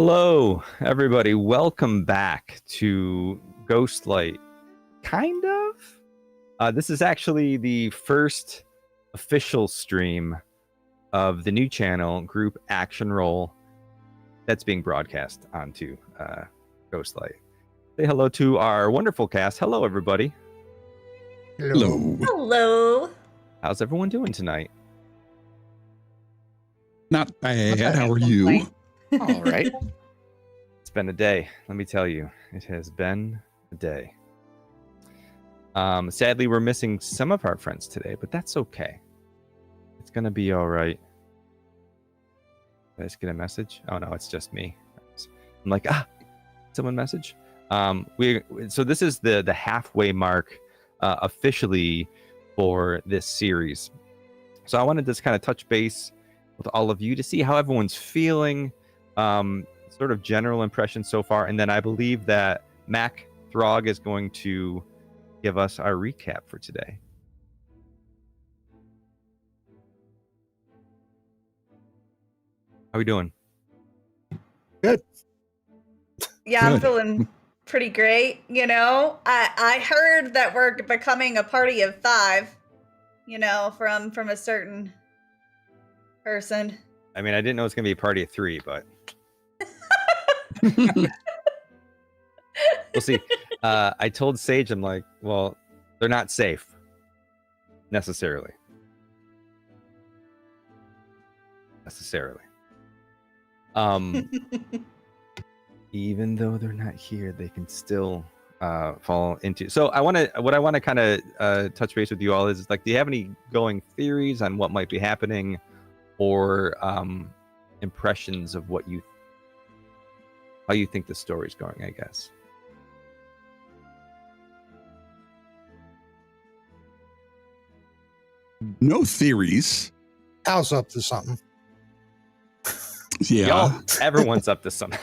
Hello, everybody. Welcome back to Ghostlight. Kind of. This is actually the first official stream of the new channel, Group Action Roll, that's being broadcast onto Ghostlight. Say hello to our wonderful cast. Hello, everybody. Hello. Hello. How's everyone doing tonight? Not bad. How are you? All right. It's been a day. Let me tell you, it has been a day. Sadly, we're missing some of our friends today, but that's okay. It's gonna be all right. Did I just get a message? Oh no, it's just me. I'm like, someone message. So this is the halfway mark officially for this series. So I wanted to just kind of touch base with all of you to see how everyone's feeling, sort of general impressions so far, and then I believe that Mac Throg is going to give us our recap for today. How are we doing? Good. Yeah, I'm feeling pretty great. You know, I heard that we're becoming a party of 5. You know, from a certain person. I mean, I didn't know it was gonna be a party of 3, but we'll see. I told Sage, I'm like, well, they're not safe necessarily. Even though they're not here, they can still fall into. So what I want to kind of touch base with you all is like, do you have any going theories on what might be happening, or impressions of how you think the story's going, I guess? No theories. Al's up to something. Yeah. Everyone's up to something.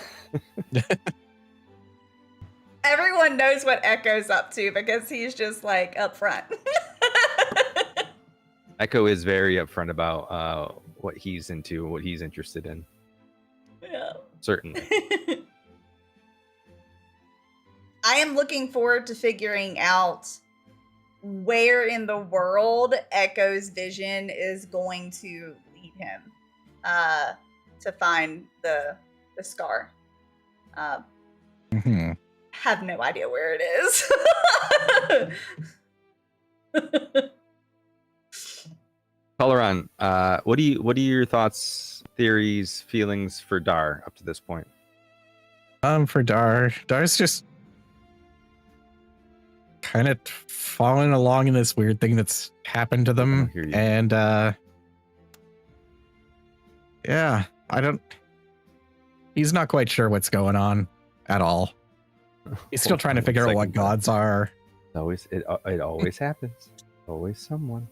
Everyone knows what Echo's up to because he's just like up front. Echo is very upfront about what he's into, what he's interested in. Yeah. Certainly. I am looking forward to figuring out where in the world Echo's vision is going to lead him to find the scar. Have no idea where it is. Coloran, what are your thoughts, theories, feelings for Dar up to this point? For Dar's just kind of following along in this weird thing that's happened to them, and yeah, he's not quite sure what's going on at all. He's still trying to figure out what gods are. It always happens. Always someone.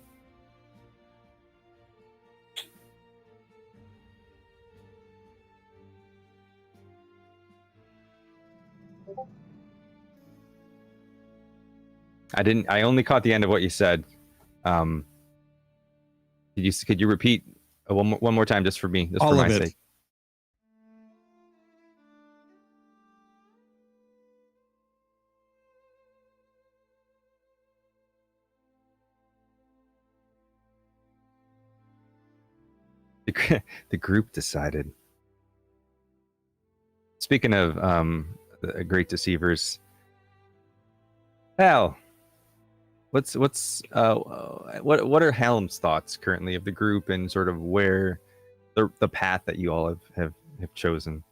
I only caught the end of what you said. Could you repeat one more time just for me, just all for my of it. sake? The group decided. Speaking of the great deceivers, Hal, what are Helm's thoughts currently of the group and sort of where the path that you all have chosen?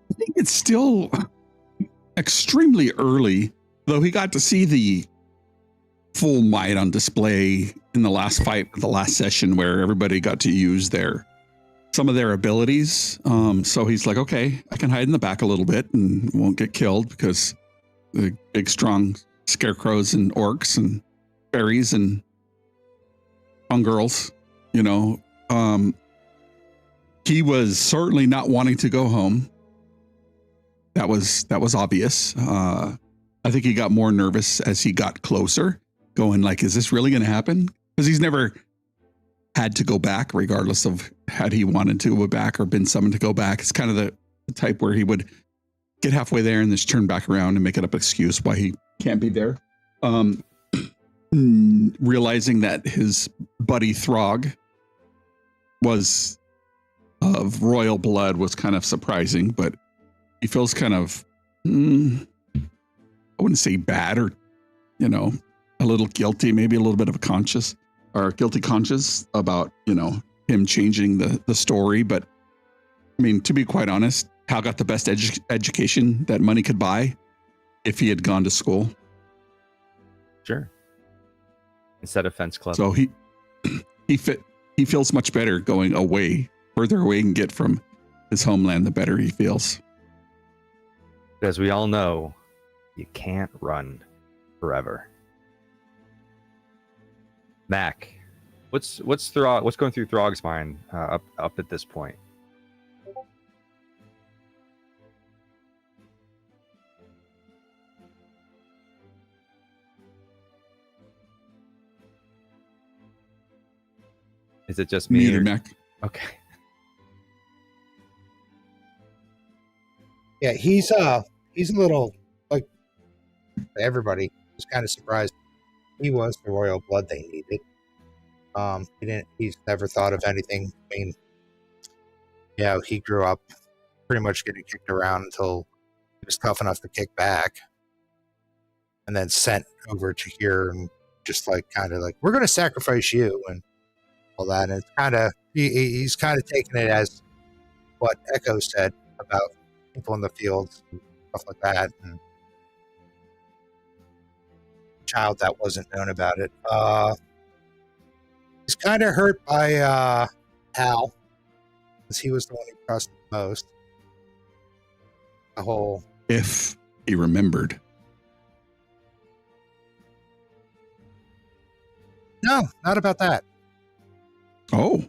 I think it's still extremely early, though he got to see the full might on display in the last fight, the last session, where everybody got to use some of their abilities. So he's like, okay, I can hide in the back a little bit and won't get killed because the big, strong scarecrows and orcs and fairies and fun girls, you know. He was certainly not wanting to go home. That was obvious. I think he got more nervous as he got closer, going like, is this really going to happen? Because he's never had to go back, regardless of had he wanted to go back or been summoned to go back. It's kind of the type where he would get halfway there and just turn back around and make it up excuse why he can't be there. Realizing that his buddy Throg was of royal blood was kind of surprising, but he feels kind of, I wouldn't say bad or, a little guilty, maybe a little bit of a conscious or guilty conscious about, him changing the story. But I mean, to be quite honest, Hal got the best education that money could buy if he had gone to school. Sure. Instead of fence club. So he feels much better going away, further away he can get from his homeland, the better he feels. As we all know, you can't run forever. Mac, what's going through Throg's mind up at this point? Is it just me? Muted, Mac. Okay. Yeah, he's a little like everybody was kind of surprised. He was the royal blood they needed. He's never thought of anything. I mean, he grew up pretty much getting kicked around until he was tough enough to kick back, and then sent over to here and just kind of we're going to sacrifice you and all that. And it's kind of he's kind of taking it as what Echo said about people in the fields and stuff like that, and child that wasn't known about it. He's kind of hurt by Hal, because he was the one he trusted most. The whole, if he remembered. No, not about that. Oh,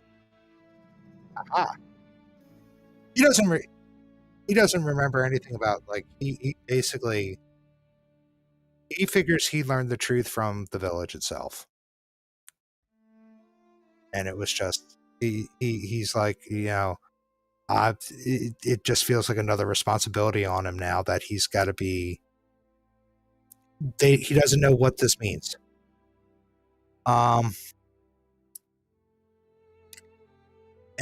he doesn't remember anything about he basically he figures he learned the truth from the village itself, and it was just he's like, it just feels like another responsibility on him now that he's got to be. He doesn't know what this means.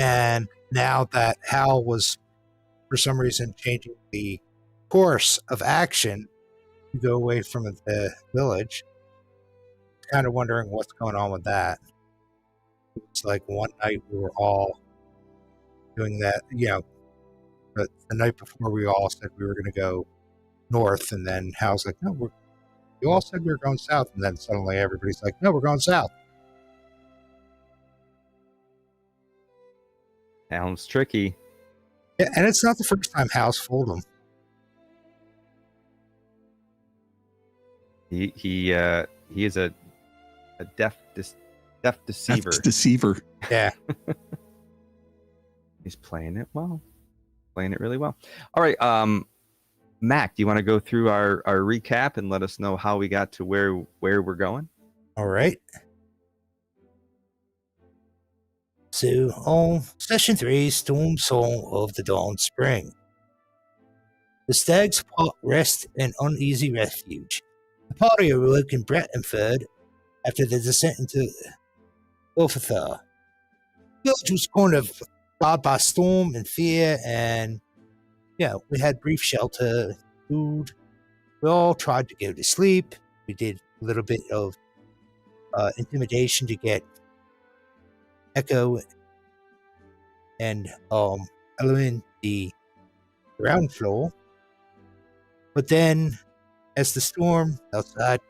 And now that Hal was, for some reason, changing the course of action to go away from the village, kind of wondering what's going on with that. It's like one night we were all doing that, but the night before we all said we were going to go north, and then Hal's like, no, you all said we were going south, and then suddenly everybody's like, no, we're going south. Sounds tricky. Yeah, and it's not the first time Hal's fooled him. He is a deaf deceiver. That's deceiver. Yeah. He's playing it well. Playing it really well. All right, Mac, do you want to go through our recap and let us know how we got to where we're going? All right. So, on Session 3, Storm Song of the Dawn Spring. The stags part rest in uneasy refuge. The party awoke in Brettonford after the descent into Ulfathar. The village was kind of caught by storm and fear, and we had brief shelter, food. We all tried to go to sleep. We did a little bit of intimidation to get Echo and Eloin the ground floor. But then, as the storm outside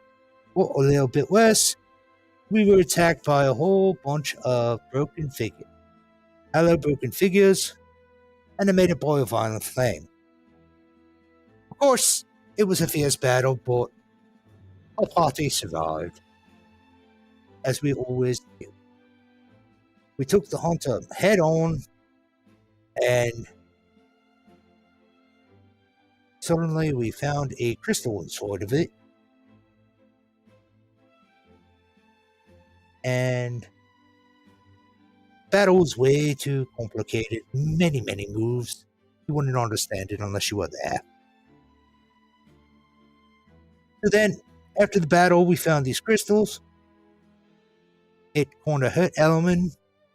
got a little bit worse, we were attacked by a whole bunch of broken figures. Hello, broken figures, animated by a violent flame. Of course, it was a fierce battle, but our party survived, as we always do. We took the hunter head on, and suddenly we found a crystal inside of it. And Battle was way too complicated. Many, many moves. You wouldn't understand it unless you were there. So then, after the battle, we found these crystals. It kind of hurt Elman.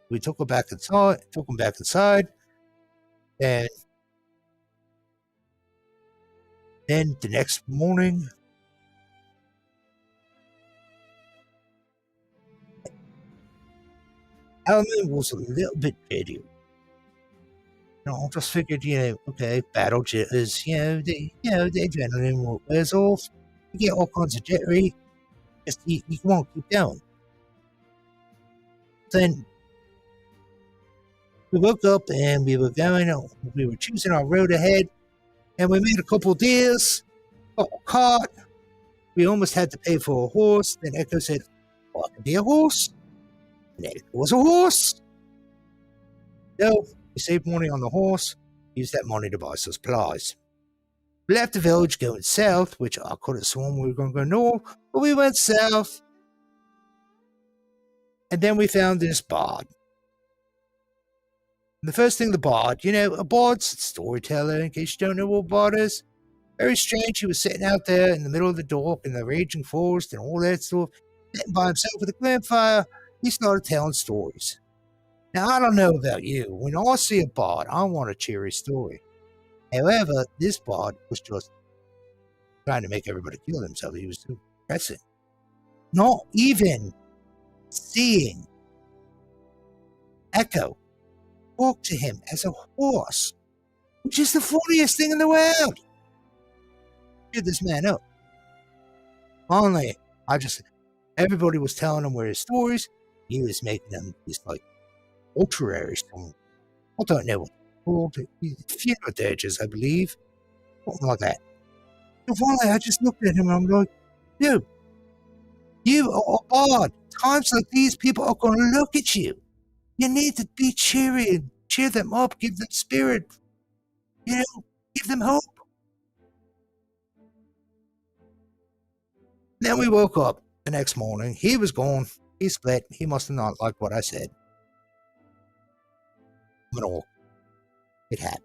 We took him back inside. And then the next morning, Elman was a little bit petty. I just figured, okay, battle jitters, the adrenaline wears off. You get all kinds of jittery. Just you won't keep going. Then we woke up and we were choosing our road ahead, and we made a couple deals, got a cart. We almost had to pay for a horse. Then Echo said, "Well, I can be a horse." And Echo was a horse. So we saved money on the horse, used that money to buy some supplies. We left the village going south, which I could have sworn we were going to go north, but we went south. And then we found this bard. And the first thing the bard, a bard's a storyteller, in case you don't know what a bard is. Very strange. He was sitting out there in the middle of the dark in the raging forest and all that stuff, sitting by himself with a campfire. He started telling stories. Now, I don't know about you. When I see a bard, I want a cheery story. However, this bard was just trying to make everybody kill themselves. He was too depressing. Not even seeing Echo talk to him as a horse, which is the funniest thing in the world. Cheer this man up. Finally, everybody was telling him where his stories. He was making them these ultra stories. I don't know what they're called. Funeral dirges, I believe. Something like that. So finally, I just looked at him and I'm like, dude, you are a bard. Times like these, people are going to look at you. You need to be cheery and cheer them up, give them spirit, give them hope. Then we woke up the next morning. He was gone. He split. He must have not liked what I said. But all, it happened.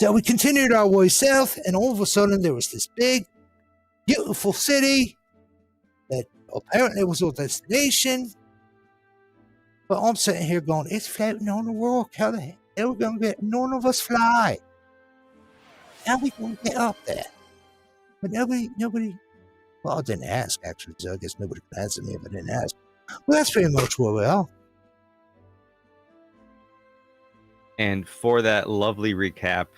So we continued our way south, and all of a sudden there was this big, beautiful city that apparently was our destination. But I'm sitting here going, it's floating on the rock. How the hell are we going to get? None of us fly. How are we going to get up there? But nobody, well, I didn't ask, actually, so I guess nobody could answer me if I didn't ask. Well, that's pretty much where we are. And for that lovely recap,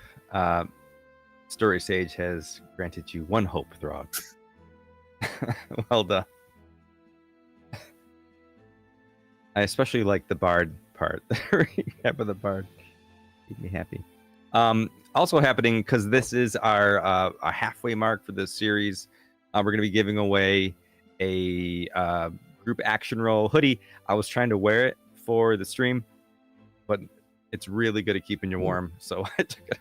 Story Sage has granted you 1 hope, Throg. Well done. I especially like the bard part. The recap of the bard made me happy. Also happening, because this is our halfway mark for this series, we're going to be giving away a group action roll hoodie. I was trying to wear it for the stream, but it's really good at keeping you warm, so I took it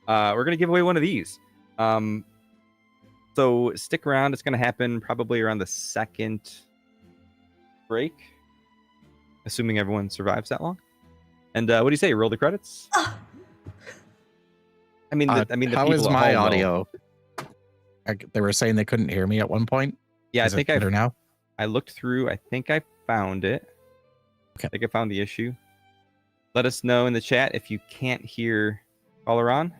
off. We're going to give away one of these. So stick around. It's going to happen probably around the 2nd break, assuming everyone survives that long. And what do you say? Roll the credits? I mean, the how people is at my home audio? They were saying they couldn't hear me at one point. Yeah, Is I think it better now. I looked through. I think I found it. Okay. I think I found the issue. Let us know in the chat if you can't hear caller on.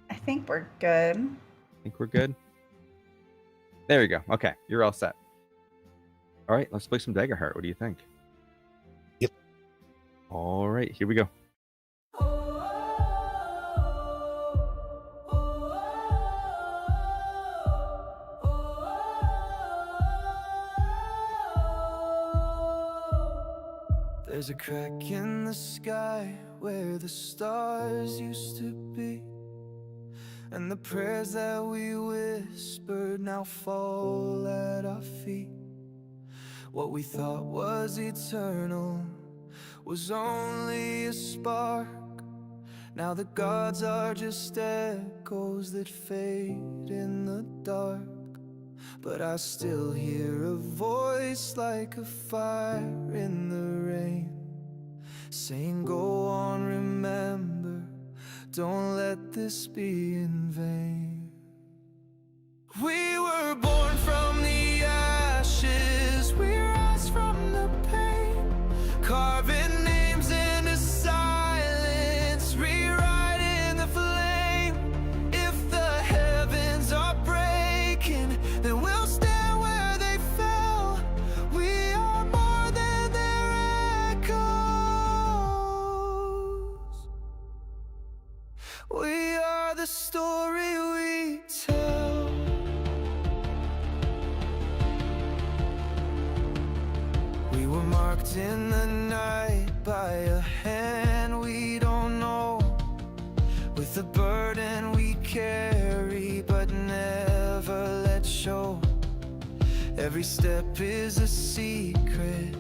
I think we're good. I think we're good. There we go. Okay, you're all set. All right, let's play some Daggerheart. What do you think? Yep. All right, here we go. There's a crack in the sky where the stars used to be, and the prayers that we whispered now fall at our feet. What we thought was eternal was only a spark. Now the gods are just echoes that fade in the dark. but I still hear a voice like a fire in the rain, saying go on, remember, don't let this be in vain. We were born from the ashes, we rise from the pain, carving names into silence, rewriting the flame. If the heavens are breaking, then we'll stand where they fell. We are more than their echoes. We are the story we tell. We were marked in the night by a hand we don't know, with a burden we carry but never let show. Every step is a secret,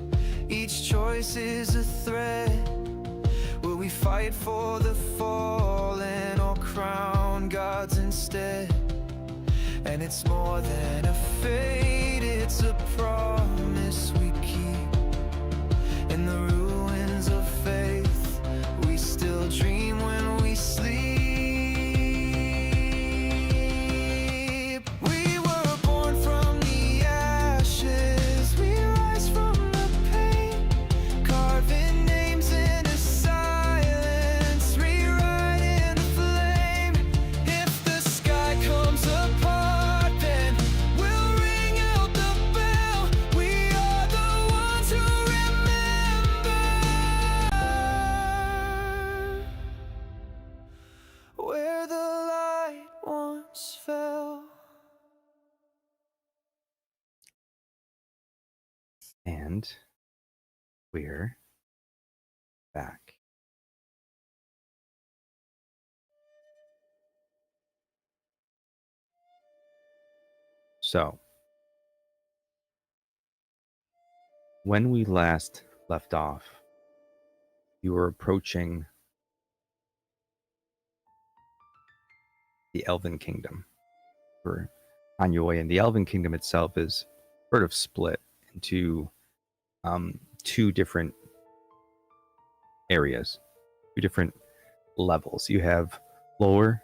each choice is a threat. Will we fight for the fallen or crown gods instead? And it's more than a fate, it's a promise we keep. In the ruins of faith, we still dream when we sleep. We were born from the ashes, we rise from the pain, carving names into silence, rewriting the flame. If the sky comes apart, then we'll ring out the bell. We are the ones who remember where the light once fell. And we're back. So, when we last left off, you were approaching the Elven Kingdom. We're on your way, and the Elven Kingdom itself is sort of split into two different areas, two different levels. You have Lower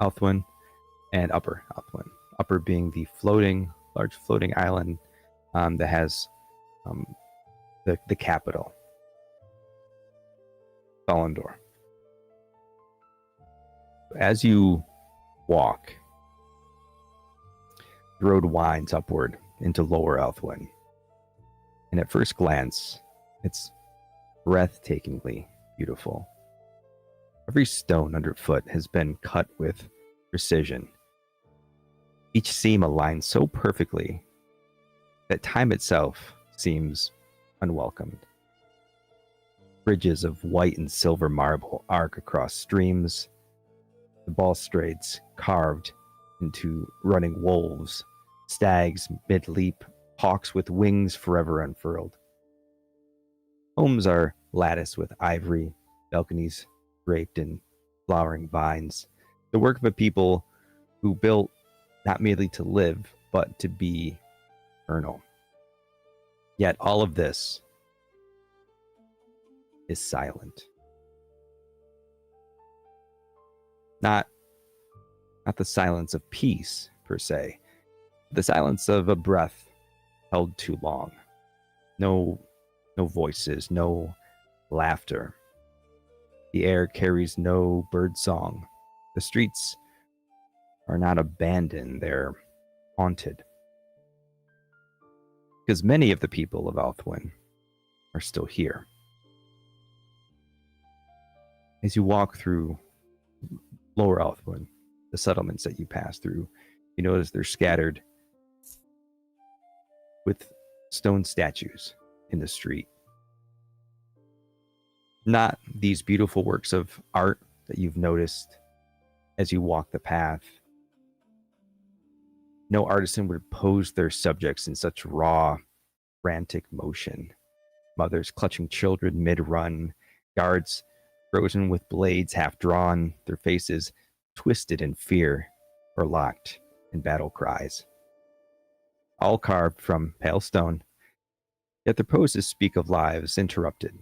Elthwyn and Upper Elthwyn. Upper being the large floating island that has the capital, Thalendor. As you walk, the road winds upward into Lower Elthwyn, and at first glance, it's breathtakingly beautiful. Every stone underfoot has been cut with precision. Each seam aligns so perfectly that time itself seems unwelcomed. Bridges of white and silver marble arc across streams, the balustrades carved into running wolves, stags mid-leap, hawks with wings forever unfurled. Homes are latticed with ivory, balconies draped in flowering vines, the work of a people who built not merely to live, but to be eternal. Yet all of this is silent. Not the silence of peace, per se. The silence of a breath held too long. No voices, no laughter. The air carries no bird song. The streets are not abandoned, they're haunted. Because many of the people of Elthwyn are still here. As you walk through Lower Elthwyn, the settlements that you pass through, you notice they're scattered with stone statues in the street. Not these beautiful works of art that you've noticed as you walk the path. No artisan would pose their subjects in such raw, frantic motion. Mothers clutching children mid-run, guards frozen with blades half drawn, their faces twisted in fear or locked in battle cries. all carved from pale stone. Yet their poses speak of lives interrupted.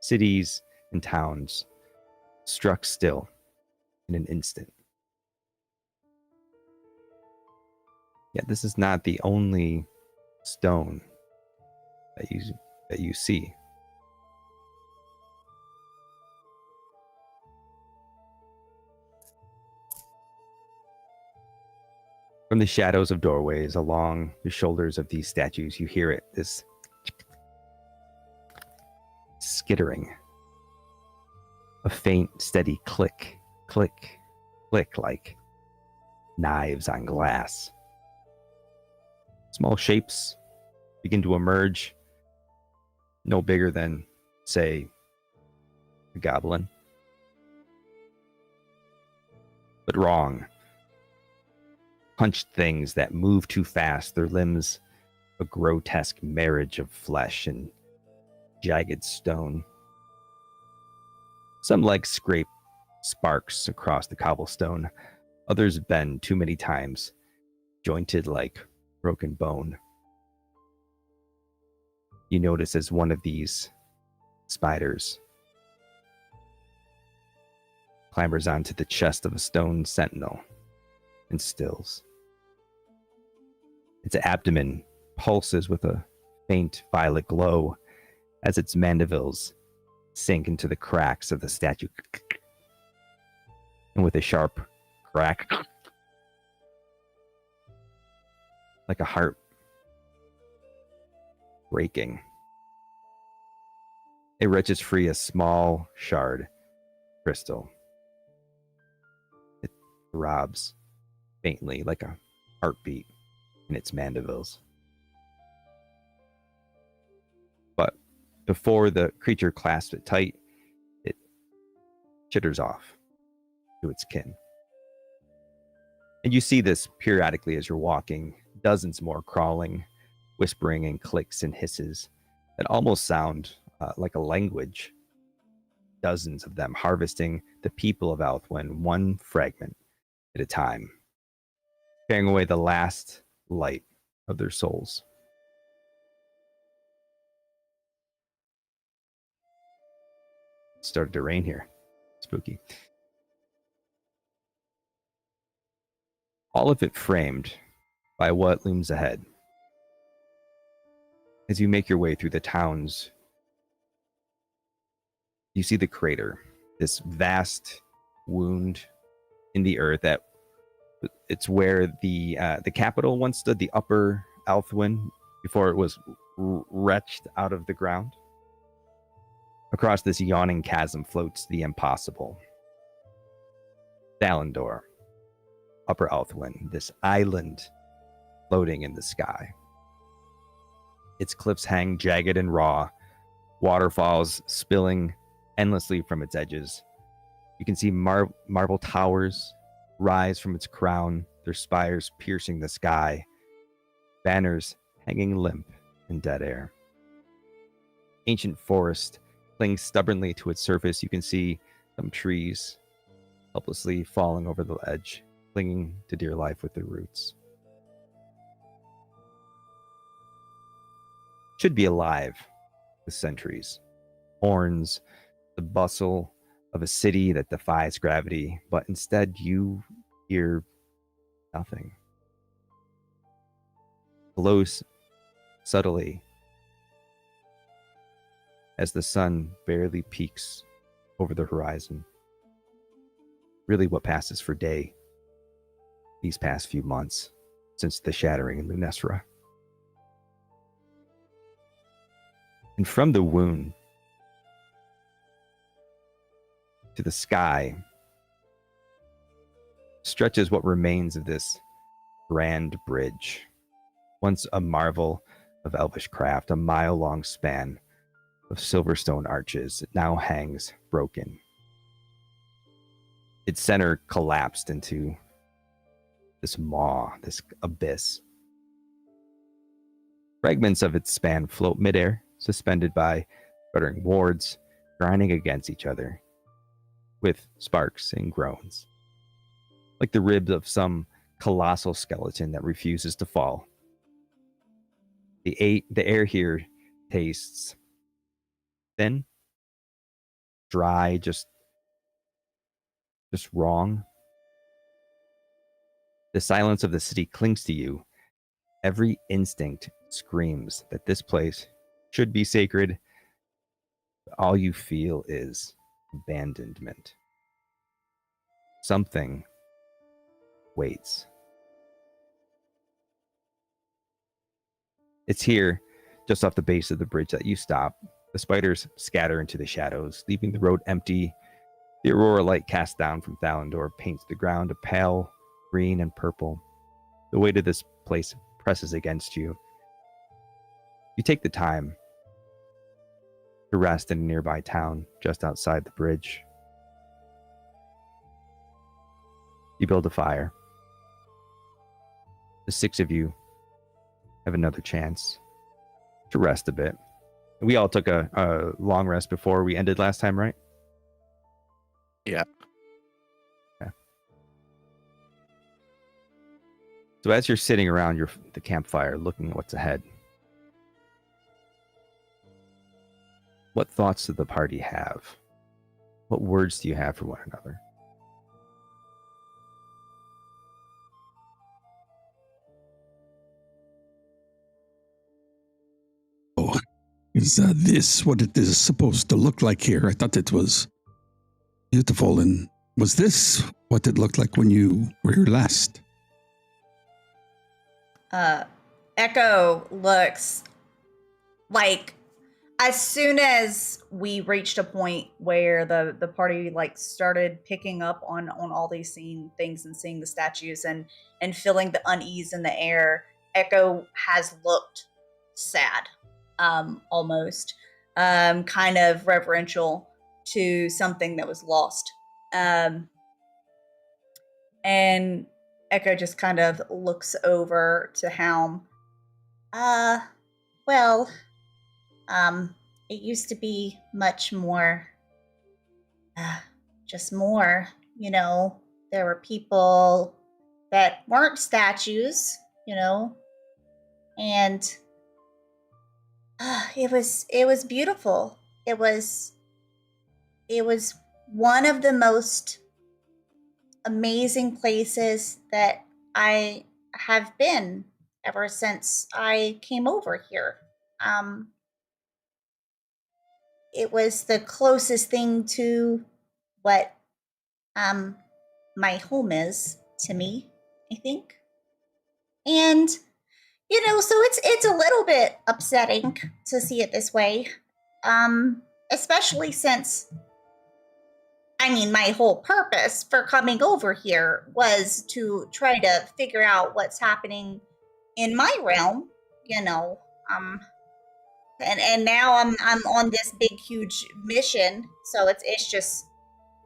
Cities and towns struck still in an instant. Yet this is not the only stone that you see. From the shadows of doorways along the shoulders of these statues, you hear it, this skittering. A faint, steady click, click, click, like knives on glass. Small shapes begin to emerge, no bigger than, say, a goblin. But wrong. Hunched things that move too fast, their limbs a grotesque marriage of flesh and jagged stone. Some legs scrape sparks across the cobblestone, others bend too many times, jointed like broken bone. You notice as one of these spiders clambers onto the chest of a stone sentinel and stills. Its abdomen pulses with a faint violet glow as its mandibles sink into the cracks of the statue. And with a sharp crack, like a heart breaking, it wrenches free a small shard crystal. It throbs faintly like a heartbeat in its mandibles. But before the creature clasps it tight, it chitters off to its kin. And you see this periodically as you're walking, dozens more crawling, whispering in clicks and hisses that almost sound like a language. Dozens of them harvesting the people of Althwyn one fragment at a time, carrying away the last light of their souls. It started to rain here. Spooky. All of it framed by what looms ahead. As you make your way through the towns, you see the crater, this vast wound in the earth that it's where the capital once stood, the upper Althwyn, before it was wrenched out of the ground. Across this yawning chasm floats the impossible. Dalendor, upper Althwyn, this island floating in the sky. Its cliffs hang jagged and raw, waterfalls spilling endlessly from its edges. You can see marble towers rise from its crown, their spires piercing the sky, banners hanging limp in dead air. Ancient forest clings stubbornly to its surface. You can see some trees helplessly falling over the edge, clinging to dear life with their roots. Should be alive with centuries, horns, the bustle of a city that defies gravity, but instead you hear nothing. Glows subtly as the sun barely peeks over the horizon. Really what passes for day these past few months since the shattering in Lunesra. And from the wound to the sky stretches what remains of this grand bridge, once a marvel of elvish craft, a mile-long span of silverstone arches. It now hangs broken. Its center collapsed into this maw, this abyss. Fragments of its span float midair, suspended by sputtering wards, grinding against each other with sparks and groans. Like the ribs of some colossal skeleton that refuses to fall. The air here tastes thin, dry, just wrong. The silence of the city clings to you. Every instinct screams that this place should be sacred. All you feel is abandonment. Something waits. It's here, just off the base of the bridge, that you stop. The spiders scatter into the shadows, leaving the road empty. The aurora light cast down from Thalandor paints the ground a pale green and purple. The weight of this place presses against you. You take the time to rest in a nearby town just outside the bridge. You build a fire. The 6 of you have another chance to rest a bit. We all took a long rest before we ended last time, right? Yeah. Okay. So as you're sitting around the campfire looking at what's ahead, what thoughts does the party have? What words do you have for one another? Oh, is this what it is supposed to look like here? I thought it was beautiful. And was this what it looked like when you were here last? Echo looks like, as soon as we reached a point where the party like started picking up on all these things and seeing the statues and feeling the unease in the air, Echo has looked sad, almost, kind of reverential to something that was lost. And Echo just kind of looks over to Helm. Well, it used to be much more, just more, you know, there were people that weren't statues, you know, and it was beautiful. It was one of the most amazing places that I have been ever since I came over here. It was the closest thing to what my home is to me, I think. And you know, so it's a little bit upsetting to see it this way. Especially since, I mean, my whole purpose for coming over here was to try to figure out what's happening in my realm, you know. And now I'm on this big huge mission, so it's just,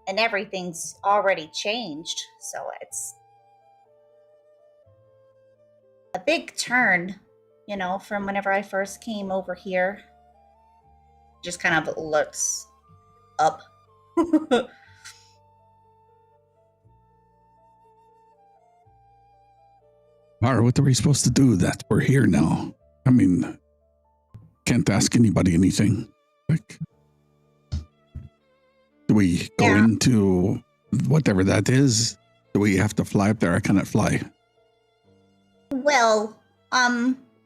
and everything's already changed, so it's a big turn, you know, from whenever I first came over here. Just kind of looks up. Mara, what are we supposed to do that we're here now? I mean, can't ask anybody anything. Like, do we go into whatever that is? Do we have to fly up there? I cannot fly. Well,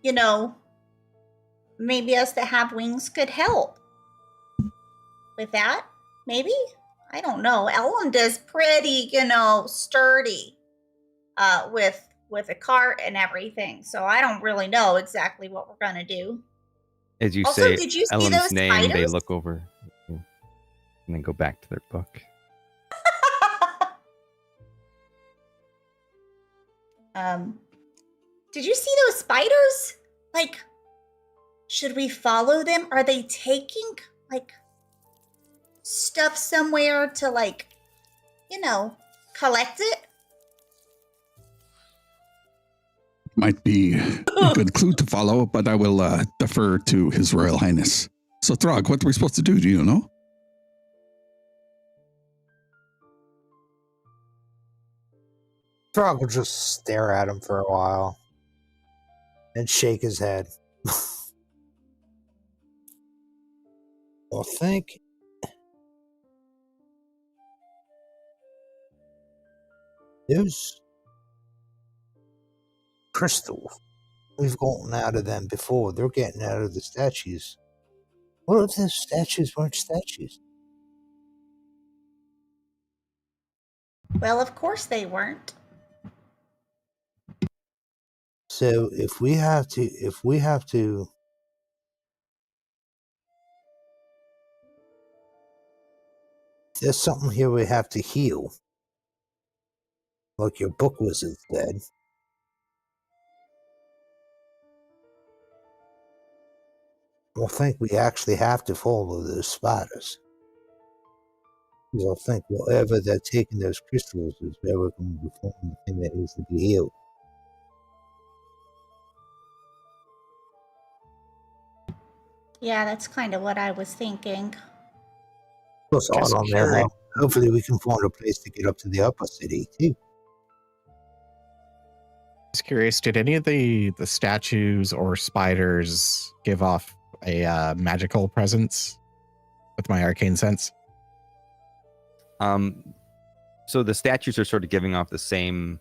you know, maybe us that have wings could help with that. Maybe? I don't know. Ellen is pretty, you know, sturdy with a cart and everything. So I don't really know exactly what we're gonna do. As you Also, say did you see Ellen's those name, they spiders? look over and then go back to their book. Did you see those spiders? Like, should we follow them? Are they taking, like, stuff somewhere to, like, you know, collect it? Might be a good clue to follow, but I will defer to His Royal Highness. So, Throg, what are we supposed to do? Do you know? Frog will just stare at him for a while and shake his head. I think those crystals, we've gotten out of them before. They're getting out of the statues. What if those statues weren't statues? Well, of course they weren't. So if there's something here we have to heal, like your book wizard said. I think we actually have to follow those spiders. Because I think wherever they're taking those crystals is where we're going to find the thing that needs to be healed. Yeah, that's kind of what I was thinking. Plus, I Just don't know curious. how. Hopefully, we can find a place to get up to the upper city too. Just curious, did any of the statues or spiders give off a magical presence with my arcane sense? So the statues are sort of giving off the same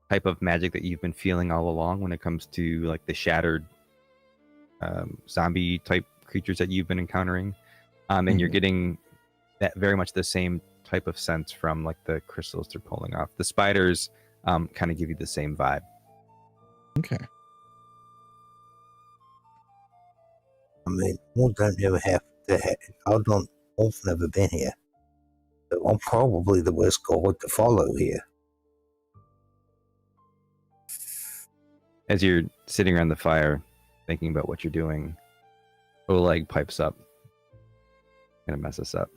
type of magic that you've been feeling all along when it comes to like the shattered zombie type creatures that you've been encountering. And you're getting that very much the same type of sense from like the crystals they're pulling off. The spiders kind of give you the same vibe. Okay. I mean, I don't ever have to. I've never been here. So I'm probably the worst god to follow here. As you're sitting around the fire thinking about what you're doing, Oleg pipes up. Gonna mess us up.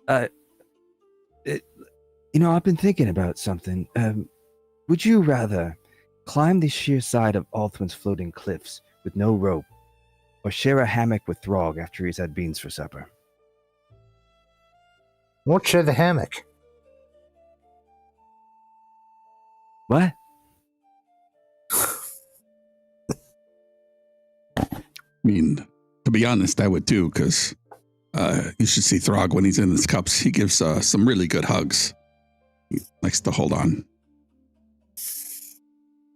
I've been thinking about something. Would you rather climb the sheer side of Althwin's floating cliffs with no rope, or share a hammock with Throg after he's had beans for supper? We'll share the hammock. What? I mean, to be honest, I would too, because you should see Throg when he's in his cups. He gives some really good hugs. He likes to hold on.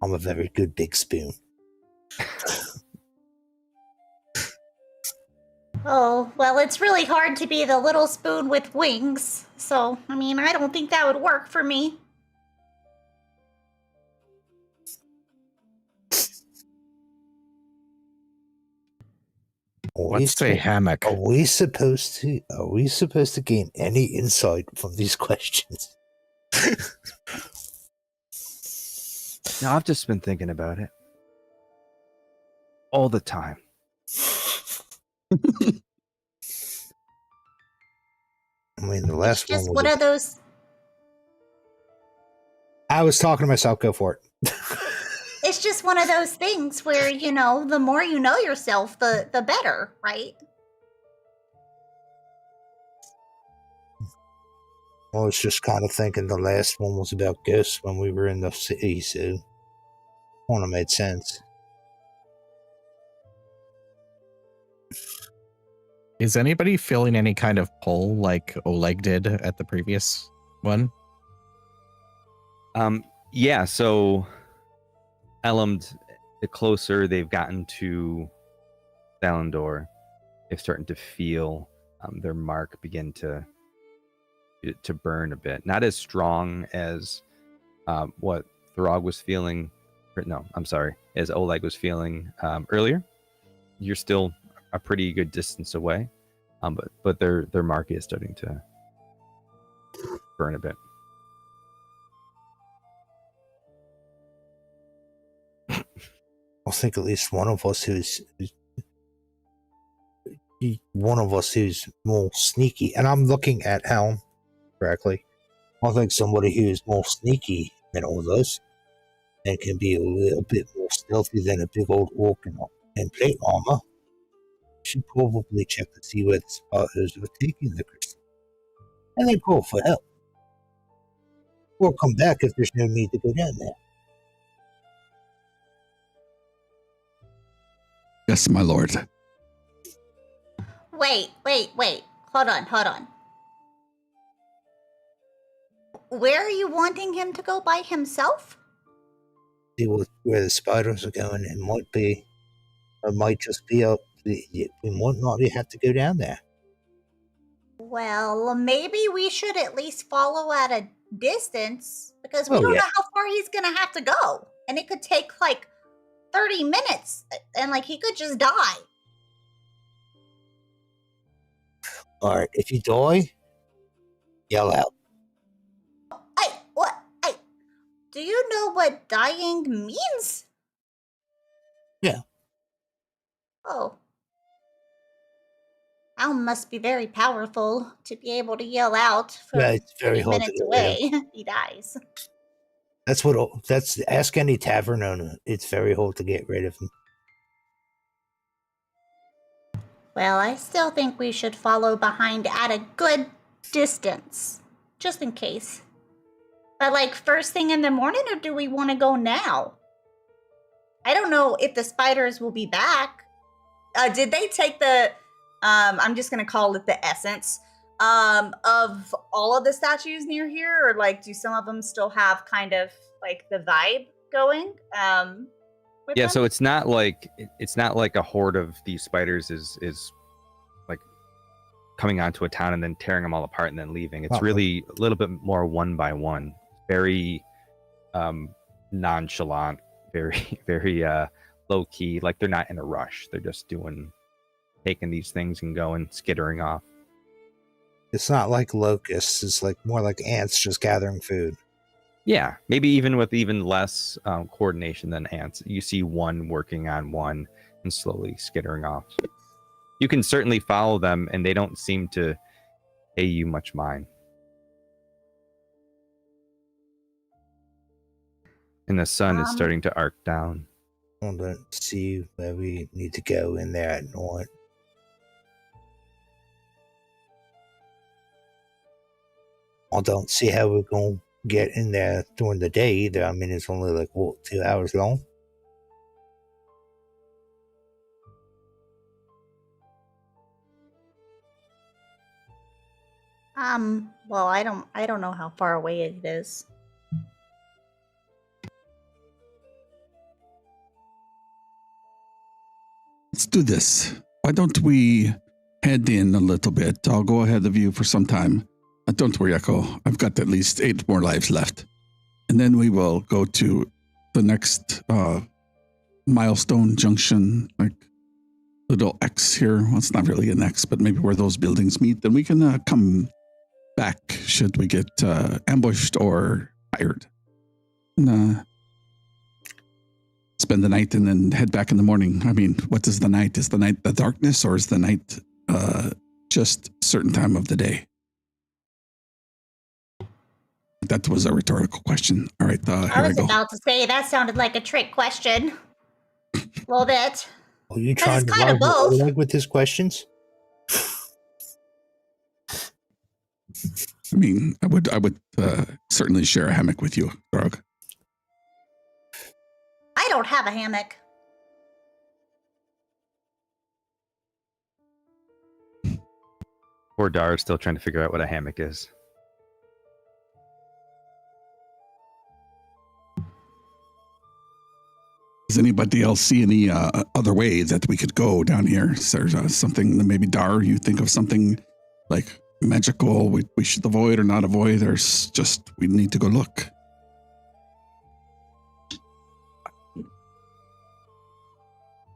I'm a very good big spoon. Oh, well, it's really hard to be the little spoon with wings. So, I mean, I don't think that would work for me. What's a hammock? Are we supposed to gain any insight from these questions? No, I've just been thinking about it all the time. I mean, the last It's just one was. one of those. I was talking to myself. Go for it. It's just one of those things where, the more you know yourself, the better, right? I was just kind of thinking the last one was about ghosts when we were in the city, so kind of made sense. Is anybody feeling any kind of pull like Oleg did at the previous one? Yeah, so Elmd, the closer they've gotten to Salendor, they're starting to feel their mark begin to burn a bit. Not as strong as what Throg was feeling. As Oleg was feeling earlier. You're still a pretty good distance away, but their mark is starting to burn a bit. I think at least one of us who's more sneaky, and I'm looking at Helm correctly. I think somebody who's more sneaky than all those and can be a little bit more stealthy than a big old orc in plate armor should probably check to see where the spiders are taking the crystal, and then call for help. Or come back if there's no need to go down there. Yes, my lord. Wait. Hold on. Where are you wanting him to go by himself? See where the spiders are going. It might just be up. We might not have to go down there. Well, maybe we should at least follow at a distance because we Oh, don't yeah. know how far he's gonna have to go, and it could take like 30 minutes, and like he could just die. All right, if you die, yell out. Do you know what dying means? Yeah. Oh. Al must be very powerful to be able to yell out from Yeah, it's very 30 hard to minutes get rid of. away. He dies. Ask any tavern owner. It's very hard to get rid of him. Well, I still think we should follow behind at a good distance, just in case. But like first thing in the morning, or do we want to go now? I don't know if the spiders will be back. Did they take the, I'm just going to call it the essence, of all of the statues near here? Or like, do some of them still have kind of like the vibe going? With Yeah, them? so it's not like a horde of these spiders is like coming onto a town and then tearing them all apart and then leaving. It's really a little bit more one by one, very nonchalant, very low key. Like they're not in a rush. They're just taking these things and going skittering off. It's not like locusts. It's like more like ants just gathering food. Yeah, maybe even with even less coordination than ants. You see one working on one and slowly skittering off. You can certainly follow them, and they don't seem to pay you much mind. And the sun is starting to arc down. I don't see where we need to go in there at night. I don't see how we're going to get in there during the day either. I mean, it's only like, 2 hours long? Well, I don't know how far away it is. Let's do this. Why don't we head in a little bit? I'll go ahead of you for some time. Don't worry, Echo. I've got at least 8 more lives left. And then we will go to the next milestone junction, like little X here. Well, it's not really an X, but maybe where those buildings meet. Then we can come back should we get ambushed or tired. And spend the night and then head back in the morning. I mean, what is the night? Is the night the darkness, or is the night just a certain time of the day? That was a rhetorical question. All right, here I I was go. about to say that sounded like a trick question. A little bit. Are you trying to kind of ride my both. leg with his questions? I mean, I would certainly share a hammock with you, Grog. I don't have a hammock. Poor Dar is still trying to figure out what a hammock is. Does anybody else see any other way that we could go down here? Is there something that maybe, Dar, you think of something like magical we should avoid or not avoid? There's just, we need to go look.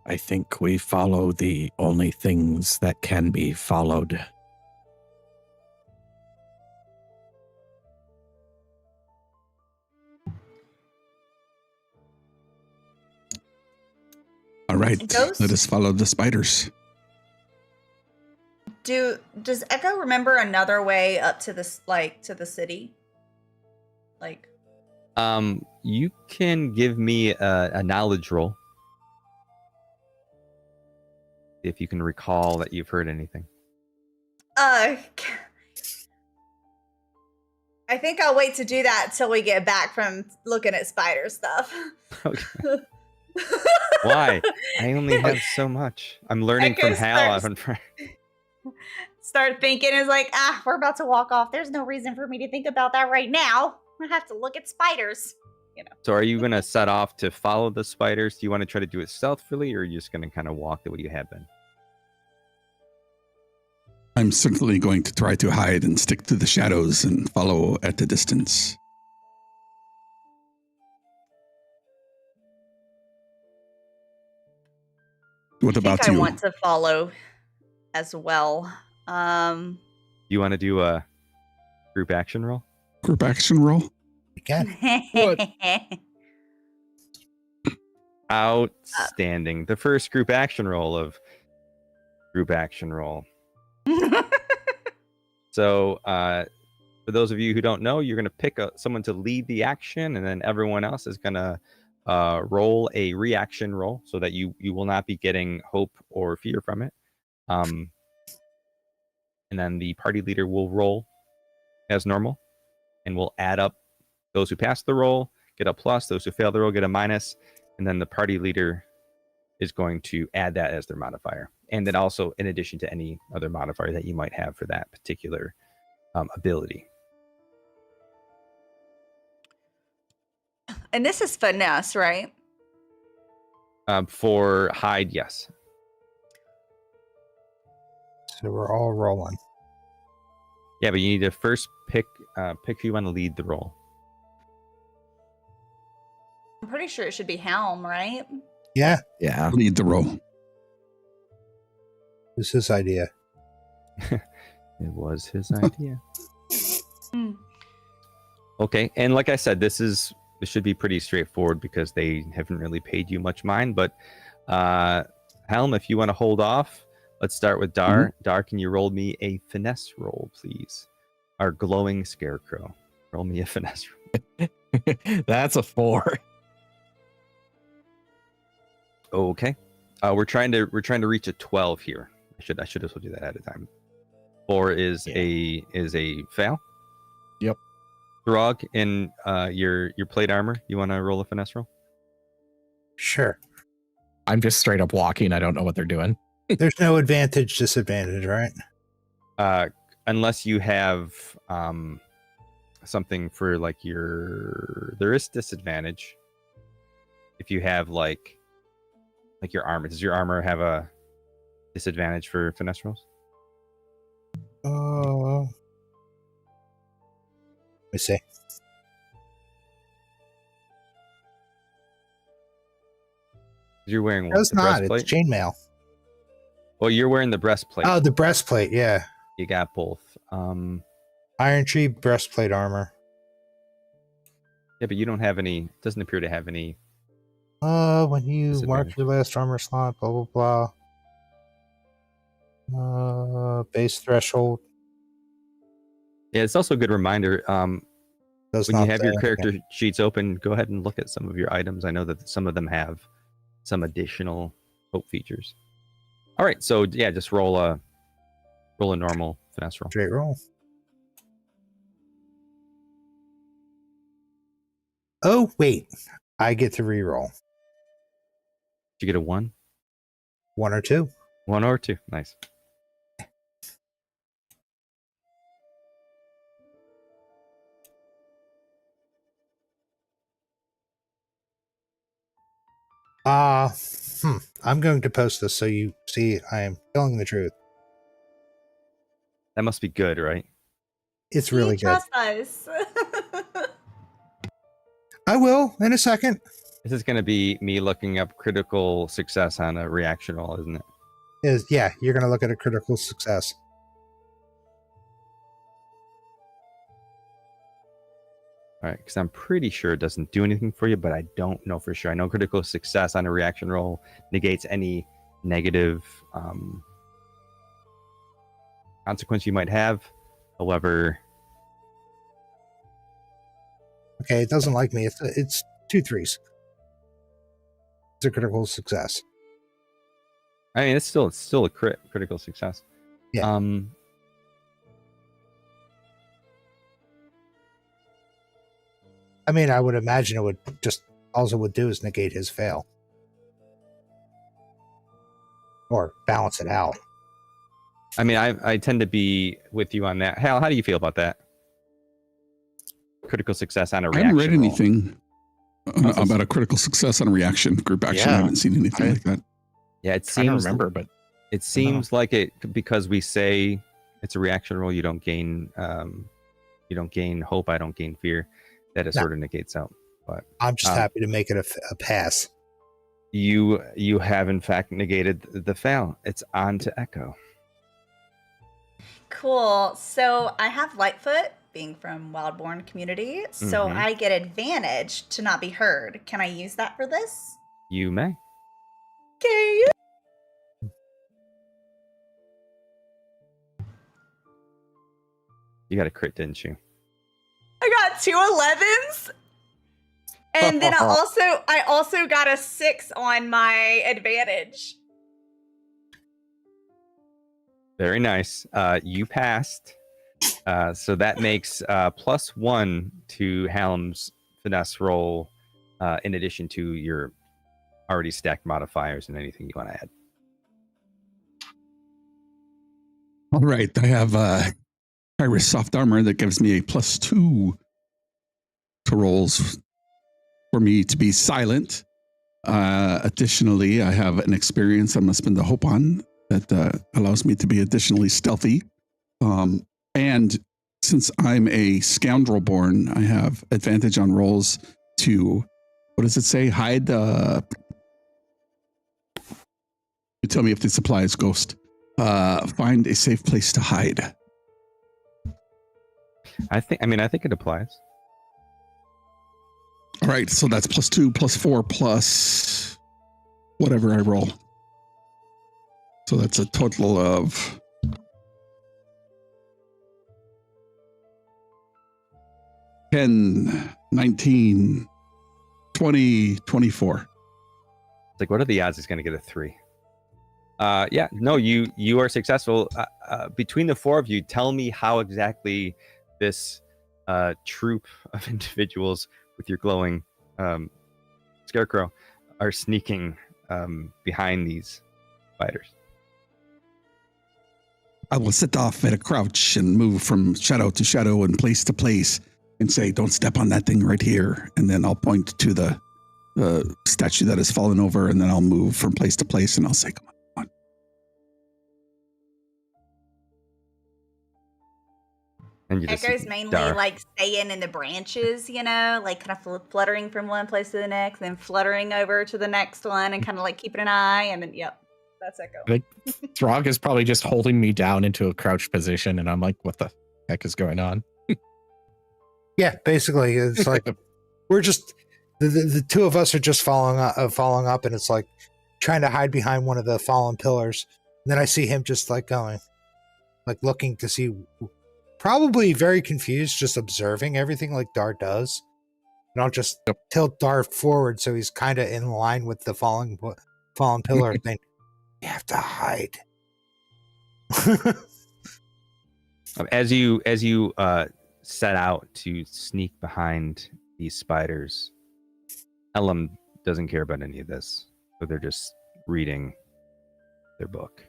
I think we follow the only things that can be followed. All right, Ghost? let us follow the spiders. Does Echo remember another way up to this, like, to the city? Like, You can give me a knowledge roll if you can recall that you've heard anything. I I think I'll wait to do that till we get back from looking at spider stuff. Okay. Why? I only have so much. I'm learning from Echoes Hal. first. Start thinking is like, we're about to walk off. There's no reason for me to think about that right now. I have to look at spiders. So are you going to set off to follow the spiders? Do you want to try to do it stealthily, or are you just going to kind of walk the way you have been? I'm certainly going to try to hide and stick to the shadows and follow at a distance. What about I you? want to follow as well. You want to do a group action roll? Group action roll? You can. Outstanding. The first group action roll of group action roll. So for those of you who don't know, you're going to pick someone to lead the action, and then everyone else is going to roll a reaction roll so that you will not be getting hope or fear from it. And then the party leader will roll as normal, and we'll add up those who pass the roll, get a plus, those who fail the roll, get a minus, and then the party leader is going to add that as their modifier. And then also in addition to any other modifier that you might have for that particular ability. And this is finesse, right? For hide, yes. So we're all rolling. Yeah, but you need to first pick who you want to lead the roll. I'm pretty sure it should be Helm, right? Yeah, Yeah. Lead the roll. this is his idea. It was his idea. Hmm. Okay, and like I said, this should be pretty straightforward because they haven't really paid you much mind. But Helm, if you want to hold off, let's start with Dar. Dar, can you roll me a finesse roll, please? Our glowing scarecrow. Roll me a finesse roll. That's a 4. Okay. We're trying to reach a 12 here. I should have told you that at a time. 4 is a fail. Yep. Throg, in your plate armor, you want to roll a finesse roll? Sure. I'm just straight up walking. I don't know what they're doing. There's no advantage, disadvantage, right? Unless you have something for like there is disadvantage if you have like your armor. Does your armor have a disadvantage for finesse rolls? Let me see. You're wearing It's the not. breastplate? It's chainmail. Well, you're wearing the breastplate. Oh, the breastplate. Yeah. You got both. Iron Tree breastplate armor. Yeah, but you don't have any. Doesn't appear to have any. When you mark Disadvantage. your last armor slot, blah blah blah. Base threshold Yeah, it's also a good reminder. does When not you have say your anything. character sheets open, go ahead and look at some of your items. I know that some of them have some additional hope features. All right, so yeah, just roll a normal finesse roll. Straight roll. Oh wait, I get to re-roll Did you get a 1? 1 or 2. 1 or 2? Nice. I'm going to post this so you see I am telling the truth. That must be good, right? It's really good. Trust us. I will in a second. This is going to be me looking up critical success on a reaction roll, isn't it? Yeah, you're going to look at a critical success. All right, because I'm pretty sure it doesn't do anything for you, but I don't know for sure. I know critical success on a reaction roll negates any negative consequence you might have. However, Okay, it doesn't like me. It's 2 3s. It's a critical success. I mean, it's still a critical success. Yeah. I mean, I would imagine it would just all it would do is negate his fail. Or balance it out. I mean, I tend to be with you on that. Hal, how do you feel about that? Critical success on a I reaction haven't read roll. anything about a critical success on a reaction group action. Yeah, I haven't seen anything like that. Yeah, it I don't seems. remember, but It seems like it because we say it's a reaction roll. You don't gain hope. I don't gain fear. That it No. sort of negates out. But I'm just happy to make it a pass. you have in fact negated the fail. It's on to Echo. Cool. So I have Lightfoot, being from Wildborn community, so Mhm. I get advantage to not be heard. Can I use that for this? You may. Okay. You got a crit, didn't you? I got 2 11s. And then I also got a 6 on my advantage. Very nice. You passed. So that makes +1 to Hallam's finesse roll, in addition to your already stacked modifiers and anything you want to add. All right, I have Iris soft armor that gives me a +2 to rolls for me to be silent. Additionally, I have an experience I'm going to spend the hope on that allows me to be additionally stealthy. And since I'm a scoundrel born, I have advantage on rolls to, what does it say? Hide. You tell me if this applies, Ghost. Find a safe place to hide. I think it applies. All right, so that's +2, +4, plus whatever I roll. So that's a total of 10, 19, 20, 24. It's like, what are the odds it's going to get a 3? Yeah, no, you are successful. Between the 4 of you, tell me how exactly this troop of individuals with your glowing scarecrow are sneaking behind these fighters. I will sit off at a crouch and move from shadow to shadow and place to place and say, don't step on that thing right here. And then I'll point to the statue that has fallen over, and then I'll move from place to place and I'll say, come on. And you just Echo's mainly Dar. like staying in the branches, like kind of fluttering from one place to the next, then fluttering over to the next one and kind of like keeping an eye. And then, yep, that's Echo. like Throg is probably just holding me down into a crouched position, and I'm like, what the heck is going on? Yeah, basically, it's like we're just the two of us are just falling up, and it's like trying to hide behind one of the fallen pillars. And then I see him just like going, like looking to see, probably very confused, just observing everything like Dar does. And I'll just tilt Dar forward so he's kind of in line with the fallen pillar. Thing, you have to hide. As you set out to sneak behind these spiders, Elam doesn't care about any of this, so they're just reading their book.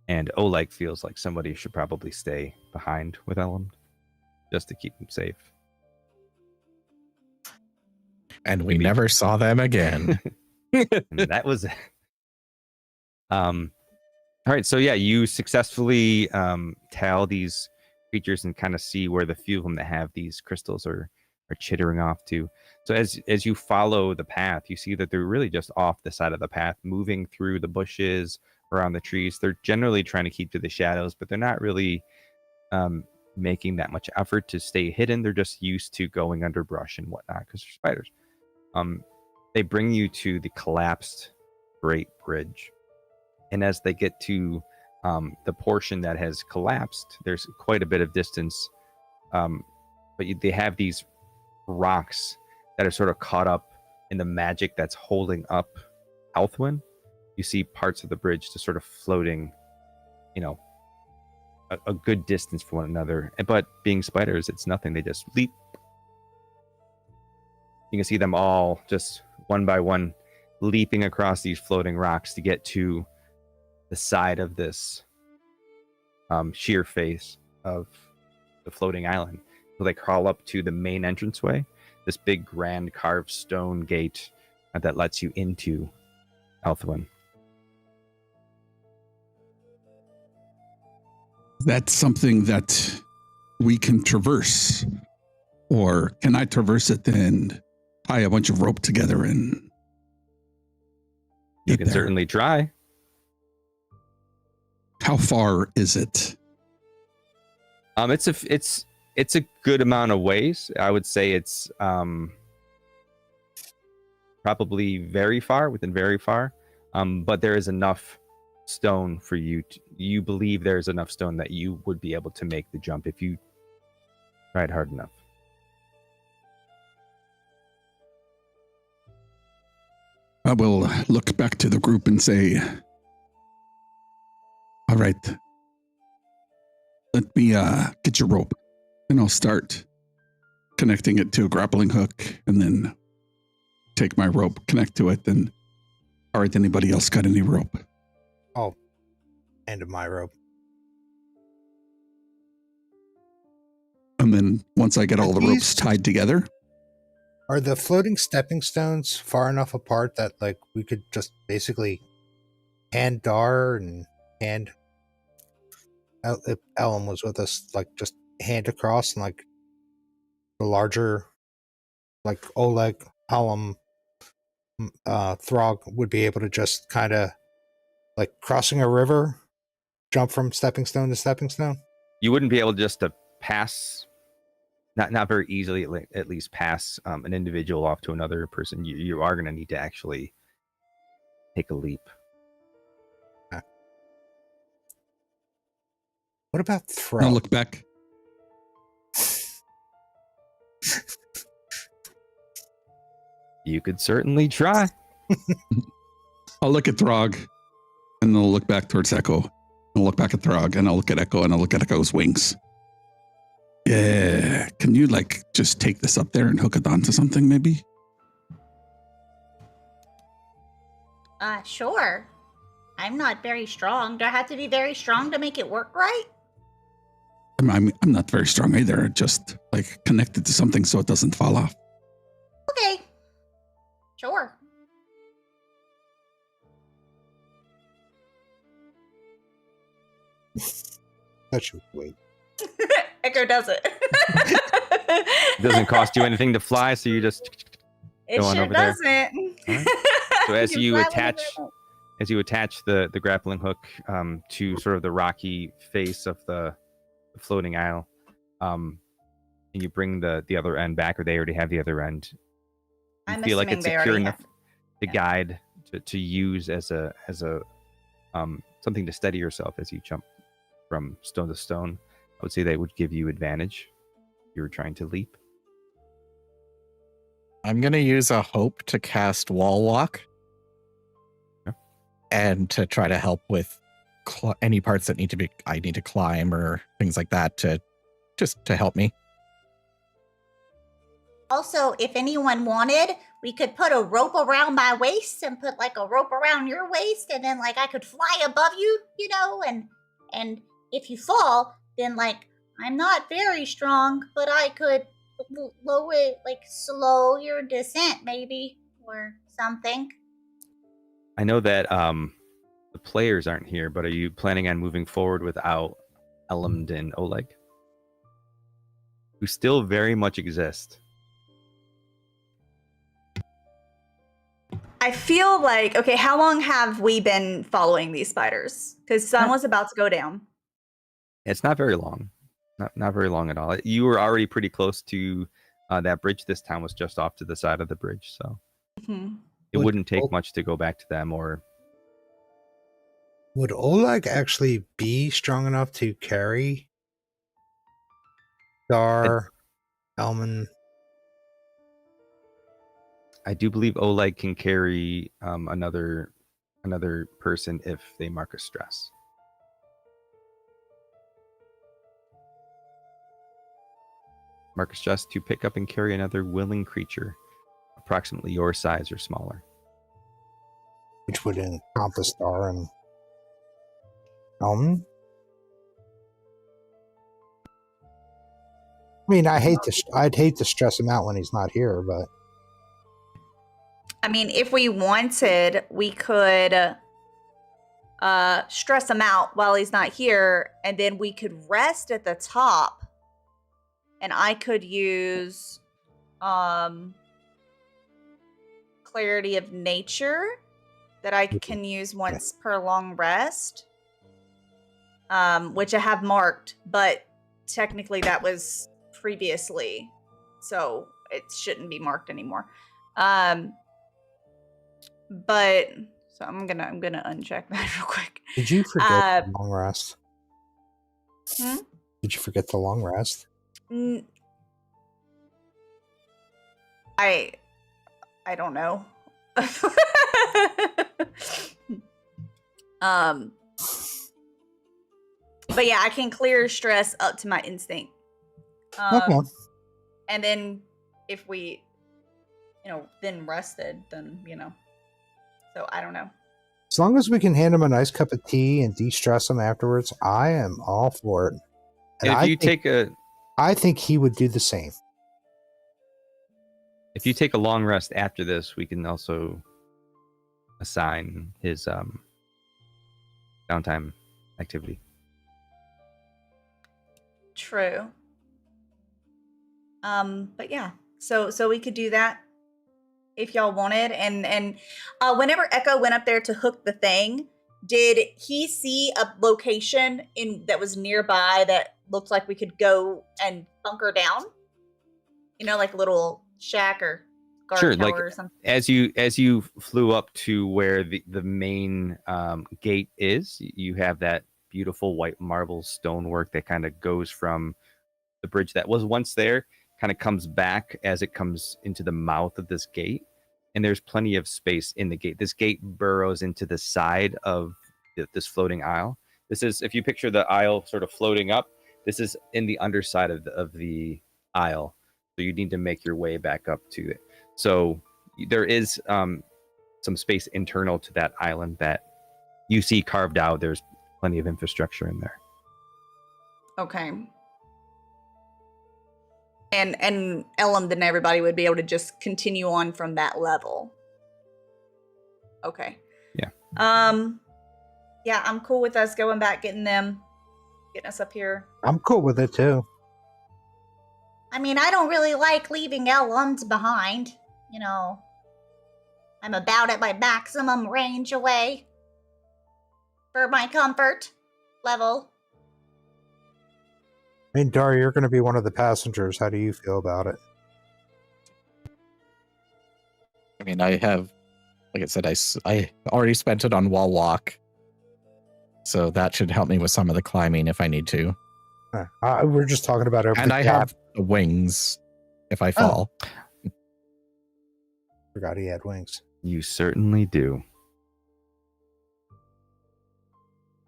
And Oleg feels like somebody should probably stay behind with Elam just to keep him safe. And we never saw them again. And that was it. All right, so yeah, you successfully tell these creatures and kind of see where the few of them that have these crystals are chittering off to. So as you follow the path, you see that they're really just off the side of the path, moving through the bushes, around the trees. They're generally trying to keep to the shadows, but they're not really making that much effort to stay hidden. They're just used to going under brush and whatnot because they're spiders. They bring you to the collapsed Great Bridge. And as they get to the portion that has collapsed, there's quite a bit of distance. But they have these rocks that are sort of caught up in the magic that's holding up Healthwind. You see parts of the bridge just sort of floating, a good distance from one another. But being spiders, it's nothing. They just leap You can see them all just one by one leaping across these floating rocks to get to the side of this sheer face of the floating island. So they crawl up to the main entranceway, this big grand carved stone gate that lets you into Elthwyn. That's something that we can traverse. Or can I traverse it and tie a bunch of rope together and You get can there? certainly try. How far is it? It's a good amount of ways. I would say it's probably very far, but there is enough stone for you. You believe there's enough stone that you would be able to make the jump if you tried hard enough. I will look back to the group and say, all right, let me get your rope. And I'll start connecting it to a grappling hook and then take my rope, connect to it. And all right, anybody else got any rope? End of my rope. And then once I get all the ropes tied together, Are the floating stepping stones far enough apart that like we could just basically hand Dar and hand if Ellen was with us, like just hand across and like the larger like Oleg, Hallam, Throg would be able to just kind of like crossing a river, jump from stepping stone to stepping stone? You wouldn't be able just to pass, not very easily, at least pass an individual off to another person. You are going to need to actually take a leap. What about I'll throw? look back. You could certainly try. I'll look at Throg and then I'll look back towards Echo. I'll look back at Throg and I'll look at Echo and I'll look at Echo's wings. Yeah. Can you like just take this up there and hook it onto something maybe? Sure. I'm not very strong. Do I have to be very strong to make it work right? I'm not very strong either. Just like connected to something so it doesn't fall off. Okay. Sure. That should wait. Echo does it. It doesn't cost you anything to fly, so you just It Go on sure over there. doesn't. Alright. So as can you fly attach whenever the grappling hook to sort of the rocky face of the floating isle, and you bring the other end back, or they already have the other end, you I'm feel like assuming it's they secure already enough have to yeah. guide to use as a something to steady yourself as you jump from stone to stone. I would say they would give you advantage if you were trying to leap. I'm going to use a hope to cast wall walk. Okay. And to try to help with any parts that I need to climb or things like that to help me. Also, if anyone wanted, we could put a rope around my waist and put like a rope around your waist, and then like I could fly above you, you know, and if you fall, then like I'm not very strong, but I could lower it, like slow your descent maybe or something. I know that the players aren't here, but are you planning on moving forward without Elmd and Oleg, who still very much exist? I feel like, okay, how long have we been following these spiders? Because sun was about to go down. It's not very long. Not very long at all. You were already pretty close to that bridge. This town was just off to the side of the bridge, so Mhm. it Would wouldn't take Ol- much to go back to them. Or Would Oleg actually be strong enough to carry Dar, Elman? I do believe Oleg can carry another person if they mark a stress. Mark a stress to pick up and carry another willing creature. approximately your size or smaller. which would encompass Dar and I mean, I'd hate to stress him out when he's not here, but I mean, if we wanted, we could stress him out while he's not here, and then we could rest at the top, and I could use clarity of nature that I can use once per long rest, which I have marked, but technically that was previously, so it shouldn't be marked anymore. But so I'm gonna uncheck that real quick. did you forget the long rest? Did you forget the long rest? I don't know. But yeah, I can clear stress up to my instinct. Okay. And then if we, then rested, then, So I don't know. As long as we can hand him a nice cup of tea and de-stress him afterwards, I am all for it. And I think he would do the same. If you take a long rest after this, we can also assign his downtime activity. True. But yeah, so we could do that if y'all wanted. And whenever Echo went up there to hook the thing, did he see a location that was nearby that looked like we could go and bunker down? Like a little shack or guard tower or something. As you flew up to where the main gate is, you have that beautiful white marble stonework that kind of goes from the bridge that was once there, kind of comes back as it comes into the mouth of this gate, and there's plenty of space in the gate. This gate burrows into the side of this floating aisle. This is, if you picture the aisle sort of floating up, this is in the underside of the aisle, so you need to make your way back up to it. So there is some space internal to that island that you see carved out. There's plenty of infrastructure in there. Okay. And Ellum and everybody would be able to just continue on from that level. Okay. Yeah. Yeah, I'm cool with us going back, getting us up here. I'm cool with it too. I mean, I don't really like leaving Ellums behind. I'm about at my maximum range away for my comfort level. I mean, Dar, you're going to be one of the passengers. How do you feel about it? I mean, I have, like I said, I already spent it on wall walk, so that should help me with some of the climbing if I need to. We're just talking about over and the I gap. have the wings if I fall. Forgot he had wings. You certainly do.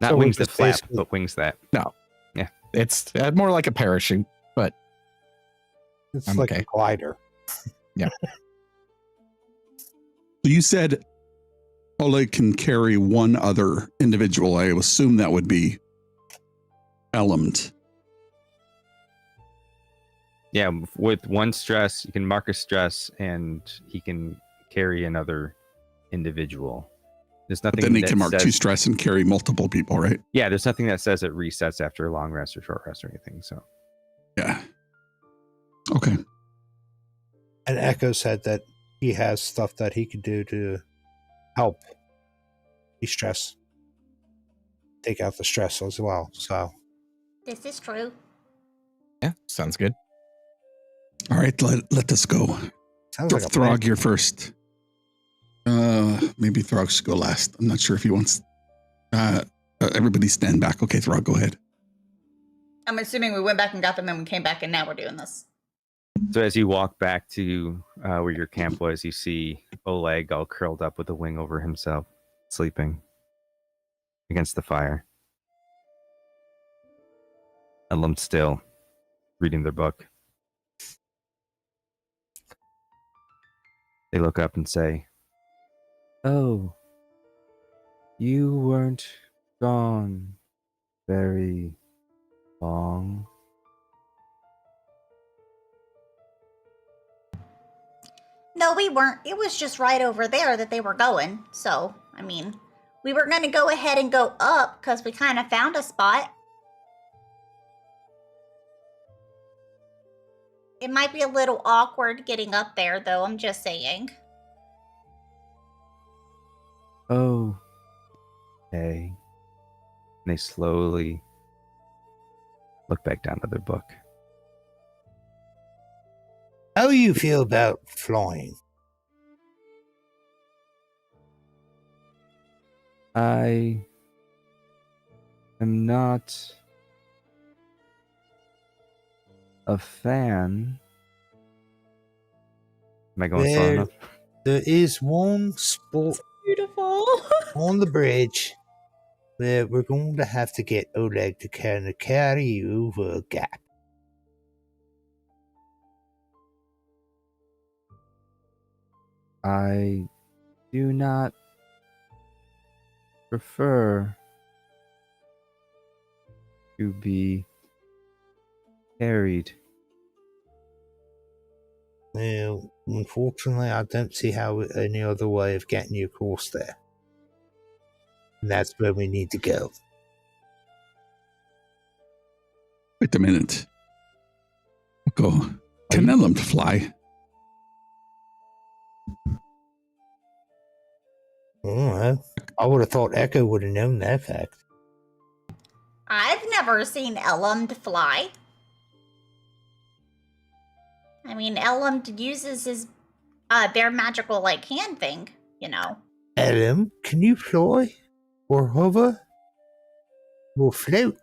Not So we wings that just flap, basically- but wings that. No. Yeah. It's more like a parachute, but It's I'm like okay. a glider. Yeah. So you said Oleg can carry one other individual. I assume that would be Elland. Yeah, with one stress, you can mark a stress, and he can carry another individual. There's nothing. But then he that can mark says, 2 stress and carry multiple people, right? Yeah, there's nothing that says it resets after a long rest or short rest or anything. So Yeah. Okay. And Echo said that he has stuff that he could do to help de-stress, take out the stress as well. So This is true. yeah, sounds good. All right. Let us go. sounds like a Throg, plan. you're first. Maybe Throg should go last. I'm not sure if he wants. Everybody stand back. Okay, Throg, go ahead. I'm assuming we went back and got them, and we came back, and now we're doing this. So as you walk back to where your camp was, you see Oleg all curled up with a wing over himself, sleeping against the fire. Ellum still reading their book. They look up and say, "Oh, you weren't gone very long." No, we weren't. It was just right over there that they were going. So, I mean, we were going to go ahead and go up because we kind of found a spot. It might be a little awkward getting up there, though. I'm just saying. Oh, okay. And they slowly look back down to their book. How do you feel about flying? I am not a fan. Am I going slow enough? There is one spot Beautiful. on the bridge where we're going to have to get Oleg to kind of carry you over a gap. I do not prefer to be carried. Well, unfortunately, I don't see how any other way of getting you across there. And that's where we need to go. Wait a minute. Go. Can Ellum fly? Oh, I would have thought Echo would have known that fact. I've never seen Elumd fly. I mean, Elumd uses his their magical like hand thing, you know. Ellum, can you fly? Or hover? Or float?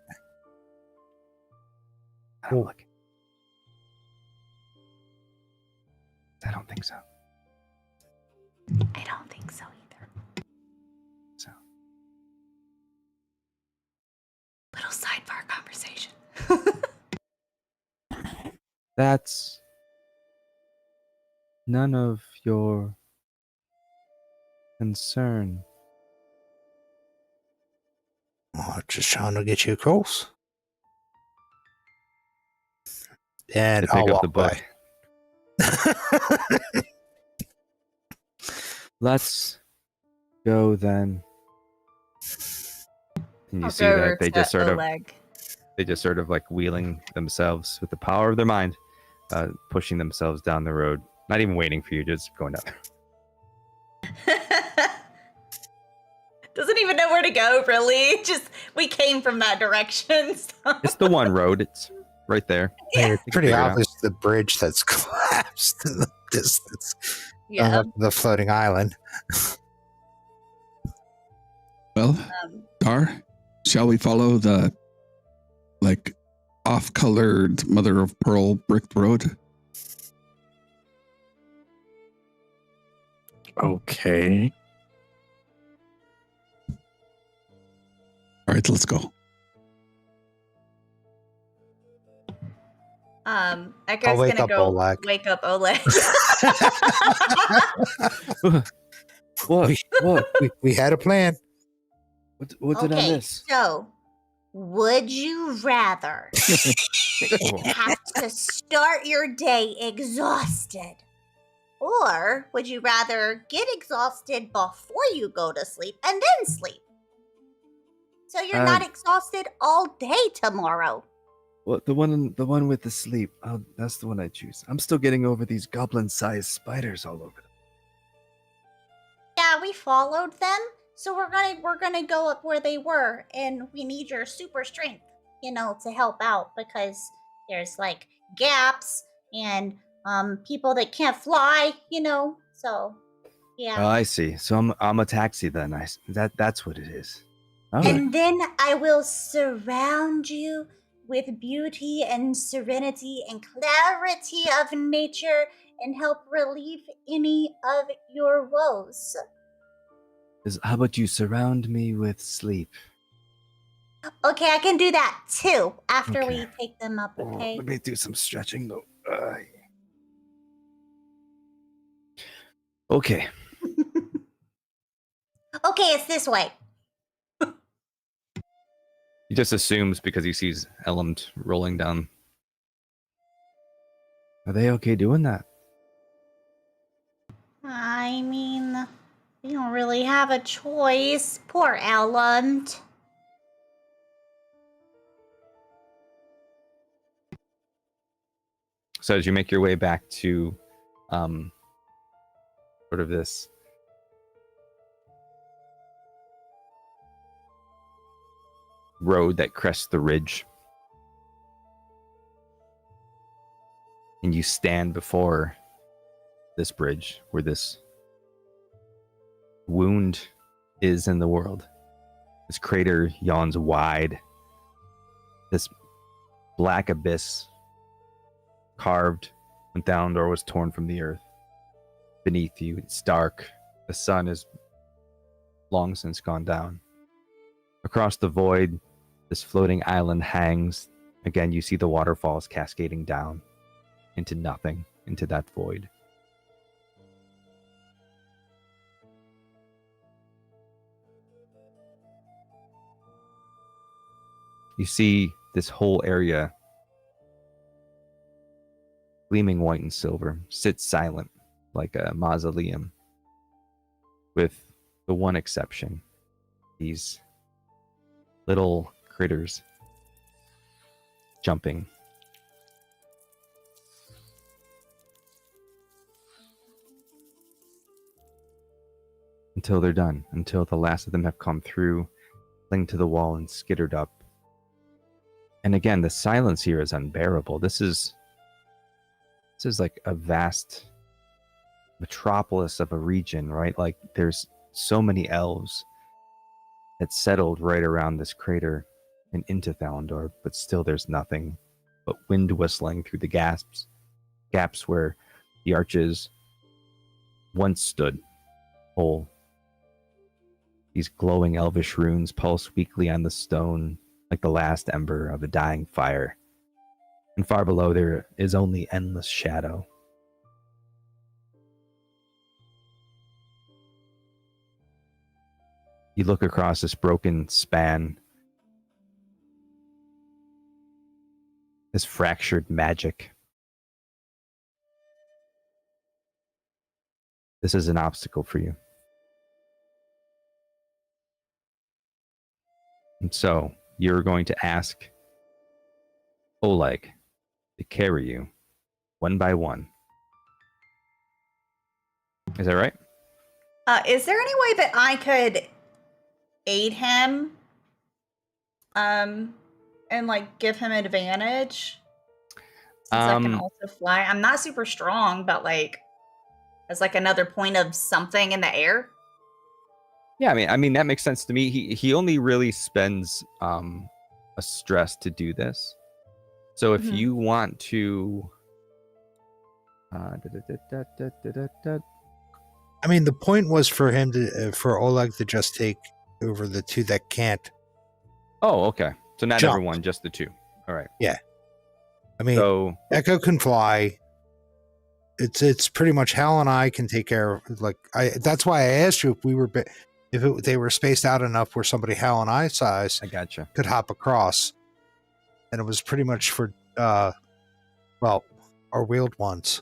I'm looking. I don't think so. I don't think so either. So Little sidebar conversation. that's none of your concern. Oh, just trying to get you across. And They I'll pick up walk the book. away. Let's go then. And you I'll see go that over they to just sort of like wheeling themselves with the power of their mind, pushing themselves down the road. Not even waiting for you, just going down there. Doesn't even know where to go, really. Just, we came from that direction. So. It's the one road. It's right there. Yeah, You it's can pretty figure it out. obvious the bridge that's collapsed in the distance. Yeah. Up the floating island. Well, Dar, shall we follow the off-colored mother of pearl bricked road? Okay. All right, let's go. Echo's wake gonna up go Oleg. wake up Oleg. What? we had a plan. What did I Okay, miss? so would you rather have to start your day exhausted? Or would you rather get exhausted before you go to sleep and then sleep? So you're not exhausted all day tomorrow. Well, the one with the sleep. Oh, that's the one I choose. I'm still getting over these goblin-sized spiders all over. Yeah, we followed them, so we're gonna go up where they were, and we need your super strength, to help out because there's like gaps and people that can't fly, So yeah. Oh, I see. So I'm a taxi then. That's what it is. All right. And then I will surround you with beauty and serenity and clarity of nature and help relieve any of your woes. How about you surround me with sleep? Okay, I can do that too after Okay. we take them up, okay? Let me do some stretching though. Okay. Okay, it's this way. He just assumes because he sees Elend rolling down. Are they okay doing that? I mean, you don't really have a choice. Poor Elland. So as you make your way back to sort of this road that crests the ridge, and you stand before this bridge where this wound is in the world. This crater yawns wide. This black abyss carved when Thalendor was torn from the earth. Beneath you, it's dark. The sun is long since gone down. Across the void, this floating island hangs. Again, you see the waterfalls cascading down into nothing, into that void. You see this whole area, gleaming white and silver, sits silent like a mausoleum, with the one exception: these little critters jumping. Until they're done, until the last of them have come through, cling to the wall and skittered up. And again, the silence here is unbearable. This is like a vast metropolis of a region, right? Like there's so many elves that settled right around this crater and into Thalendor, but still there's nothing but wind whistling through the gaps where the arches once stood whole. These glowing elvish runes pulse weakly on the stone like the last ember of a dying fire. And far below there is only endless shadow. You look across this broken span, this fractured magic. This is an obstacle for you. And so you're going to ask Oleg to carry you one by one. Is that right? Is there any way that I could aid him? And like give him advantage? Since I can also fly. I'm not super strong, but like as like another point of something in the air. Yeah, I mean that makes sense to me. He only really spends a stress to do this. So if you want to I mean, the point was for him to for Oleg to just take over the two that can't. Oh, okay. So not jump. everyone, just the two. All right. Yeah. I mean, So Echo can fly. It's pretty much Hal and I can take care of. Like that's why I asked you if we were they were spaced out enough where somebody Hal and I size I gotcha. could hop across, and it was pretty much for our wheeled ones.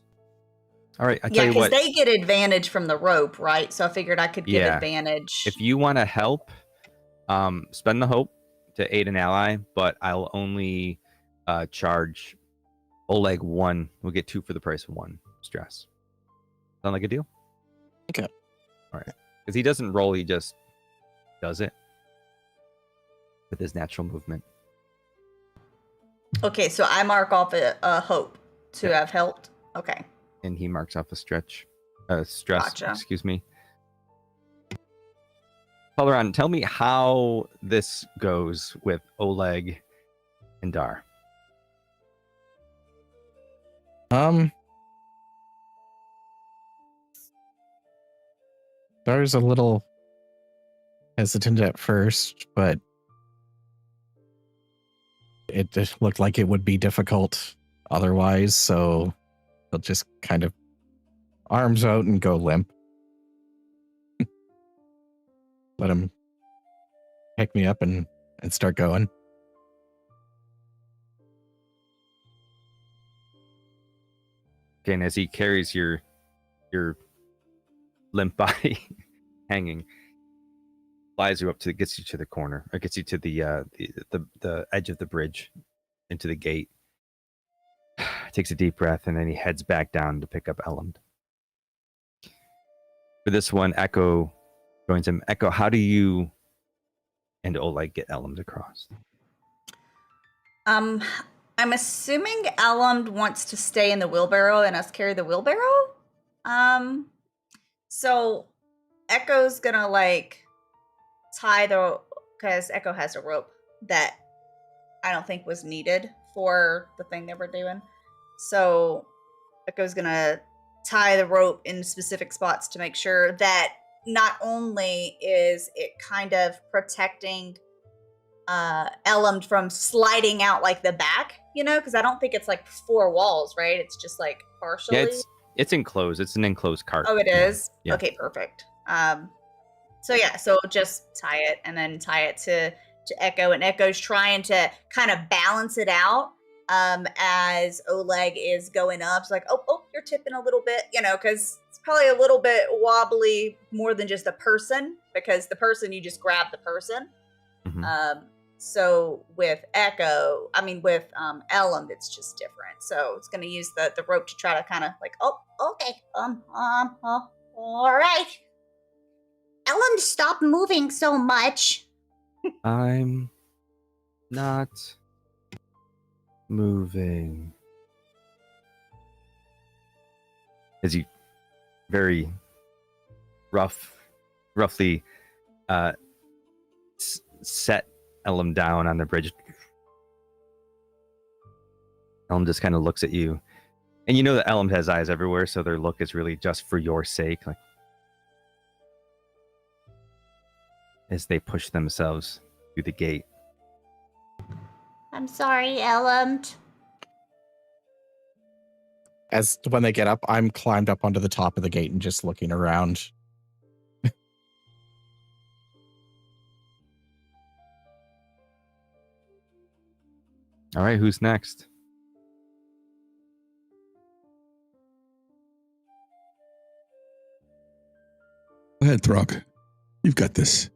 All right. I tell Yeah, you because what. they get advantage from the rope, right? So I figured I could get advantage. If you want to help, spend the hope to aid an ally, but I'll only charge Oleg 1. We'll get 2 for the price of 1 stress. Sound like a deal? Okay. All right. Because he doesn't roll, he just does it with his natural movement. Okay, so I mark off a hope to have helped. Okay. And he marks off a stress. Gotcha. Excuse me. Polaron, tell me how this goes with Oleg and Dar. Dar's a little hesitant at first, but it just looked like it would be difficult otherwise, so he'll just kind of arms out and go limp. let him pick me up and start going. Okay, and as he carries your limp body hanging, flies you up to, gets you to the corner, or gets you to the edge of the bridge into the gate. Takes a deep breath, and then he heads back down to pick up Elland. For this one, Echo joins him. Echo, how do you and Oleg get Elland across? I'm assuming Elland wants to stay in the wheelbarrow and us carry the wheelbarrow. So Echo's gonna like tie because Echo has a rope that I don't think was needed for the thing they were doing. So Echo's gonna tie the rope in specific spots to make sure that not only is it kind of protecting Elland from sliding out like the back, because I don't think it's like 4 walls, right? It's just like partially. Yeah, it's enclosed. It's an enclosed cart. Oh, it is? Yeah. Okay, perfect. So just tie it and then tie it to Echo, and Echo's trying to kind of balance it out as Oleg is going up. It's like, oh, you're tipping a little bit, because it's probably a little bit wobbly more than just a person, because the person, you just grab the person. Mm-hmm. So with Elland, it's just different. So it's going to use the rope to try to kind of like, okay. All right. Elland, stop moving so much. I'm not moving. As you very roughly set Elm down on the bridge. Elm just kind of looks at you, and you know that Elm has eyes everywhere, so their look is really just for your sake, like as they push themselves through the gate. I'm sorry, Elland. As when they get up, I'm climbed up onto the top of the gate and just looking around. All right, who's next? Go ahead, Throg. You've got this.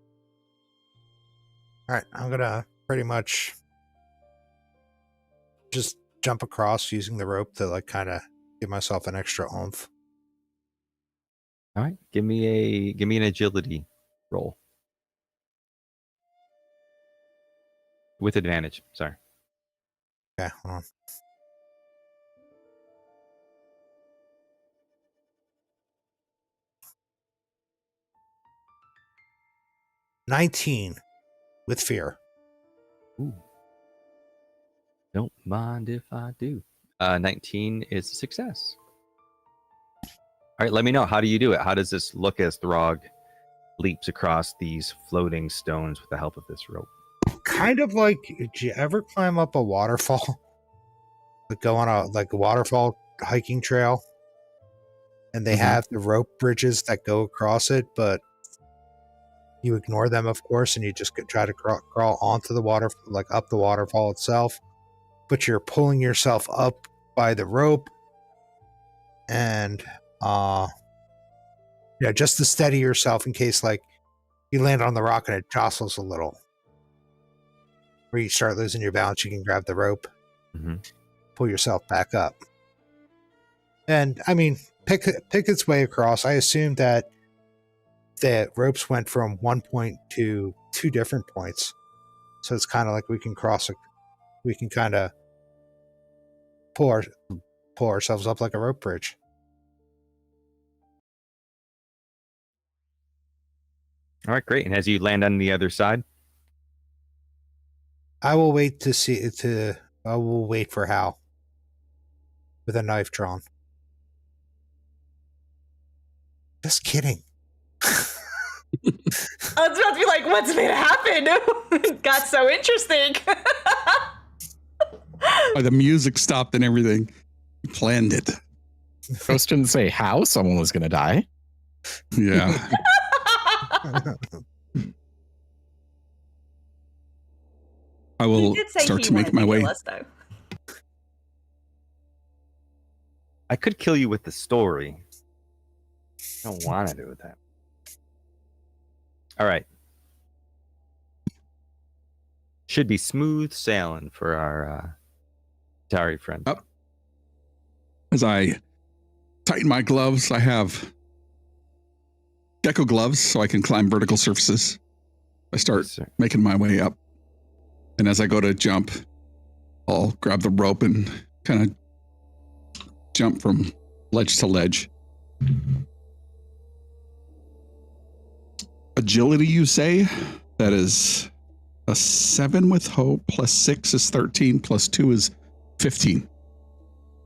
All right, I'm gonna pretty much just jump across using the rope to like kind of give myself an extra oomph. All right, give me an agility roll with advantage. Sorry. Okay, hold on. $19 with fear. Ooh. Don't mind if I do. 19 is a success. All right, let me know. How do you do it? How does this look as Throg leaps across these floating stones with the help of this rope? Kind of like, did you ever climb up a waterfall? Like go on a waterfall hiking trail, and they have the rope bridges that go across it, but you ignore them, of course, and you just try to crawl onto the water, like up the waterfall itself, but you're pulling yourself up by the rope, and just to steady yourself in case like you land on the rock and it jostles a little, where you start losing your balance. You can grab the rope, pull yourself back up, and I mean pick its way across. I assume that the ropes went from one point to 2 different points, so it's kind of like we can kind of pull ourselves up like a rope bridge. All right, great. And as you land on the other side, I will wait I will wait for Hal with a knife drawn. Just kidding. I was about to be like, what's going to happen? It got so interesting. The music stopped and everything. You planned it. Ghost didn't say how someone was going to die. Yeah. I He will did say start he to make wanted my to way. kill us, though. I could kill you with the story. I don't want to do that. All right. Should be smooth sailing for our Atari friend. Up. As I tighten my gloves, I have gecko gloves so I can climb vertical surfaces. I start Yes, sir. making my way up. And as I go to jump, I'll grab the rope and kind of jump from ledge to ledge. Agility, you say? That is a 7 with hope, plus 6 is 13, plus 2 is 15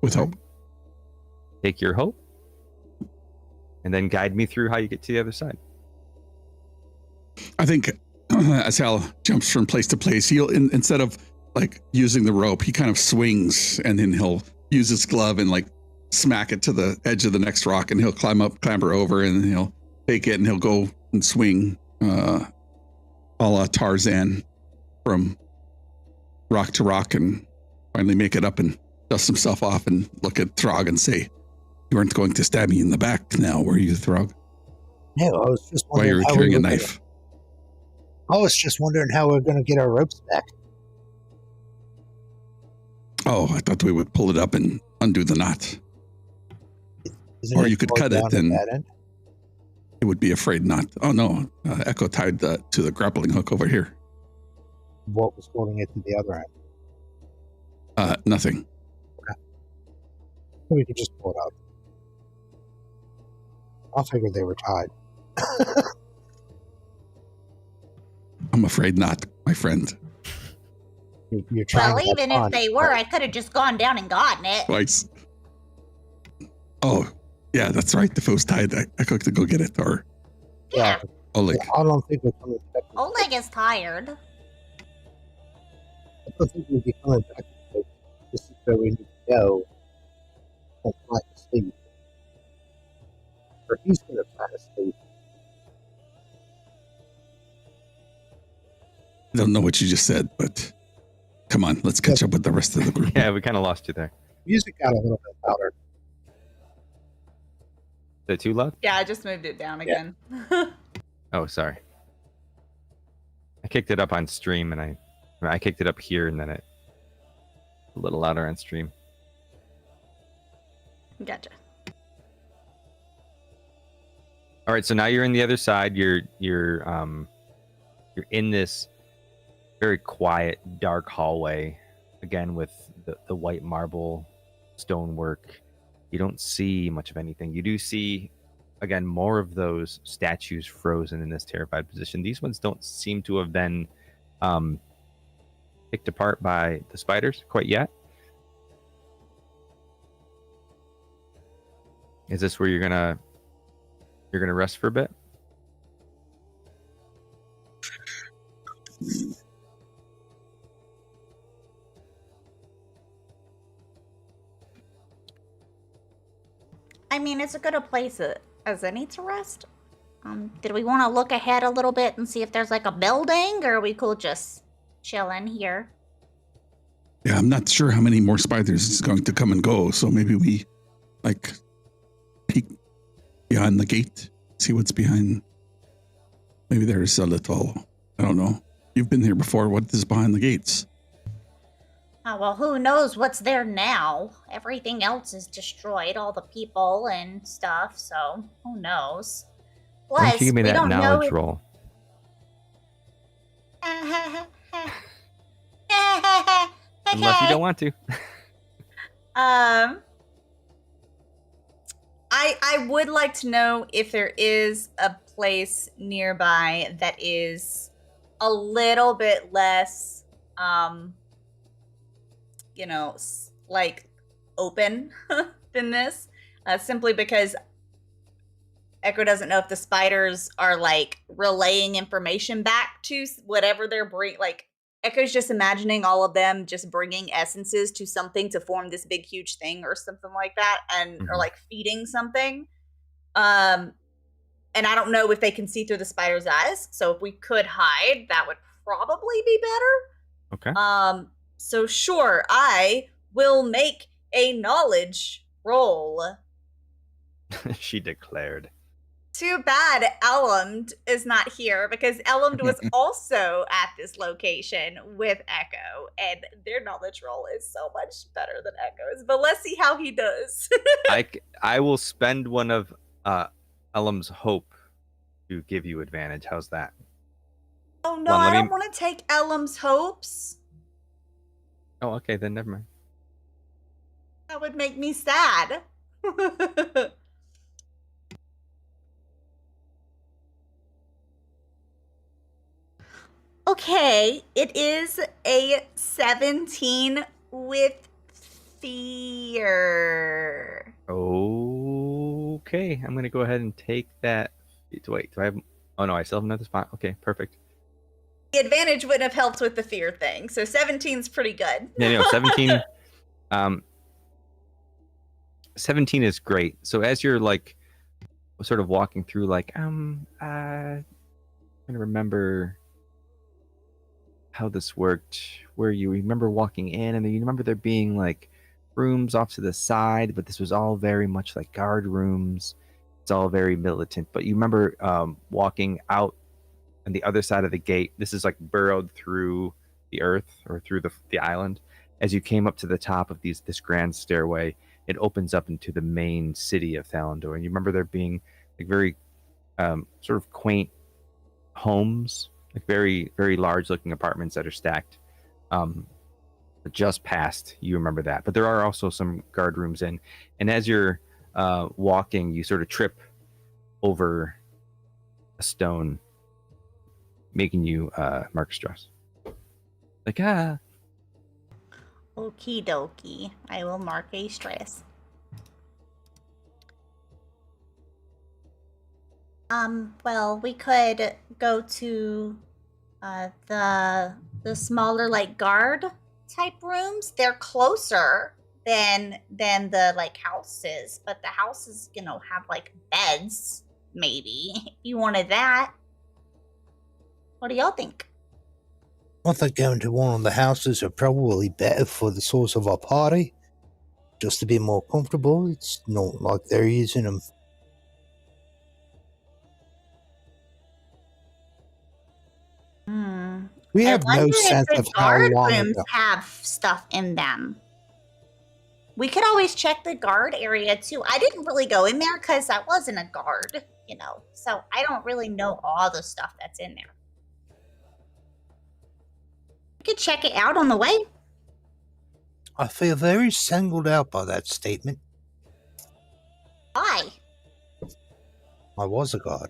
with hope. Take your hope, and then guide me through how you get to the other side. I think as Hal jumps from place to place, he'll instead of like using the rope, he kind of swings, and then he'll use his glove and like smack it to the edge of the next rock, and he'll clamber over, and then he'll take it and he'll go and swing a la Tarzan from rock to rock, and finally make it up and dust himself off and look at Throg and say, "You weren't going to stab me in the back now, were you, Throg? No, I was just Why wondering you were how carrying we a were gonna- knife?" I was just wondering how we're going to get our ropes back. Oh, I thought we would pull it up and undo the knot. Isn't Or it you could going cut it down at and- that end? It would be afraid not. Oh no, Echo tied that to the grappling hook over here. What was holding it to the other end? Nothing. So we could just pull it out. I figured they were tied. I'm afraid not, my friend. You're trying Well, to have even if fun, they were, but I could have just gone down and gotten it. Twice. Oh, yeah, that's right. The foe's tied. I could go get it. Or Yeah. Oleg. I don't think we're coming back. Oleg is tired. I don't think we'll be coming back. This is where we need to go. And fly to sleep. Or he's going to fly to sleep. I don't know what you just said, but come on, let's catch up with the rest of the group. Yeah, we kind of lost you there. Music got a little bit louder. Is that too loud? Yeah, I just moved it down again. Oh, sorry. I kicked it up on stream, and I kicked it up here, and then it a little louder on stream. Gotcha. All right, so now you're in the other side. You're in this very quiet, dark hallway, again with the white marble stonework. You don't see much of anything. You do see, again, more of those statues frozen in this terrified position. These ones don't seem to have been picked apart by the spiders quite yet. Is this where you're gonna rest for a bit? I mean, it's as good a place as any to rest. Did we want to look ahead a little bit and see if there's like a building, or we could just chill in here? Yeah, I'm not sure how many more spiders is going to come and go, so maybe we like peek behind the gate, see what's behind. Maybe there's a little, I don't know. You've been here before. What is behind the gates? Oh, well, who knows what's there now? Everything else is destroyed, all the people and stuff, so who knows? Why don't Plus, you give me we that don't know knowledge if... roll? Unless you don't want to. I would like to know if there is a place nearby that is a little bit less, like open than this. Simply because Echo doesn't know if the spiders are like relaying information back to whatever they're like. Echo's just imagining all of them just bringing essences to something to form this big, huge thing or something like that, and or like feeding something. And I don't know if they can see through the spider's eyes. So if we could hide, that would probably be better. Okay. So sure, I will make a knowledge roll. She declared. Too bad Elmd is not here because Elmd was also at this location with Echo, and their knowledge roll is so much better than Echo's. But let's see how he does. I will spend one of Elm's hope to give you advantage. How's that? Oh no, I don't want to take Elm's hopes. Oh, okay, then never mind. That would make me sad. Okay, it is a 17 with fear. Okay, I'm gonna go ahead and take that. Wait, do I have? Oh no, I still have another spot. Okay, perfect. The advantage wouldn't have helped with the fear thing, so 17's pretty good. No, 17. 17 is great. So as you're like sort of walking through, like trying to remember how this worked, where you remember walking in, and then you remember there being like rooms off to the side, but this was all very much like guard rooms. It's all very militant, but you remember walking out on the other side of the gate. This is like burrowed through the earth or through the island. As you came up to the top of this grand stairway, it opens up into the main city of Thalandor, and you remember there being like very sort of quaint homes, like very, very large looking apartments that are stacked just past. You remember that, but there are also some guard rooms in, and as you're walking, you sort of trip over a stone, making you mark stress. Like Okie dokie. I will mark a stress. Well, we could go to the smaller like guard type rooms. They're closer than the like houses, but the houses, have like beds, maybe. If you wanted that. What do y'all think? I think going to one of the houses are probably better for the source of our party. Just to be more comfortable. It's not like they're using them. We have no sense of how long rooms ago. have stuff in them. We could always check the guard area too. I didn't really go in there because I wasn't a guard, so I don't really know all the stuff that's in there. We could check it out on the way. I feel very singled out by that statement. Why? I was a guard.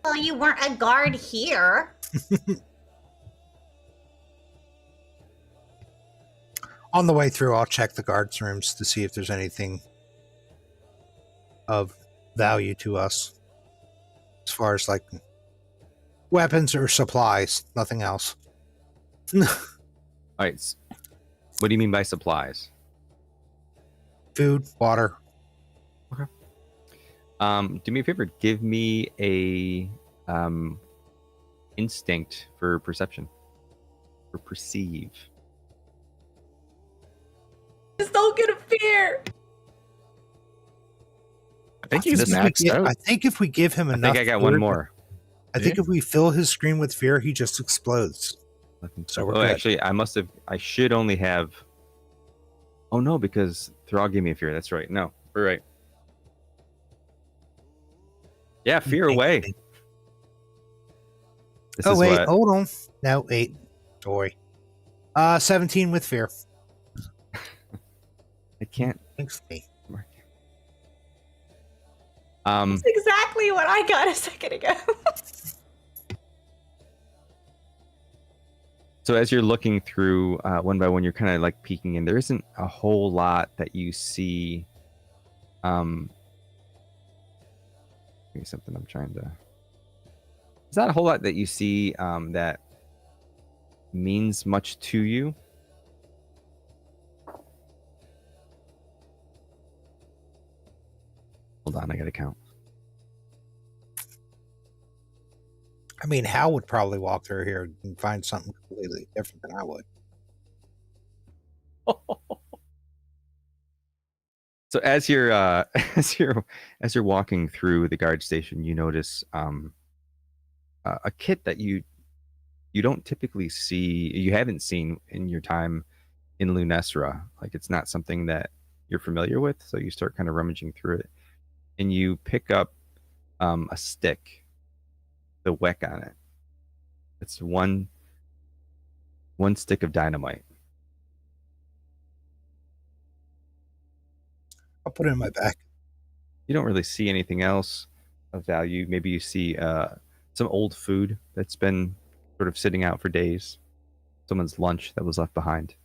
Well, you weren't a guard here. On the way through, I'll check the guards' rooms to see if there's anything of value to us. As far as like weapons or supplies, nothing else. all right. What do you mean by supplies? Food, water. Okay. Do me a favor. Give me a instinct for perception. For perceive. Just don't get a fear. I think he's maxed out. I think if we give him enough, I think I got one more. I think if we fill his screen with fear, he just explodes. So we're good. Actually, I should only have. Oh no, because Thrall gave me a fear. That's right. No, we're right. Yeah, fear away. Oh wait, hold on. No, 8. Sorry. 17 with fear. I can't. Thanks, me. That's exactly what I got a second ago. So as you're looking through one by one, you're kind of like peeking in. There isn't a whole lot that you see. Give me something I'm trying to. There's not a whole lot that you see that means much to you. Hold on, I gotta count. I mean, Hal would probably walk through here and find something completely different than I would. So as you're as you're walking through the guard station, you notice a kit that you don't typically see, you haven't seen in your time in Lunesra. Like it's not something that you're familiar with, so you start kind of rummaging through it, and you pick up a stick, the wick on it. It's one stick of dynamite. I'll put it in my back. You don't really see anything else of value. Maybe you see some old food that's been sort of sitting out for days. Someone's lunch that was left behind.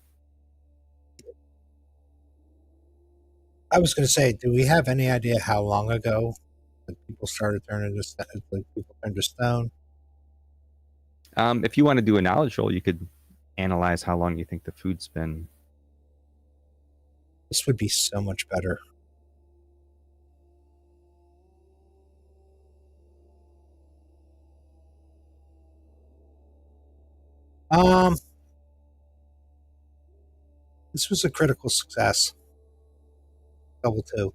I was going to say, do we have any idea how long ago people started turning people turned to stone? If you want to do a knowledge roll, you could analyze how long you think the food's been. This would be so much better. This was a critical success. Double 2.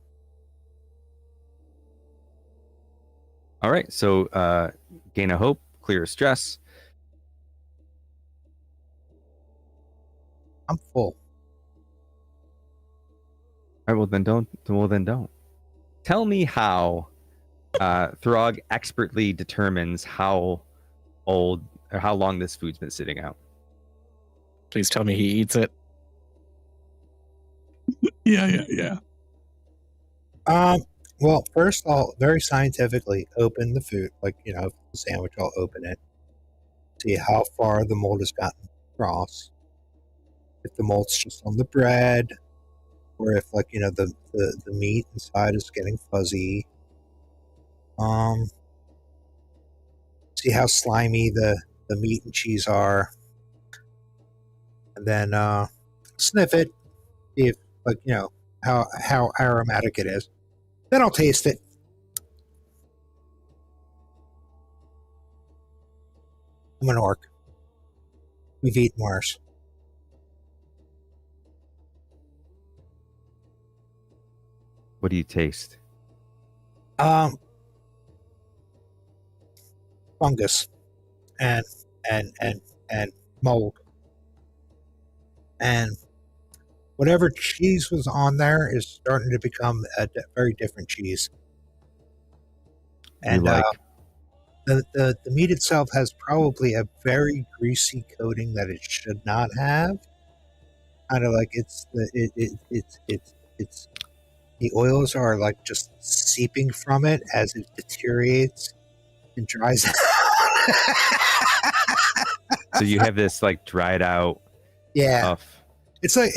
All right, so gain a hope, clear a stress. I'm full. All right, well then don't. Tell me how Throg expertly determines how old or how long this food's been sitting out. Please tell me he eats it. Yeah. Well, first I'll very scientifically open the food, like, the sandwich, I'll open it, see how far the mold has gotten across. If the mold's just on the bread, or if, like, the meat inside is getting fuzzy. See how slimy the meat and cheese are. And then sniff it, see if, like, how aromatic it is. Then I'll taste it. I'm an orc. We've eaten worse. What do you taste? Fungus and mold. And whatever cheese was on there is starting to become a very different cheese. And the meat itself has probably a very greasy coating that it should not have. Kind of like the oils are like just seeping from it as it deteriorates and dries out. So you have this like dried out. Yeah. Tough, it's like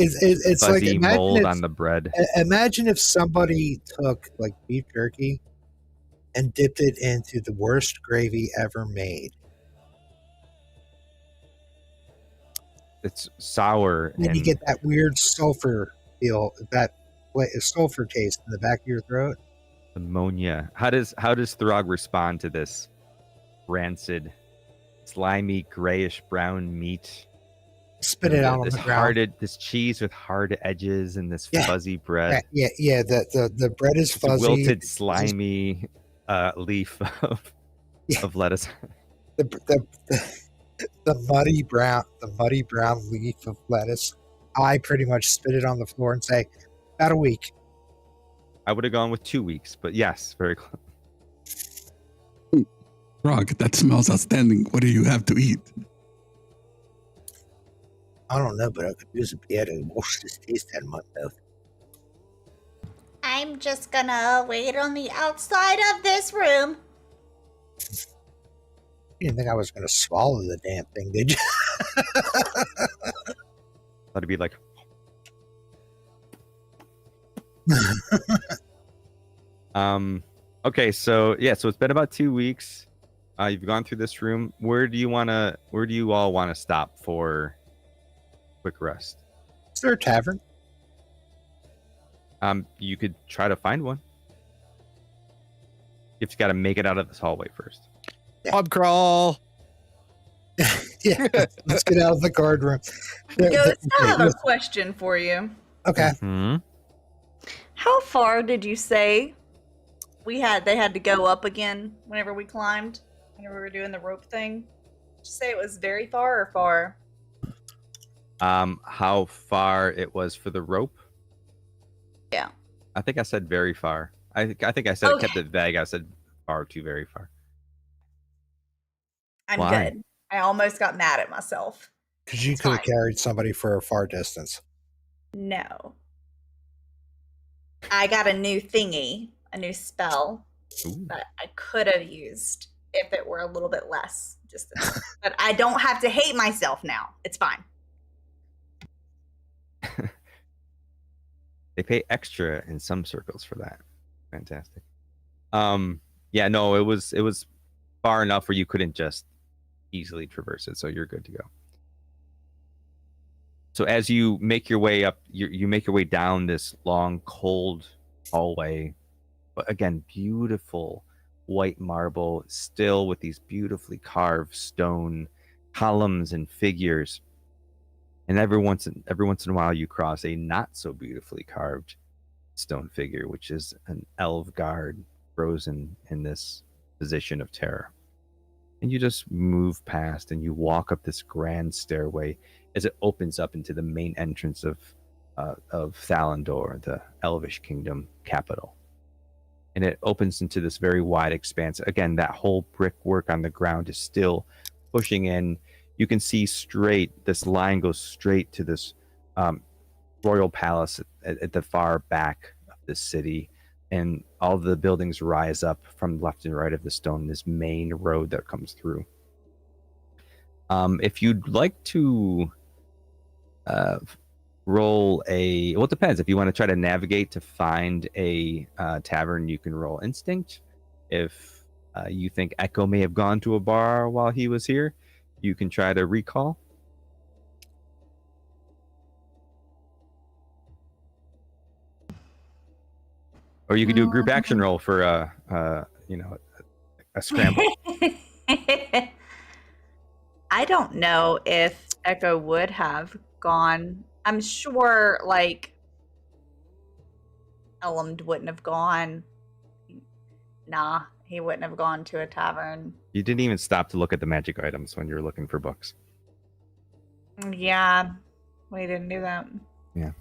fuzzy mold on the bread. Imagine if somebody took like beef jerky and dipped it into the worst gravy ever made. It's sour, and you get that weird sulfur feel, that sulfur taste in the back of your throat. Ammonia. How does Throg respond to this rancid, slimy, grayish brown meat? Spit it out on the ground. This cheese with hard edges and this fuzzy bread. Yeah. The bread is fuzzy. It's wilted, slimy leaf of lettuce. The muddy brown leaf of lettuce. I pretty much spit it on the floor and say, about a week. I would have gone with 2 weeks, but yes, very close. Frog, that smells outstanding. What do you have to eat? I don't know, but I could use a beer to wash this taste out of my mouth. I'm just gonna wait on the outside of this room. You didn't think I was gonna swallow the damn thing, did you? Thought it'd be like. Okay, so it's been about 2 weeks. You've gone through this room. Where do you all want to stop for quick rest? Is there a tavern? You could try to find one. You've got to make it out of this hallway first. Pub crawl. Yeah, let's get out of the guard room. Ghost, I have a listen, question for you. okay. Mhm. How far did you say they had to go up again whenever we climbed? Whenever we were doing the rope thing? Did you say it was very far or far? How far it was for the rope? Yeah. I think I said very far. I think I said Okay. kept it vague. I said far too very far. I'm Why? good. I almost got mad at myself. Because you It's could have fine. carried somebody for a far distance. No. I got a new thingy, a new spell Ooh. that I could have used if it were a little bit less distance. But I don't have to hate myself now. It's fine. They pay extra in some circles for that. Fantastic. Yeah, no, it was far enough where you couldn't just easily traverse it, so you're good to go. So as you make your way up, you make your way down this long, cold hallway, but again, beautiful white marble, still with these beautifully carved stone columns and figures. And every once in a while, you cross a not so beautifully carved stone figure, which is an elf guard frozen in this position of terror. And you just move past, and you walk up this grand stairway as it opens up into the main entrance of Thalandor, the elvish kingdom capital. And it opens into this very wide expanse. Again, that whole brickwork on the ground is still pushing in. You can see this line goes straight to this royal palace at the far back of the city. And all the buildings rise up from left and right of the stone, this main road that comes through. If you'd like to roll well, it depends. If you want to try to navigate to find a tavern, you can roll instinct. If you think Echo may have gone to a bar while he was here, you can try to recall. Or you could do a group action roll for a scramble. I don't know if Echo would have gone. I'm sure, Elmd wouldn't have gone. Nah, he wouldn't have gone to a tavern. You didn't even stop to look at the magic items when you were looking for books. Yeah, we didn't do that. Yeah.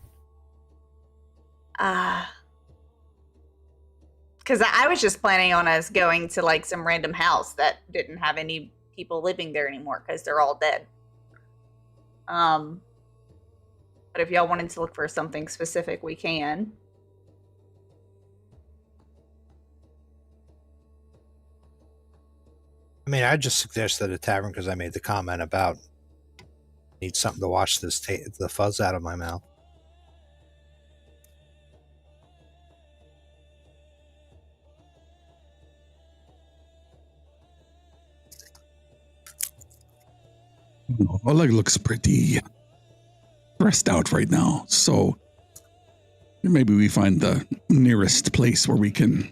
Because I was just planning on us going to some random house that didn't have any people living there anymore because they're all dead. But if y'all wanted to look for something specific, we can. I mean, I just suggested a tavern because I made the comment about need something to wash the fuzz out of my mouth. Oleg looks pretty stressed out right now, so maybe we find the nearest place where we can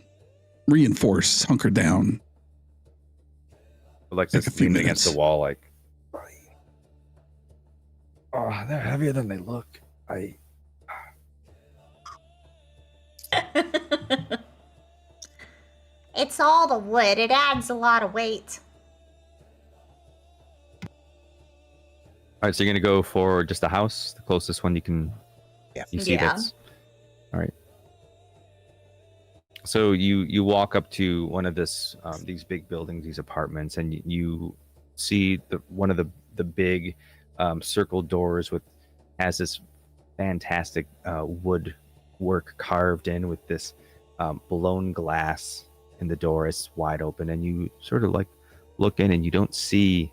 reinforce, hunker down. Alexis Like a few leaned against the minutes. wall, oh, they're heavier than they look. It's all the wood. It adds a lot of weight. All right, so you're gonna go for just a house, the closest one you can. Yeah. You see Yeah. that's all right. So you walk up to one of these big buildings, these apartments, and you see one of the big circle doors has this fantastic wood work carved in with this blown glass in the door. It's wide open, and you sort of look in, and you don't see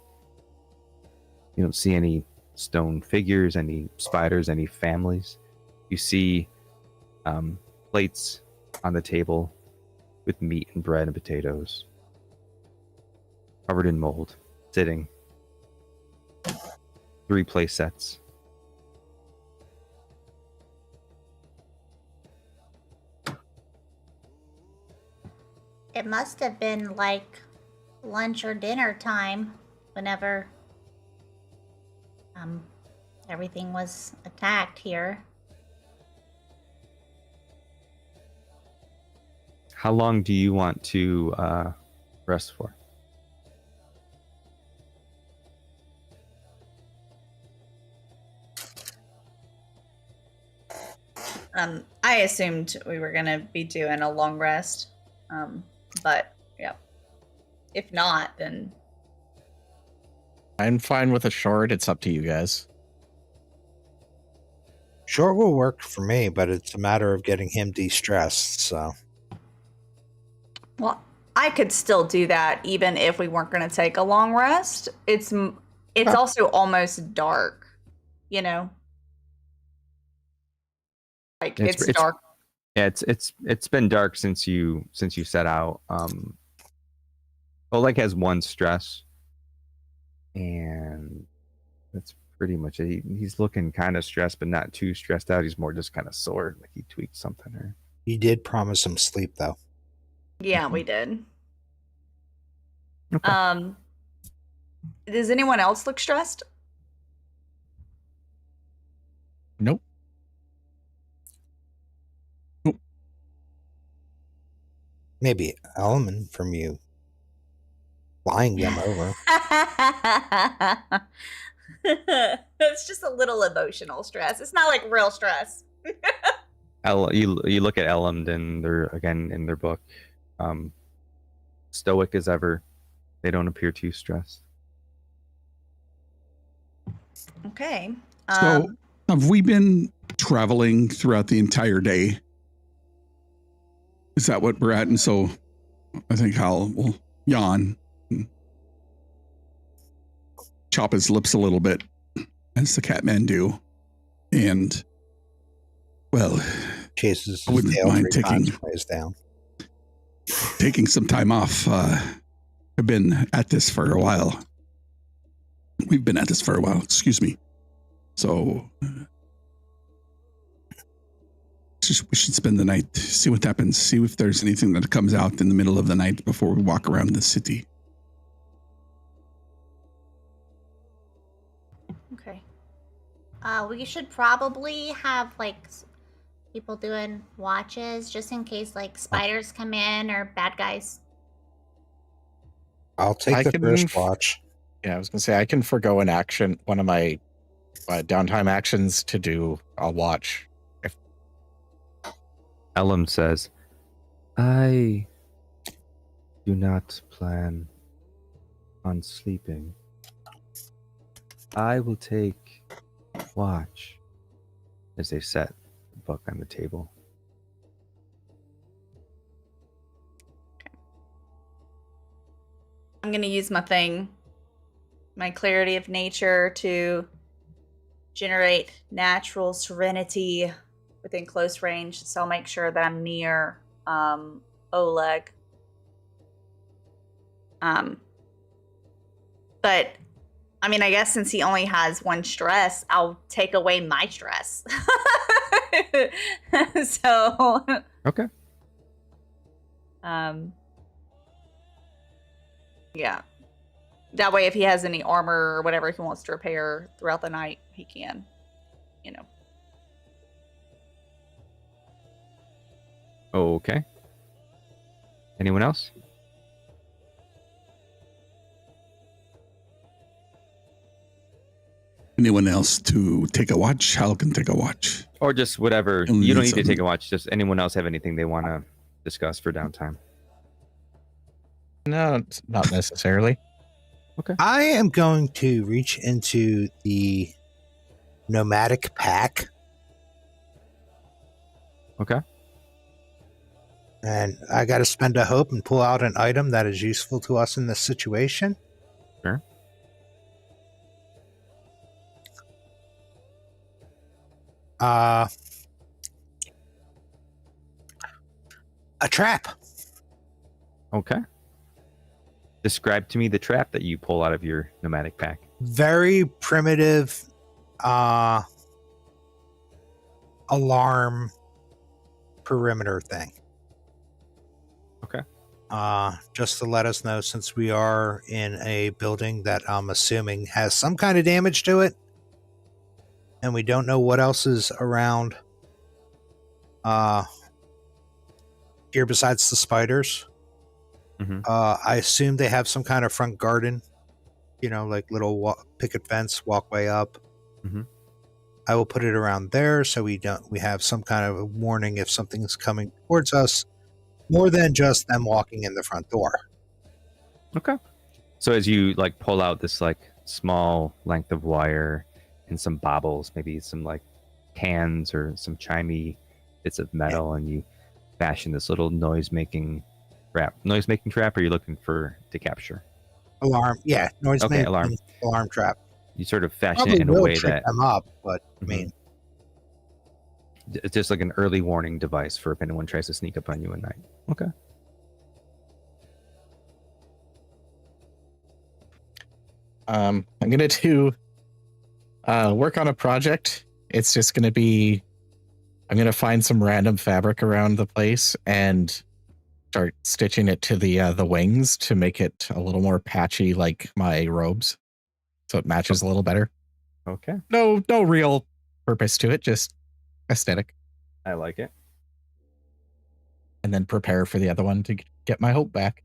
any stone figures, any spiders, any families. You see plates on the table with meat and bread and potatoes, covered in mold, sitting. 3 play sets. It must have been lunch or dinner time whenever everything was attacked here. How long do you want to rest for? I assumed we were gonna be doing a long rest. But yeah. If not, then I'm fine with a short. It's up to you guys. Short will work for me, but it's a matter of getting him de-stressed. So, well, I could still do that even if we weren't gonna take a long rest. It's also almost dark, you know. Like it's dark. Yeah, it's been dark since you set out. Oleg has one stress, and that's pretty much it. He's looking kind of stressed, but not too stressed out. He's more just kind of sore, like he tweaked something. Or you did promise him sleep, though. Yeah, we did. okay. Does anyone else look stressed? Nope. Maybe element from you flying them over. It's just a little emotional stress. It's not like real stress. You look at Elland and they're again in their book, stoic as ever. They don't appear too stressed. Okay. So, have we been traveling throughout the entire day? Is that what we're at? And so I think Hal will yawn and chop his lips a little bit, as the Catmen do. And, well, Chases I his wouldn't tail mind 3 times, plays down. taking some time off. I've been at this for a while. We've been at this for a while, excuse me. So we should spend the night, see what happens, see if there's anything that comes out in the middle of the night before we walk around the city. Okay. We should probably have like people doing watches just in case like spiders come in or bad guys. I'll take the first watch. Yeah, I was gonna say I can forgo an action, one of my downtime actions to do a watch. Elam says, I do not plan on sleeping. I will take watch, as they set the book on the table. I'm going to use my clarity of nature to generate natural serenity within close range. So I'll make sure that I'm near Oleg. But I mean, I guess since he only has one stress, I'll take away my stress. So Okay. Yeah. That way, if he has any armor or whatever he wants to repair throughout the night, he can, you know. Okay. Anyone else? Anyone else to take a watch? Hal can take a watch. Or just whatever. Only You don't need need to take something. a watch. Just anyone else have anything they want to discuss for downtime? No, not necessarily. Okay. I am going to reach into the nomadic pack. Okay. And I got to spend a hope and pull out an item that is useful to us in this situation. Sure. A trap. Okay. Describe to me the trap that you pull out of your nomadic pack. Very primitive alarm perimeter thing. Okay. just to let us know, since we are in a building that I'm assuming has some kind of damage to it, and we don't know what else is around here besides the spiders. I assume they have some kind of front garden, like little picket fence, walkway up. I will put it around there so we have some kind of a warning if something's coming towards us, more than just them walking in the front door. Okay. So as you like pull out this like small length of wire and some baubles, maybe some like cans or some chimey bits of metal, and you fashion this little noise-making trap. Noise-making trap, or are you looking to capture? Alarm. Yeah, noise. Okay, alarm. Alarm trap. You sort of fashion Probably it in a will way trick that them up, but I mean, it's just like an early warning device for if anyone tries to sneak up on you at night. Okay. I'm gonna do work on a project. It's just gonna be, I'm gonna find some random fabric around the place and start stitching it to the wings to make it a little more patchy, like my robes, so it matches a little better. Okay. No real purpose to it, just aesthetic. I like it. And then prepare for the other one to get my hope back.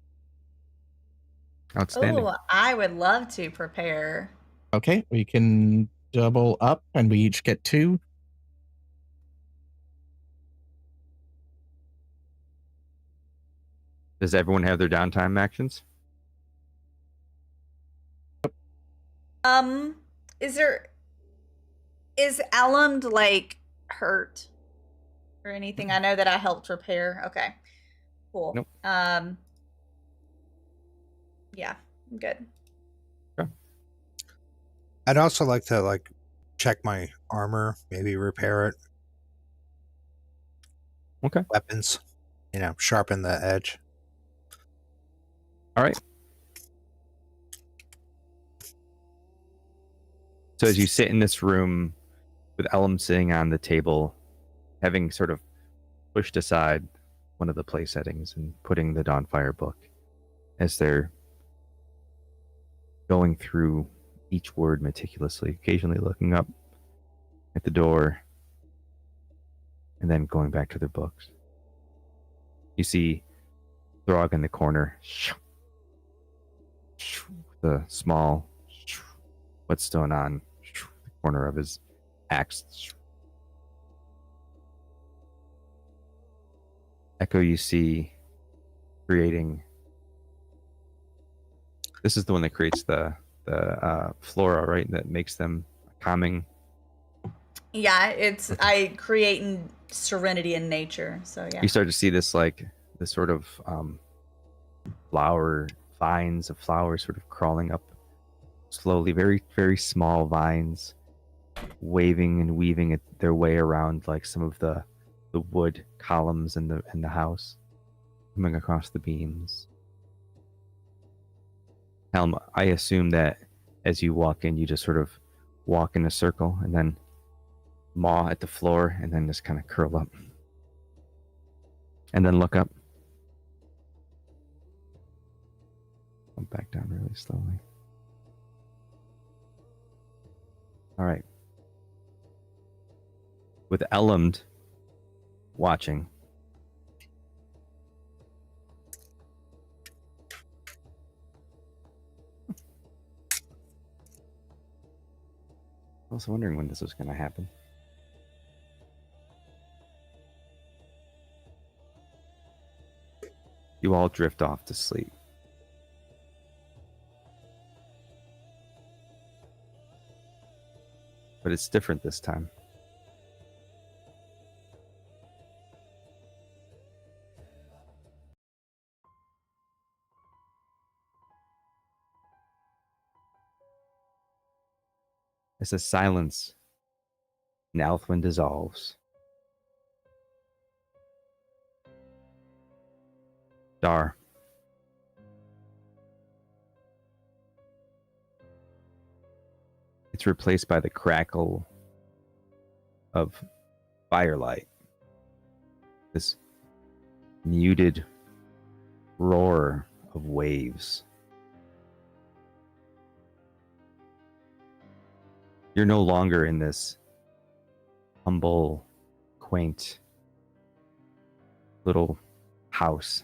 Outstanding. Oh, I would love to prepare. Okay, we can double up and we each get 2. Does everyone have their downtime actions? Is Alumd like hurt or anything? I know that I helped repair. Okay, cool. Nope. Yeah, I'm good. Okay. I'd also like to check my armor, maybe repair it. Okay. Weapons, sharpen the edge. All right. So as you sit in this room with Ellum sitting on the table, having sort of pushed aside one of the play settings and putting the Dawnfire book, as they're going through each word meticulously, occasionally looking up at the door and then going back to their books. You see Throg in the corner, the small whetstone on the corner of his axe. Echo, you see creating. This is the one that creates the flora, right? That makes them calming. Yeah, I create in serenity in nature. So yeah. You start to see this sort of vines of flowers sort of crawling up slowly, very, very small vines, waving and weaving their way around like some of the wood columns in the house, coming across the beams. Helm, I assume that as you walk in, you just sort of walk in a circle and then maw at the floor and then just kind of curl up and then look up. Come back down really slowly. All right. With Elumd watching, I was wondering when this was going to happen. You all drift off to sleep. But it's different this time. As the silence in Althwin dissolves, Dar, it's replaced by the crackle of firelight. This muted roar of waves. You're no longer in this humble, quaint little house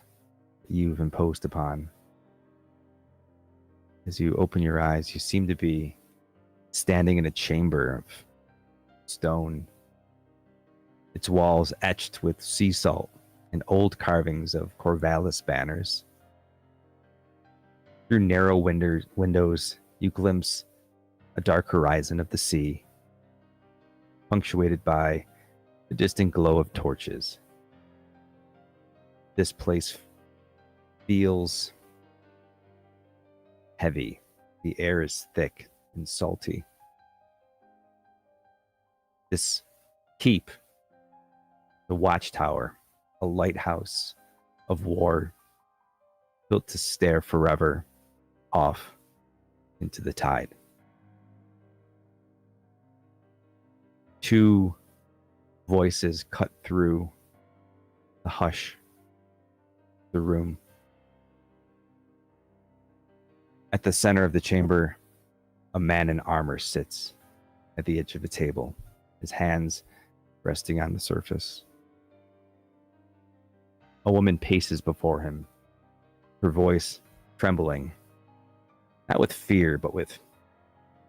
that you've imposed upon. As you open your eyes, you seem to be standing in a chamber of stone, its walls etched with sea salt and old carvings of Corvallis banners. Through narrow windows, you glimpse a dark horizon of the sea, punctuated by the distant glow of torches. This place feels heavy. The air is thick and salty. This keep, the watchtower, a lighthouse of war, built to stare forever off into the tide. Two voices cut through the hush of the room. At the center of the chamber, a man in armor sits at the edge of a table, his hands resting on the surface. A woman paces before him, her voice trembling, not with fear, but with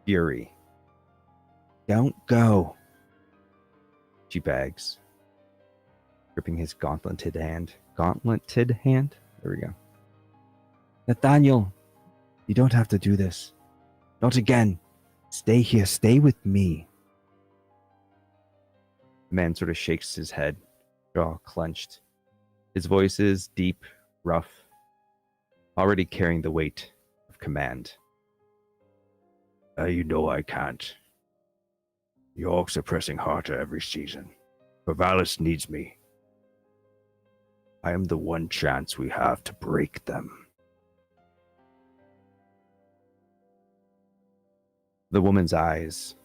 fury. "Don't go," she begs, gripping his gauntleted hand. Gauntleted hand? There we go. "Nathaniel, you don't have to do this. Not again. Stay here. Stay with me." The man sort of shakes his head, jaw clenched. His voice is deep, rough, already carrying the weight of command. You know I can't. The orcs are pressing harder every season. Corvallis needs me. I am the one chance we have to break them." The woman's eyes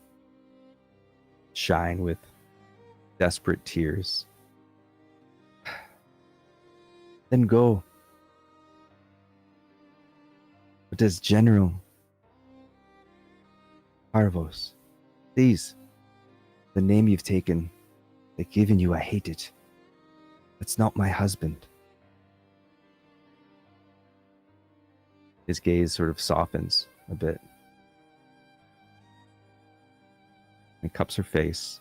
shine with desperate tears. "Then go. But as General Parvos, please, the name you've taken, they've given you, I hate it. That's not my husband." His gaze sort of softens a bit. And cups her face.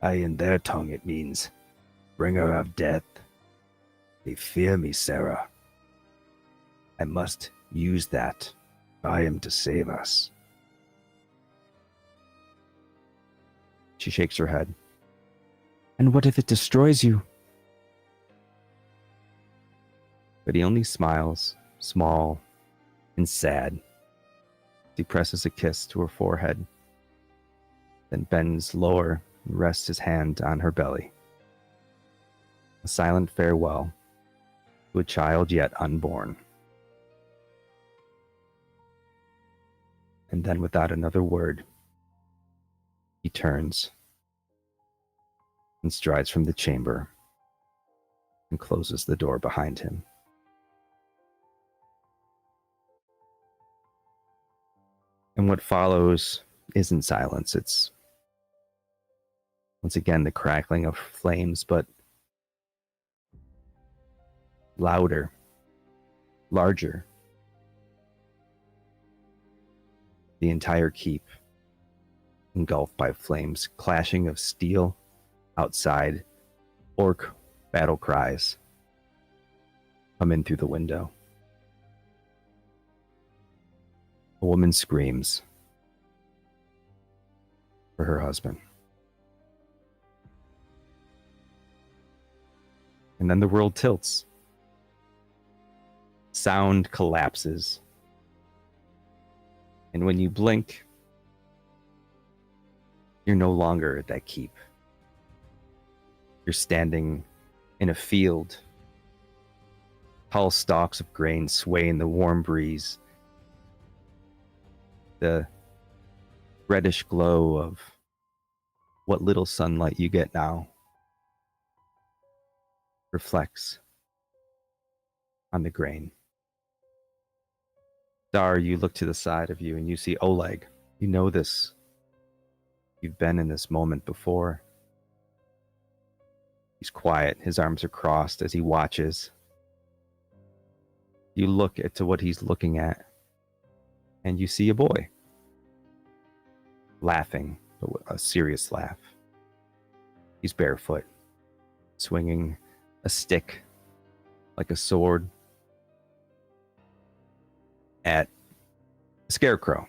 In their tongue it means, bringer of death. They fear me, Sarah. I must use that if I am to save us. She shakes her head. "And what if it destroys you?" But he only smiles, small and sad. He presses a kiss to her forehead, then bends lower and rests his hand on her belly. A silent farewell to a child yet unborn. And then, without another word, he turns and strides from the chamber and closes the door behind him. And what follows isn't silence. It's once again the crackling of flames, but louder, larger. The entire keep engulfed by flames, clashing of steel outside, orc battle cries come in through the window. A woman screams for her husband. And then the world tilts. Sound collapses. And when you blink, you're no longer at that keep. You're standing in a field. Tall stalks of grain sway in the warm breeze. The reddish glow of what little sunlight you get now reflects on the grain. Dar, you look to the side of you and you see Oleg. You know this. You've been in this moment before. He's quiet. His arms are crossed as he watches. You look to what he's looking at, and you see a boy laughing, a serious laugh. He's barefoot, swinging a stick like a sword at a scarecrow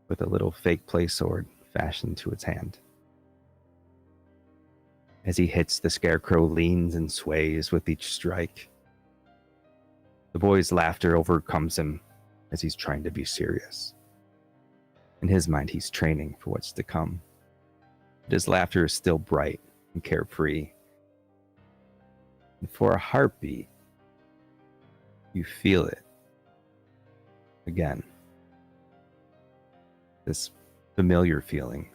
with a little fake play sword fashioned to its hand. As he hits, the scarecrow leans and sways with each strike. The boy's laughter overcomes him as he's trying to be serious. In his mind, he's training for what's to come. But his laughter is still bright and carefree. And for a heartbeat, you feel it again. This familiar feeling.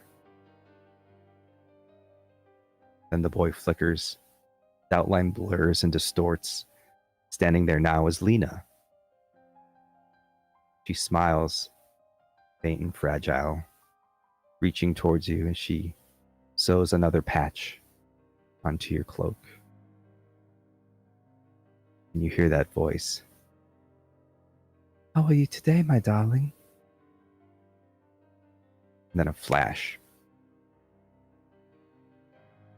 Then the boy flickers, the outline blurs and distorts. Standing there now is Lena. She smiles, faint and fragile, reaching towards you as she sews another patch onto your cloak. And you hear that voice. How are you today, my darling? And then a flash.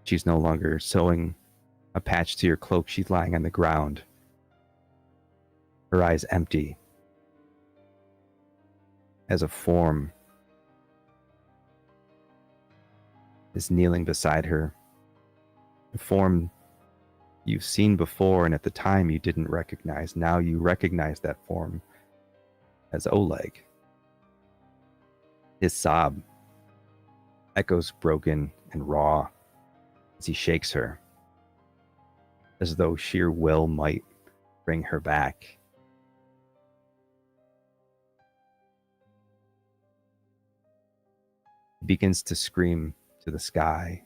She's no longer sewing a patch to your cloak. She's lying on the ground, her eyes empty, as a form is kneeling beside her. A form you've seen before, and at the time you didn't recognize. Now you recognize that form as Oleg. His sob echoes broken and raw as he shakes her, as though sheer will might bring her back. He begins to scream to the sky.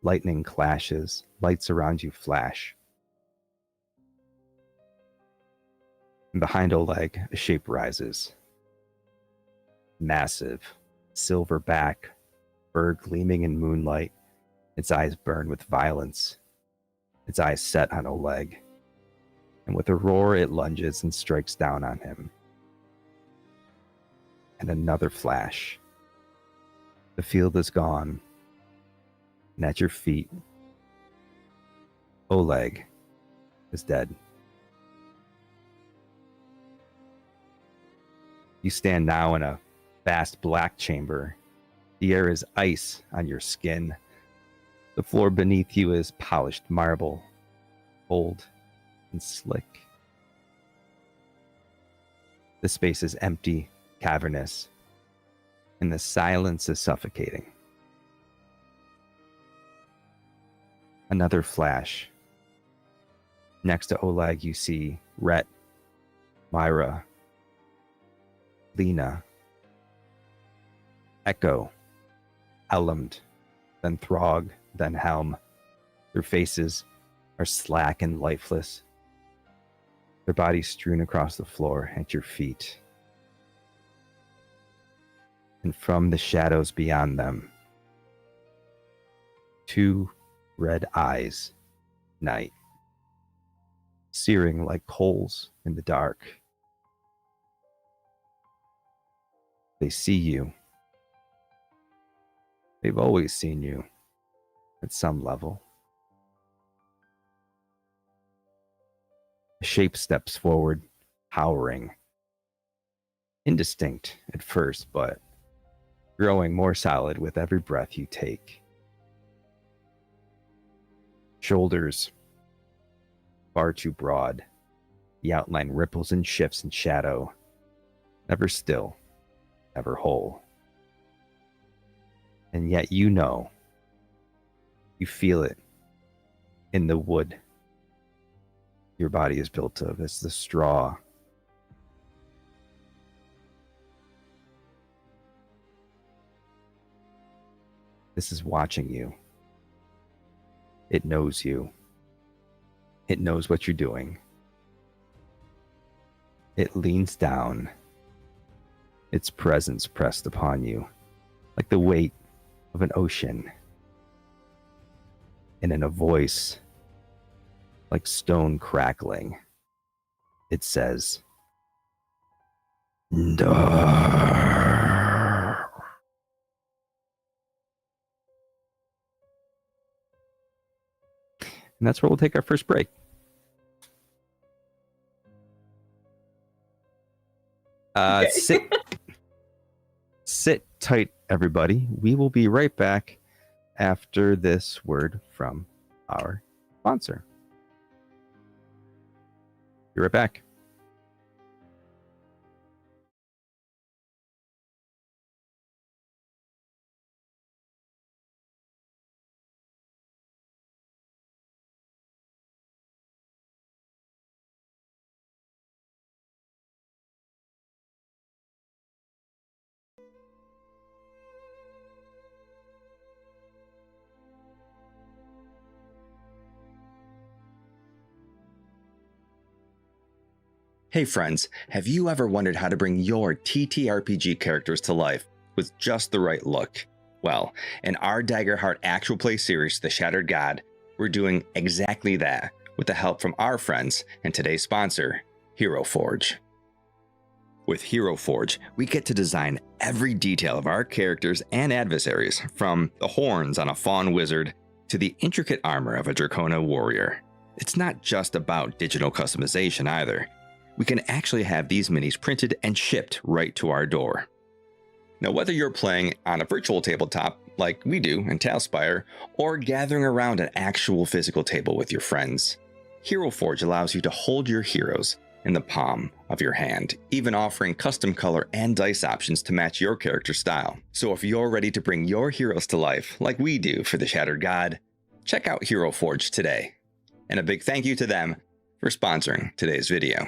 Lightning clashes, lights around you flash. And behind Oleg, a shape rises. Massive, silver back, fur gleaming in moonlight. Its eyes burn with violence. Its eyes set on Oleg. And with a roar, it lunges and strikes down on him. And another flash. The field is gone. And at your feet, Oleg is dead. You stand now in a vast black chamber. The air is ice on your skin. The floor beneath you is polished marble, cold and slick. The space is empty, cavernous, and the silence is suffocating. Another flash. Next to Oleg, you see Rhett, Myra, Lena, Echo, Elmd, then Throg, then Helm. Their faces are slack and lifeless, their bodies strewn across the floor at your feet. And from the shadows beyond them, two red eyes, night, searing like coals in the dark. They see you. They've always seen you at some level. A shape steps forward, towering. Indistinct at first, but growing more solid with every breath you take. Shoulders far too broad. The outline ripples and shifts in shadow. Never still, never whole. And yet you know, you feel it in the wood your body is built of. It's the straw. This is watching you. It knows you. It knows what you're doing. It leans down, its presence pressed upon you, like the weight of an ocean. And in a voice like stone crackling, it says, "Ndar." And that's where we'll take our first break. Okay. Sit tight, everybody. We will be right back after this word from our sponsor. Be right back. Hey friends, have you ever wondered how to bring your TTRPG characters to life with just the right look? Well, in our Daggerheart actual play series, The Shattered God, we're doing exactly that with the help from our friends and today's sponsor, Hero Forge. With Hero Forge, we get to design every detail of our characters and adversaries, from the horns on a fawn wizard to the intricate armor of a Dracona warrior. It's not just about digital customization either. We can actually have these minis printed and shipped right to our door. Now, whether you're playing on a virtual tabletop like we do in Talspire, or gathering around an actual physical table with your friends, Hero Forge allows you to hold your heroes in the palm of your hand, even offering custom color and dice options to match your character style. So if you're ready to bring your heroes to life like we do for the Shattered God, check out Hero Forge today. And a big thank you to them for sponsoring today's video.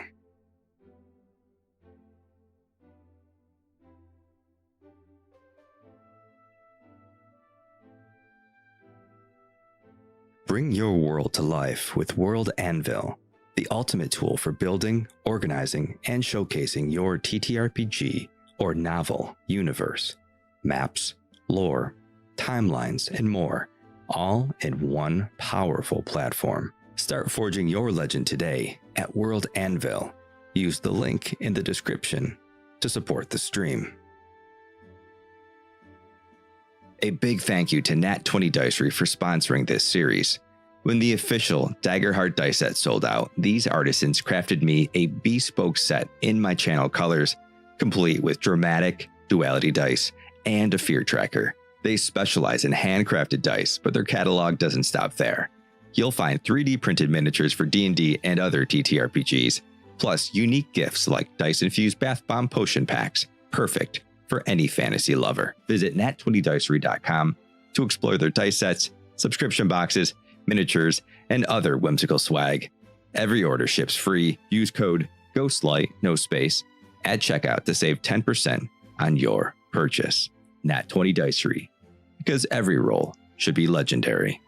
Bring your world to life with World Anvil, the ultimate tool for building, organizing, and showcasing your TTRPG or novel universe. Maps, lore, timelines, and more, all in one powerful platform. Start forging your legend today at World Anvil. Use the link in the description to support the stream. A big thank you to Nat20 Dicery for sponsoring this series. When the official Daggerheart dice set sold out, these artisans crafted me a bespoke set in my channel colors, complete with dramatic duality dice and a fear tracker. They specialize in handcrafted dice, but their catalog doesn't stop there. You'll find 3D printed miniatures for D&D and other TTRPGs, plus unique gifts like dice-infused bath bomb potion packs, perfect for any fantasy lover. Visit nat20dicery.com to explore their dice sets, subscription boxes, miniatures, and other whimsical swag. Every order ships free. Use code GHOSTLIGHT, no space, at checkout to save 10% on your purchase. Nat20 Dicery, because every roll should be legendary.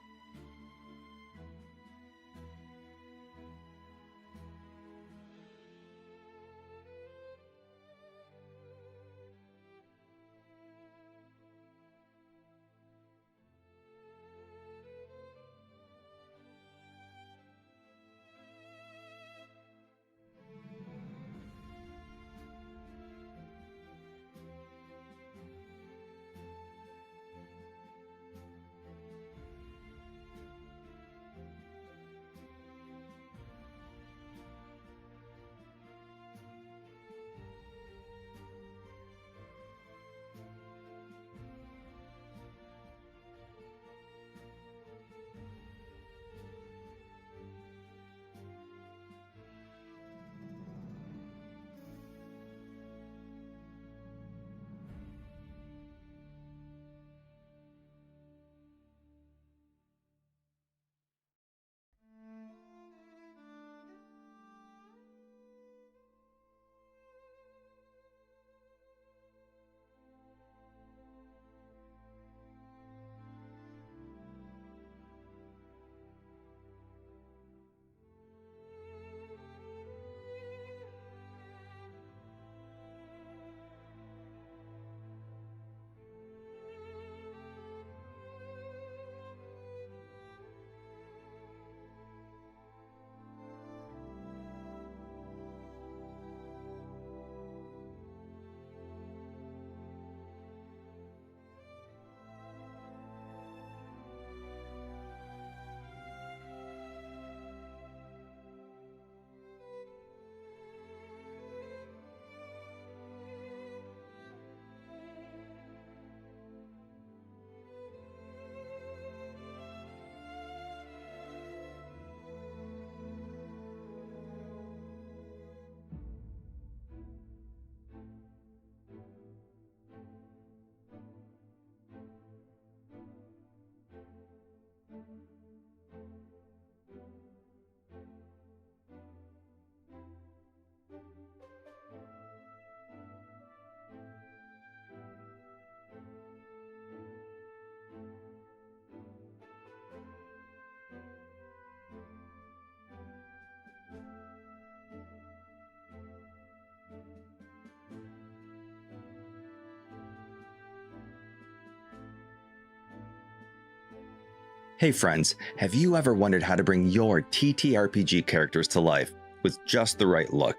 Hey friends, have you ever wondered how to bring your TTRPG characters to life with just the right look?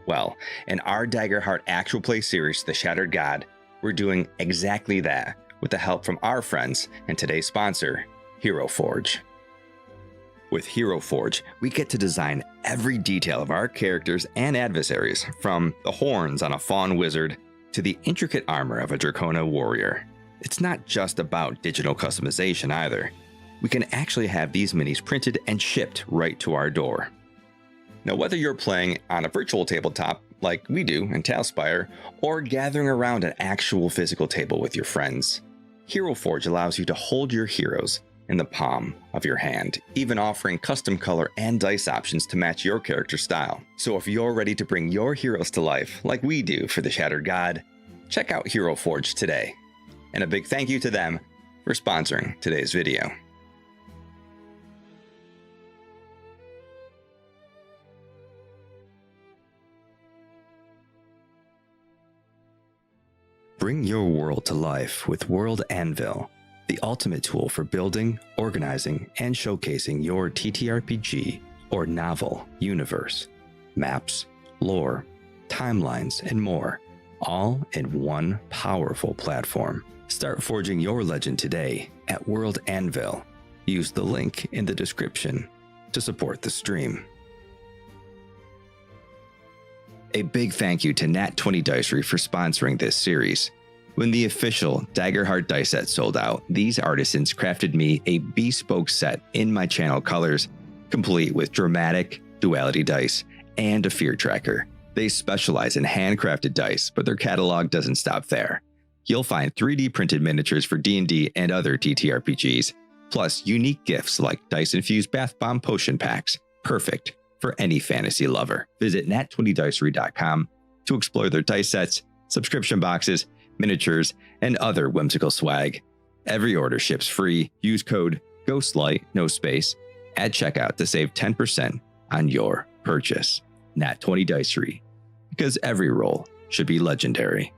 Well, in our Daggerheart actual play series, The Shattered God, we're doing exactly that with the help from our friends and today's sponsor, Hero Forge. With Hero Forge, we get to design every detail of our characters and adversaries, from the horns on a fawn wizard to the intricate armor of a Dracona warrior. It's not just about digital customization either. We can actually have these minis printed and shipped right to our door. Now, whether you're playing on a virtual tabletop like we do in Talspire, or gathering around an actual physical table with your friends, Hero Forge allows you to hold your heroes in the palm of your hand, even offering custom color and dice options to match your character style. So if you're ready to bring your heroes to life like we do for the Shattered God, check out Hero Forge today. And a big thank you to them for sponsoring today's video. Bring your world to life with World Anvil, the ultimate tool for building, organizing, and showcasing your TTRPG or novel universe, maps, lore, timelines, and more, all in one powerful platform. Start forging your legend today at World Anvil. Use the link in the description to support the stream. A big thank you to Nat20 Dicery for sponsoring this series. When the official Daggerheart dice set sold out, these artisans crafted me a bespoke set in my channel colors, complete with dramatic duality dice and a fear tracker. They specialize in handcrafted dice, but their catalog doesn't stop there. You'll find 3D printed miniatures for D&D and other TTRPGs, plus unique gifts like dice-infused bath bomb potion packs, perfect for any fantasy lover. Visit nat20dicery.com to explore their dice sets, subscription boxes, miniatures, and other whimsical swag. Every order ships free. Use code GHOSTLIGHT, no space, at checkout to save 10% on your purchase. Nat20 Dicery, because every roll should be legendary.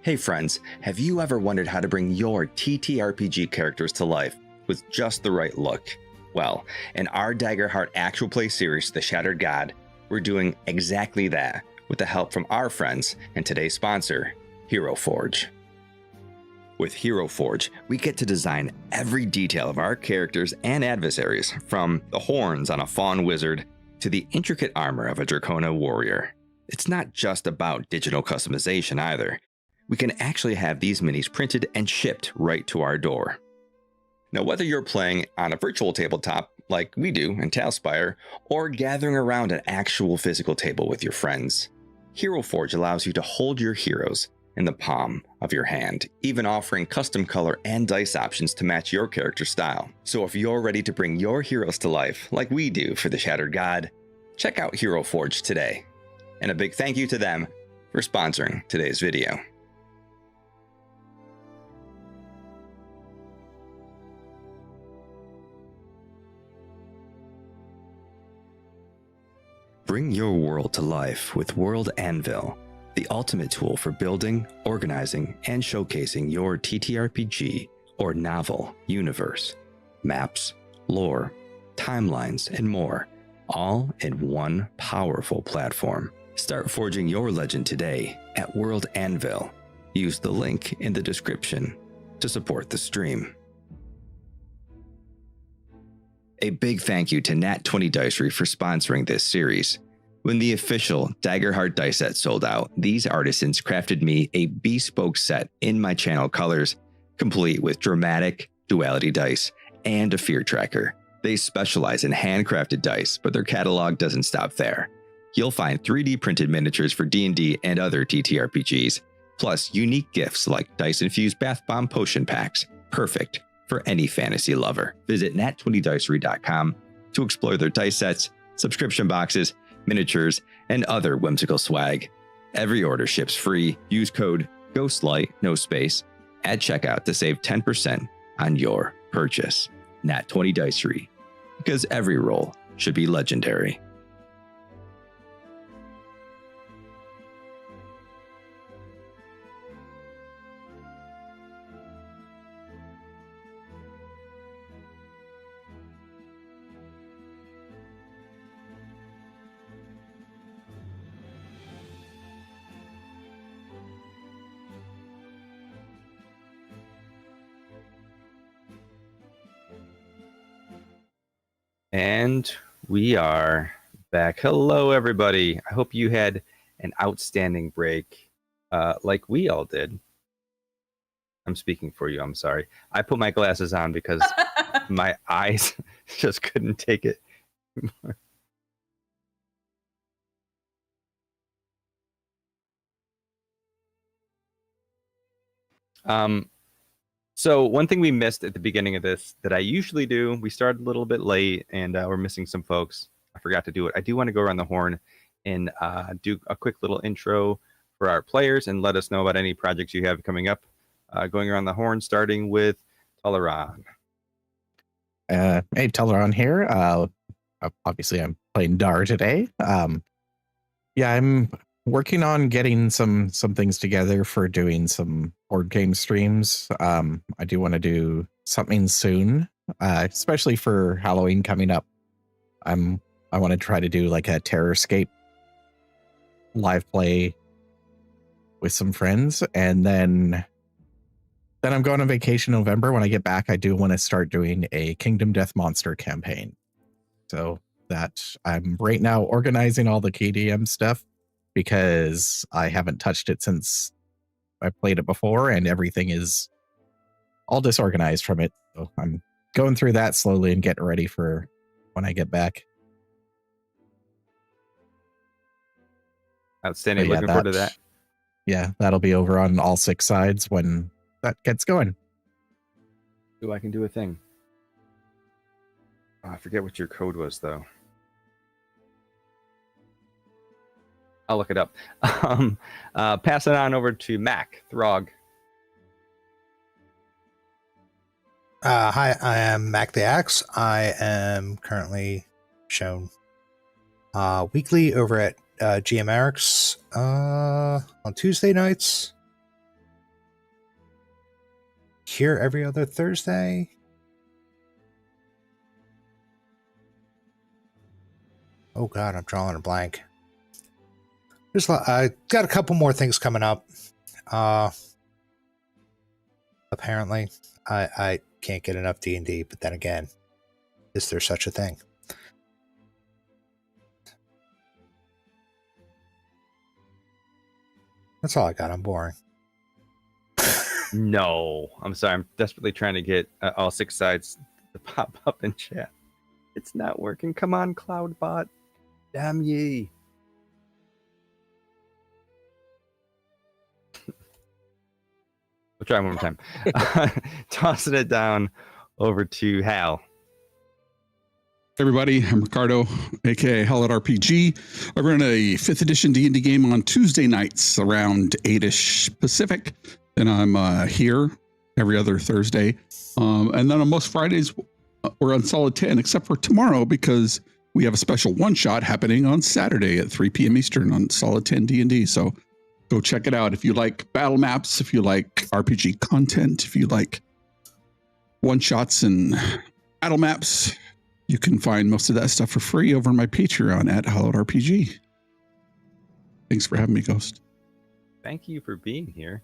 Hey friends, have you ever wondered how to bring your TTRPG characters to life with just the right look? Well, in our Daggerheart actual play series, The Shattered God, we're doing exactly that with the help from our friends and today's sponsor, Hero Forge. With Hero Forge, we get to design every detail of our characters and adversaries, from the horns on a fawn wizard to the intricate armor of a Dracona warrior. It's not just about digital customization either. We can actually have these minis printed and shipped right to our door. Now, whether you're playing on a virtual tabletop like we do in Talspire, or gathering around an actual physical table with your friends, Hero Forge allows you to hold your heroes in the palm of your hand, even offering custom color and dice options to match your character style. So if you're ready to bring your heroes to life like we do for the Shattered God, check out Hero Forge today. And a big thank you to them for sponsoring today's video. Bring your world to life with World Anvil, the ultimate tool for building, organizing, and showcasing your TTRPG or novel universe, maps, lore, timelines, and more, all in one powerful platform. Start forging your legend today at World Anvil. Use the link in the description to support the stream. A big thank you to Nat20 Dicery for sponsoring this series. When the official Daggerheart dice set sold out, these artisans crafted me a bespoke set in my channel colors, complete with dramatic duality dice and a fear tracker. They specialize in handcrafted dice, but their catalog doesn't stop there. You'll find 3D printed miniatures for D&D and other TTRPGs, plus unique gifts like dice-infused bath bomb potion packs, perfect for any fantasy lover. Visit nat20dicery.com to explore their dice sets, subscription boxes, miniatures, and other whimsical swag. Every order ships free. Use code GHOSTLIGHT, no space, at checkout to save 10% on your purchase. Nat20 Dicery, because every roll should be legendary. And we are back. Hello, everybody. I hope you had an outstanding break like we all did. I'm speaking for you. I'm sorry. I put my glasses on because my eyes just couldn't take it. So one thing we missed at the beginning of this that I usually do, we started a little bit late and we're missing some folks. I forgot to do it. I do want to go around the horn and do a quick little intro for our players and let us know about any projects you have coming up. Going around the horn, starting with Teleron. Hey, Teleron here. Obviously, I'm playing Dar today. Yeah, I'm working on getting some things together for doing some board game streams. I do want to do something soon, especially for Halloween coming up. I want to try to do like a Terrorscape live play with some friends, and then I'm going on vacation in November. When I get back, I do want to start doing a Kingdom Death Monster campaign. So that I'm right now organizing all the KDM stuff, because I haven't touched it since I played it before, and everything is all disorganized from it. So I'm going through that slowly and getting ready for when I get back. Outstanding. Looking forward to that. Yeah, that'll be over on all 6 sides when that gets going. Ooh, I can do a thing. Oh, I forget what your code was, though. I'll look it up. Pass it on over to Mac Throg. Hi, I am Mac the Axe. I am currently shown weekly over at GM Eric's on Tuesday nights. here every other Thursday. Oh God, I'm drawing a blank. I got a couple more things coming up. Apparently, I can't get enough D&D, but then again, is there such a thing? That's all I got. I'm boring. No, I'm sorry. I'm desperately trying to get all 6 sides to pop up in chat. It's not working. Come on, Cloudbot. Damn ye. We'll try one more time. Tossing it down over to Hal. Everybody, I'm Ricardo, aka Hell at RPG. I run a 5th edition D&D game on Tuesday nights around 8ish Pacific, and I'm here every other Thursday. And then on most Fridays, we're on Solid 10, except for tomorrow because we have a special one-shot happening on Saturday at 3 p.m. Eastern on Solid 10 D&D. So go check it out if you like battle maps, if you like RPG content, if you like one-shots and battle maps. You can find most of that stuff for free over on my Patreon at Hallowed RPG. Thanks for having me, Ghost. Thank you for being here.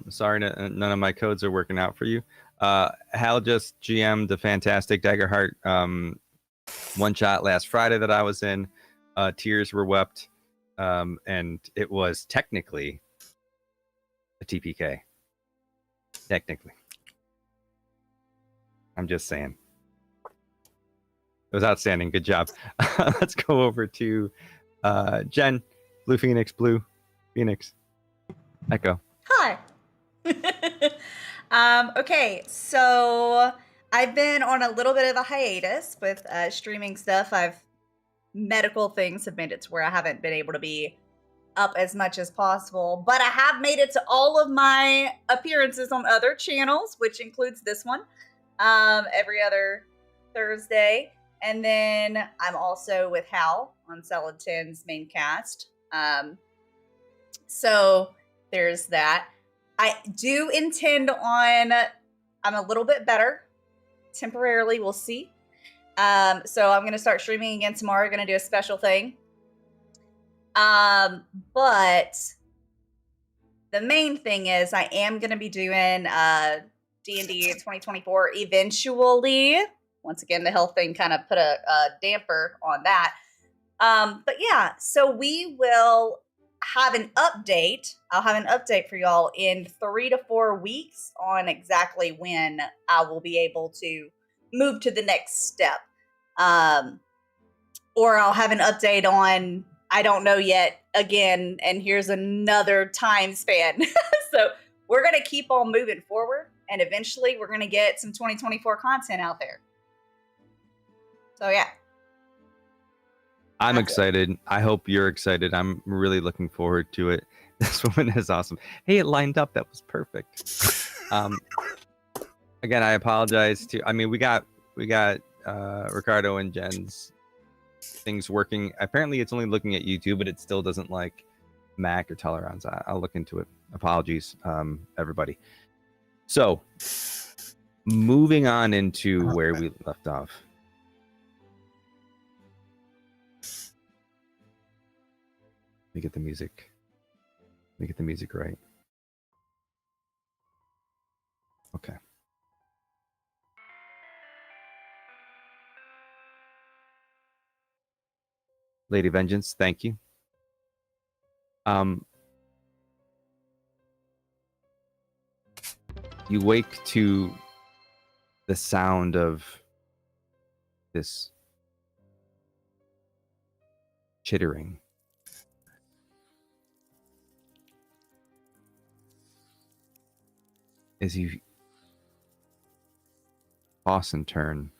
Sorry, none of my codes are working out for you. Hal just GM'd a fantastic Daggerheart one shot last Friday that I was in. Tears were wept, and it was technically a TPK. Technically. I'm just saying. It was outstanding. Good job. Let's go over to Jen, Blue Phoenix, Echo. Hi. Okay, so I've been on a little bit of a hiatus with streaming stuff. Medical things have made it to where I haven't been able to be up as much as possible, but I have made it to all of my appearances on other channels, which includes this one, every other Thursday. And then I'm also with Hal on Solid 10's main cast. So there's that. I do intend on, I'm a little bit better temporarily. We'll see. So I'm going to start streaming again tomorrow. Going to do a special thing. But the main thing is I am going to be doing D&D 2024 eventually. Once again, the health thing kind of put a damper on that. But yeah, so we will have an update. I'll have an update for y'all in 3 to 4 weeks on exactly when I will be able to move to the next step. Or I'll have an update on, I don't know yet, again, and here's another time span. So we're going to keep on moving forward, and eventually we're going to get some 2024 content out there. So yeah. I'm excited. I hope you're excited. I'm really looking forward to it. This woman is awesome. Hey, it lined up. That was perfect. Again, I apologize to. I mean, we got Ricardo and Jen's things working. Apparently, it's only looking at YouTube, but it still doesn't like Mac or Tolerance. I'll look into it. Apologies, everybody. So, moving on into where we left off. Let me get the music. Let me get the music right. Okay. Lady Vengeance, thank you. You wake to the sound of this chittering. As you toss and turn,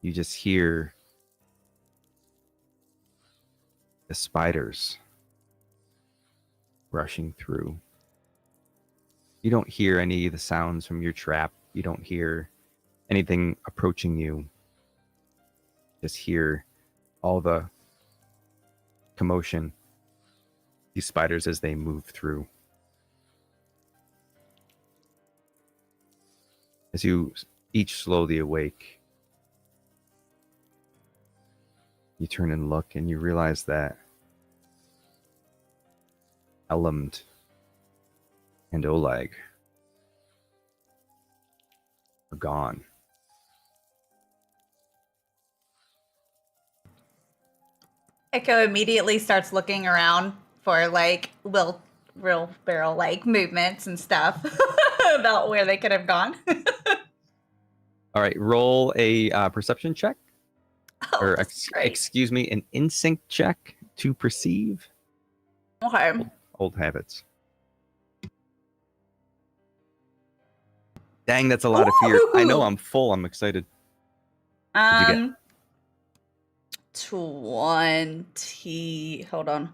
you just hear the spiders rushing through. You don't hear any of the sounds from your trap. You don't hear anything approaching you. Just hear all the commotion, these spiders as they move through. As you each slowly awake, you turn and look, and you realize that Elmd and Oleg are gone. Echo immediately starts looking around for like real barrel like movements and stuff about where they could have gone. All right, roll a perception check. Oh, Or that's great. excuse me, an instinct check to perceive. Okay. Old habits. Dang, that's a lot of fear. I know, I'm full. I'm excited. What'd you get? 20. Hold on.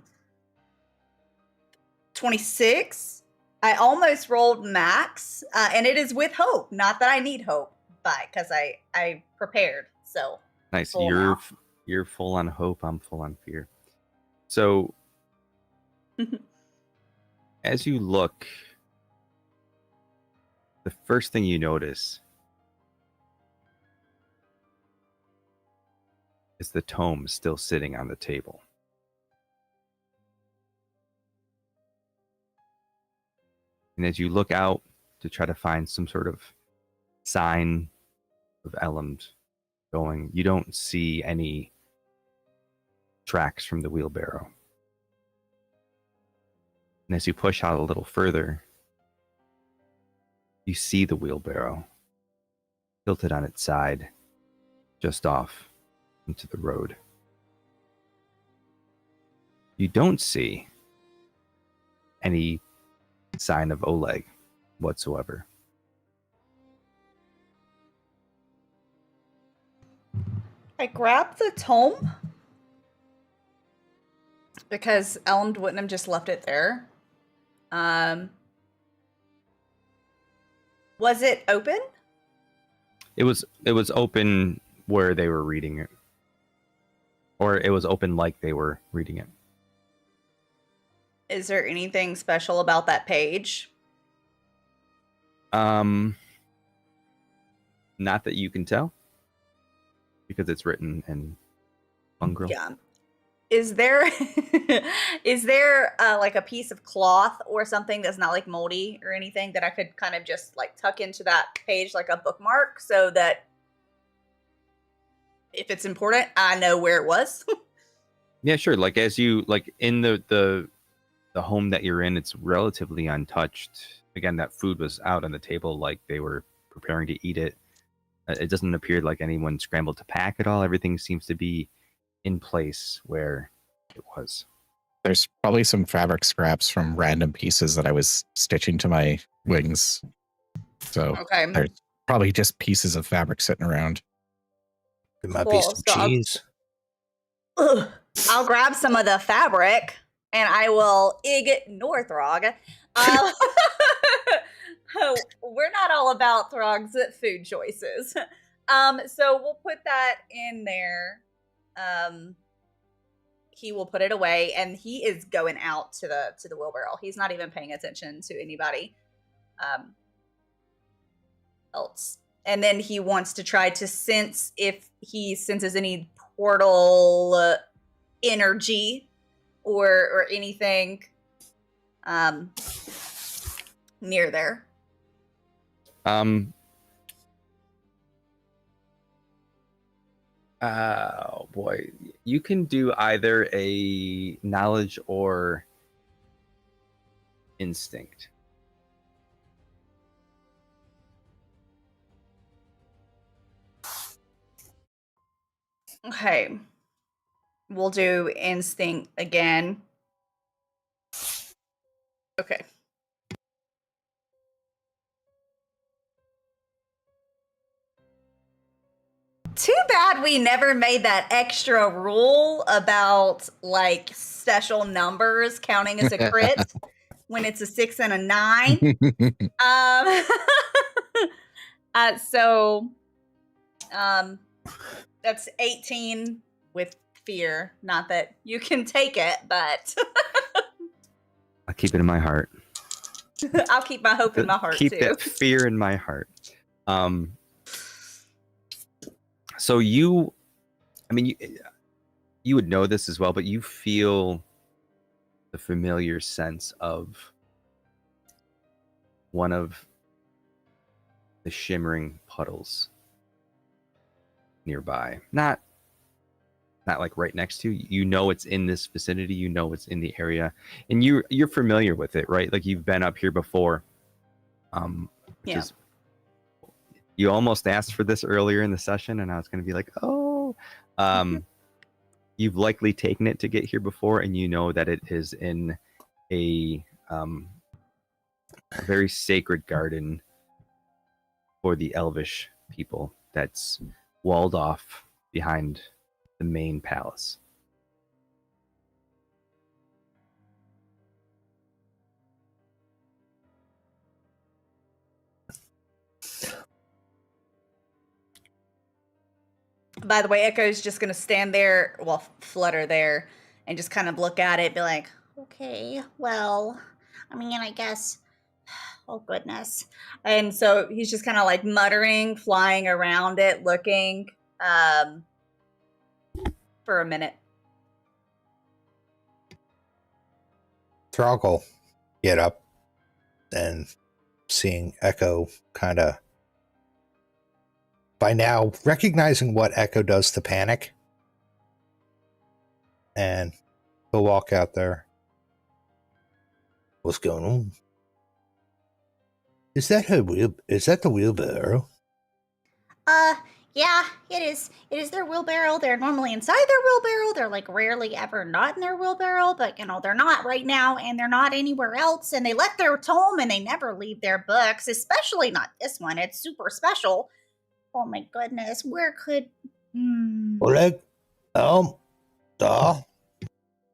26. I almost rolled max, and it is with hope. Not that I need hope, but because I prepared. So Nice. full now. You're full on hope. I'm full on fear. So as you look, the first thing you notice is the tome still sitting on the table. And as you look out to try to find some sort of sign of Elmd going, you don't see any tracks from the wheelbarrow. And as you push out a little further, you see the wheelbarrow tilted on its side, just off into the road. You don't see any sign of Oleg whatsoever. I grabbed the tome because Elmd wouldn't have just left it there. Was it open? It was open where they were reading it. Or it was open like they were reading it. Is there anything special about that page? Not that you can tell. Because it's written in mongrel. Yeah. Is there like a piece of cloth or something that's not like moldy or anything that I could kind of just like tuck into that page like a bookmark so that if it's important, I know where it was? Yeah, sure. Like as you like in the home that you're in, it's relatively untouched. Again, that food was out on the table like they were preparing to eat it. It doesn't appear like anyone scrambled to pack at all. Everything seems to be in place where it was. There's probably some fabric scraps from random pieces that I was stitching to my wings. So Okay. there's probably just pieces of fabric sitting around. There might be Cool. some So cheese. I'll grab some of the fabric and I will ignore Throg. We're not all about Throg's food choices. So we'll put that in there. He will put it away and he is going out to the wheelbarrow. He's not even paying attention to anybody else. And then he wants to try to sense if he senses any portal energy or anything near there. Oh boy, you can do either a knowledge or instinct. Okay. We'll do instinct again. Okay. Too bad we never made that extra rule about like special numbers counting as a crit when it's a 6 and a 9. So that's 18 with fear. Not that you can take it, but I'll keep it in my heart. I'll keep my hope in my heart Keep too. that fear in my heart. So I mean, you would know this as well, but you feel the familiar sense of one of the shimmering puddles nearby. Not like right next to you. You know it's in this vicinity. You know it's in the area, and you're familiar with it, right? Like you've been up here before. Which is, you almost asked for this earlier in the session, and I was going to be like, oh, you've likely taken it to get here before, and you know that it is in a very sacred garden for the elvish people that's walled off behind the main palace. By the way, Echo's just gonna stand there, well, flutter there, and just kind of look at it, be like, Okay, well, I mean, I guess. Oh, goodness. and so he's just kind of like muttering, flying around it, looking for a minute. Throggle get up and seeing Echo kind of by now recognizing what Echo does to panic, and he'll walk out there. What's going on? Is that the wheelbarrow? Yeah, it is. It is their wheelbarrow. They're normally inside their wheelbarrow. They're like rarely ever not in their wheelbarrow, but they're not right now, and they're not anywhere else. And they left their tome, and they never leave their books, especially not this one. It's super special. Oh my goodness, where could? Well,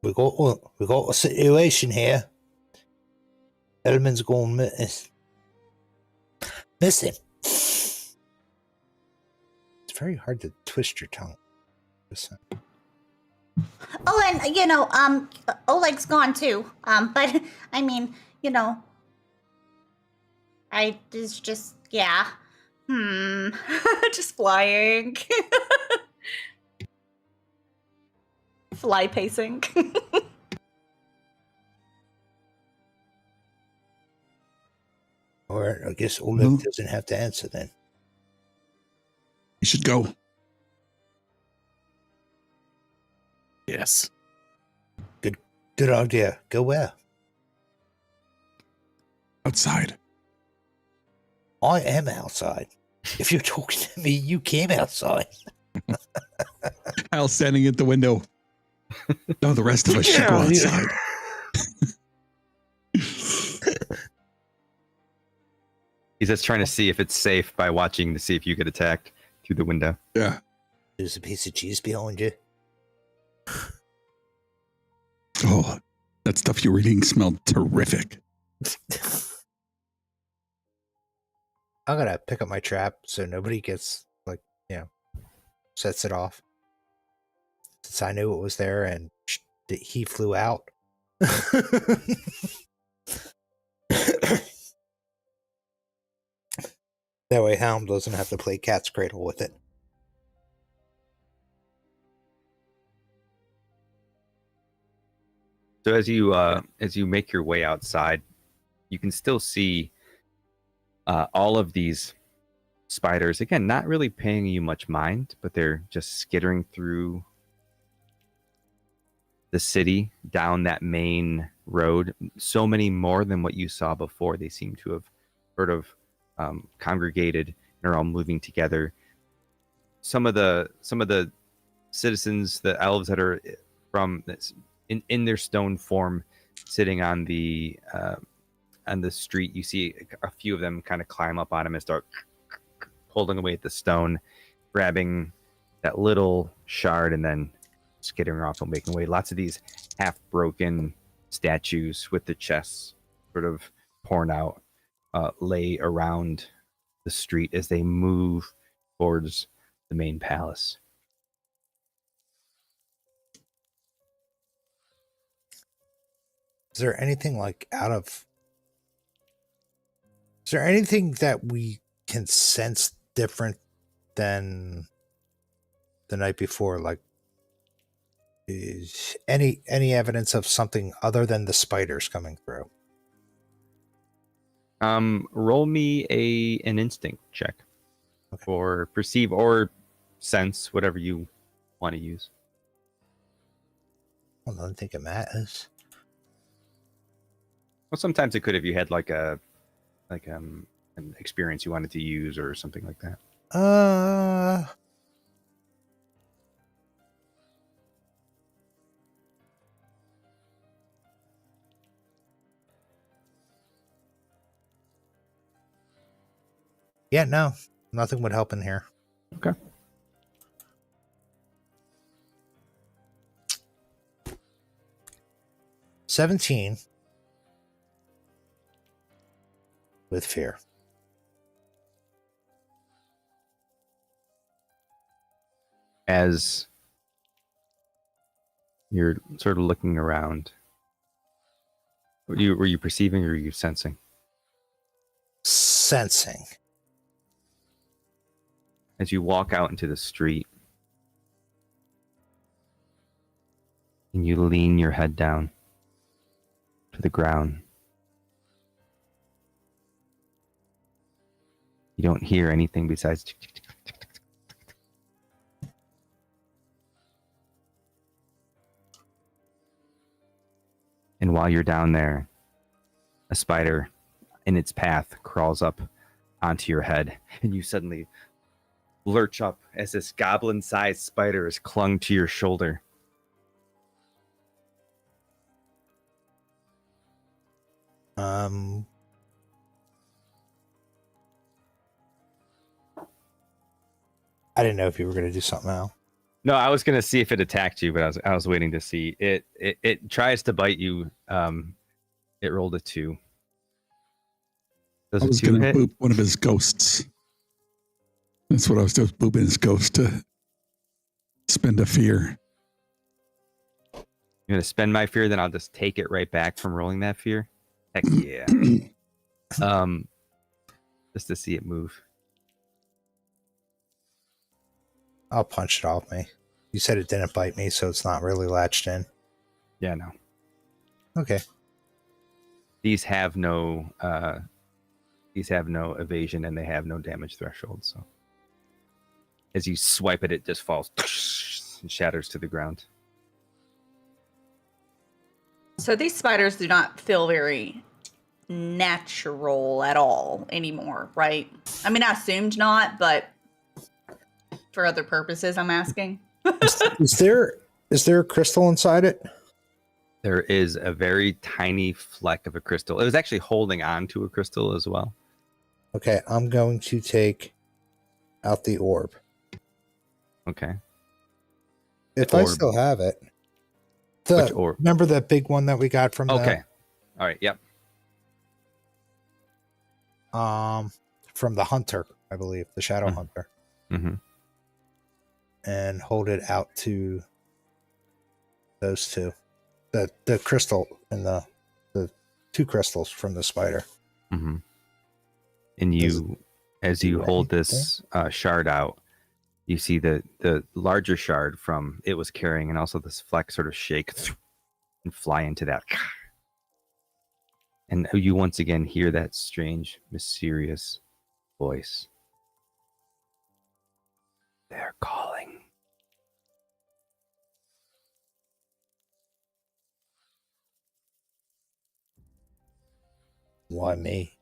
we got a situation here. Elman's gone missing. It's very hard to twist your tongue. Oh, and Oleg's gone too. But I mean, I is just Just flying. Fly pacing. All right, I guess Oleg doesn't have to answer then. You should go. Yes. Good idea. Go where? Outside. I am outside. If you're talking to me, you came outside. Al standing at the window. No, the rest of us should go outside. He's just trying to see if it's safe by watching to see if you get attacked through the window. Yeah. There's a piece of cheese behind you. Oh, that stuff you were eating smelled terrific. I'm gonna pick up my trap so nobody gets sets it off. Since I knew it was there and he flew out. That way Helm doesn't have to play cat's cradle with it. So as you make your way outside, you can still see all of these spiders. Again, not really paying you much mind, but they're just skittering through the city down that main road. So many more than what you saw before. They seem to have sort of congregated and are all moving together. Some of the citizens, the elves that are from in their stone form, sitting on the street, you see a few of them kind of climb up on him and start pulling away at the stone, grabbing that little shard and then skittering off and making away. Lots of these half broken statues with the chests sort of torn out lay around the street as they move towards the main palace. Is there anything that we can sense different than the night before? Like, is any evidence of something other than the spiders coming through? Roll me an instinct check for perceive or sense, whatever you want to use. I don't think it matters. Well, sometimes it could if you had like an experience you wanted to use or something like that. Yeah, no, nothing would help in here. Okay. $17 with fear. As you're sort of looking around, were you perceiving or were you sensing? Sensing. As you walk out into the street and you lean your head down to the ground, you don't hear anything besides tick, tick, tick, tick, tick, tick, tick. And while you're down there, a spider in its path crawls up onto your head, and you suddenly lurch up as this goblin-sized spider is clung to your shoulder. I didn't know if you were going to do something else. No, I was gonna see if it attacked you, but I was waiting to see it. It tries to bite you. It rolled a 2. Does I a was 2 going to hit? boop one of his ghosts. That's what I was doing, booping his ghost to spend a fear. You're gonna spend my fear, then I'll just take it right back from rolling that fear. Heck yeah. Just to see it move. I'll punch it off me. You said it didn't bite me, so it's not really latched in. Yeah, no. Okay. These have no evasion and they have no damage threshold. So as you swipe it, it just falls and shatters to the ground. So these spiders do not feel very natural at all anymore, right? I mean, I assumed not, but for other purposes, I'm asking. Is there a crystal inside it? There is a very tiny fleck of a crystal. It was actually holding on to a crystal as well. Okay, I'm going to take out the orb. Okay. If I Orb. still have it. Which orb? Remember that big one that we got from Okay. All right. Yep. from the hunter, I believe, the shadow Mhm. hunter. Mm-hmm. And hold it out to those two. The crystal and the 2 crystals from the spider. Mm-hmm. And you, as you hold this shard out, you see the larger shard from it was carrying, and also this fleck sort of shake and fly into that. And you once again hear that strange, mysterious voice. They're calling. Why me?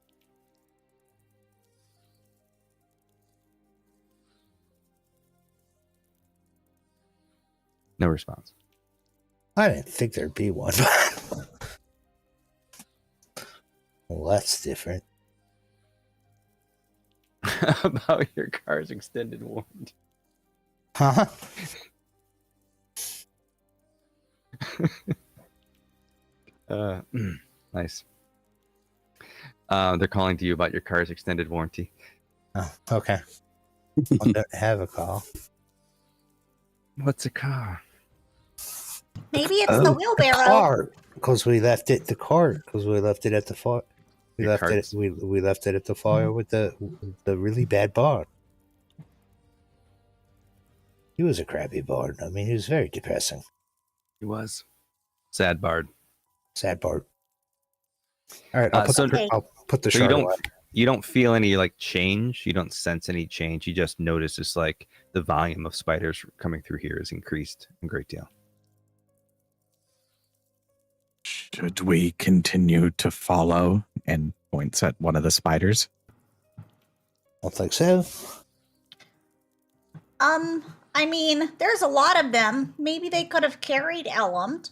No response. I didn't think there'd be one. Well, that's different. About your car's extended warranty. Huh? Nice. They're calling to you about your car's extended warranty. Oh, okay. I don't have a call. What's a car? Maybe it's the wheelbarrow. Car, because we left it. The car, because we left it at the fort. We Your left cards. it. We left it at the fire with the really bad bard. He was a crappy bard. I mean, he was very depressing. He was sad bard. Sad bard. All right, I'll put the So you shard away. don't feel any like change. You don't sense any change. You just notice just like the volume of spiders coming through here is increased a great deal. Should we continue to follow? And points at one of the spiders. I don't think so. I mean, there's a lot of them. Maybe they could have carried Ellumt.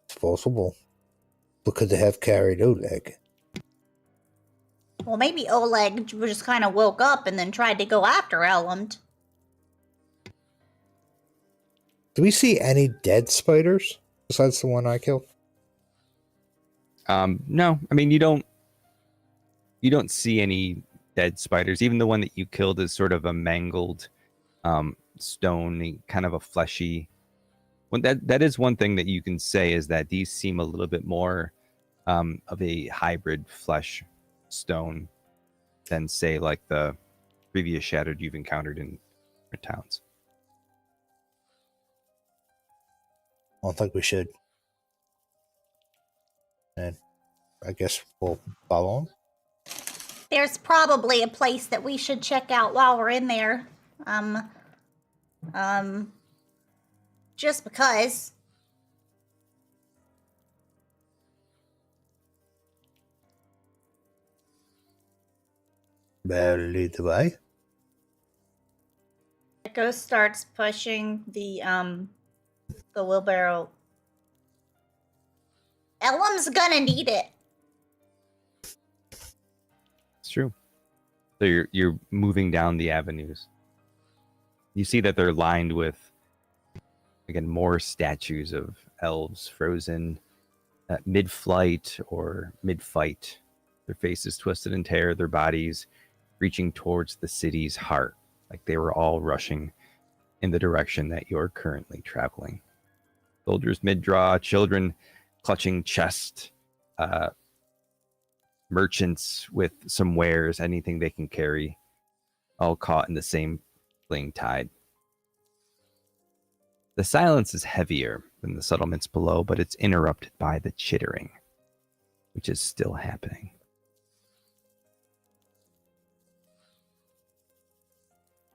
It's possible. But could they have carried Oleg? Well, maybe Oleg just kind of woke up and then tried to go after Ellumt. Do we see any dead spiders besides the one I killed? No, I mean you don't see any dead spiders. Even the one that you killed is sort of a mangled stone, kind of a fleshy. That is one thing that you can say is that these seem a little bit more of a hybrid flesh stone than say like the previous shattered you've encountered in towns. I don't think we should. And I guess we'll follow him. There's probably a place that we should check out while we're in there. Just because. Better lead the way. Echo starts pushing the wheelbarrow. Ellum's gonna need it. It's true. So you're moving down the avenues. You see that they're lined with, again, more statues of elves frozen mid-flight or mid-fight. Their faces twisted and tear, their bodies reaching towards the city's heart, like they were all rushing in the direction that you're currently traveling. Soldiers mid-draw, children clutching chest, merchants with some wares, anything they can carry, all caught in the same fleeing tide. The silence is heavier than the settlements below, but it's interrupted by the chittering, which is still happening.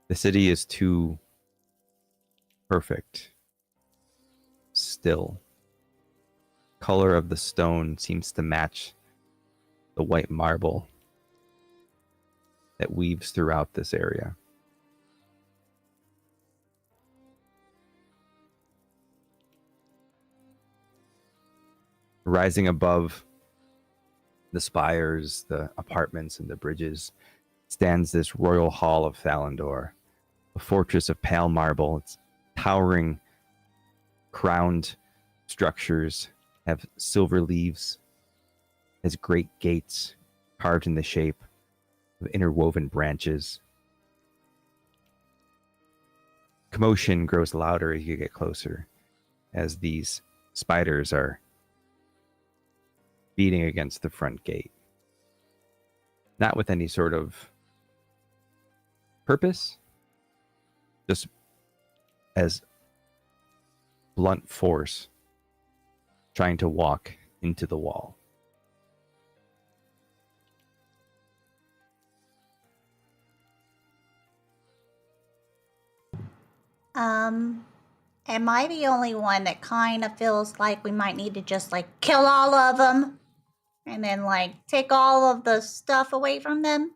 The city is too perfect, still. Color of the stone seems to match the white marble that weaves throughout this area. Rising above the spires, the apartments, and the bridges stands this royal hall of Thalandor, a fortress of pale marble. Its towering, crowned structures have silver leaves, has great gates carved in the shape of interwoven branches. Commotion grows louder as you get closer, as these spiders are beating against the front gate. Not with any sort of purpose, just as blunt force trying to walk into the wall. Am I the only one that kind of feels like we might need to just like kill all of them and then like take all of the stuff away from them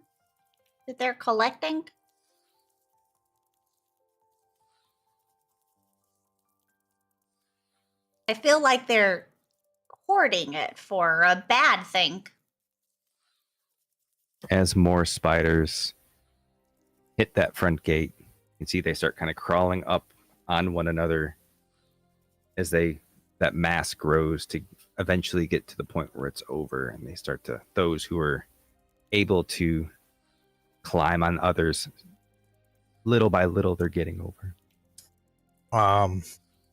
that they're collecting? I feel like they're hoarding it for a bad thing. As more spiders hit that front gate, you can see they start kind of crawling up on one another as that mass grows to eventually get to the point where it's over, and they start to, those who are able to climb on others, little by little they're getting over.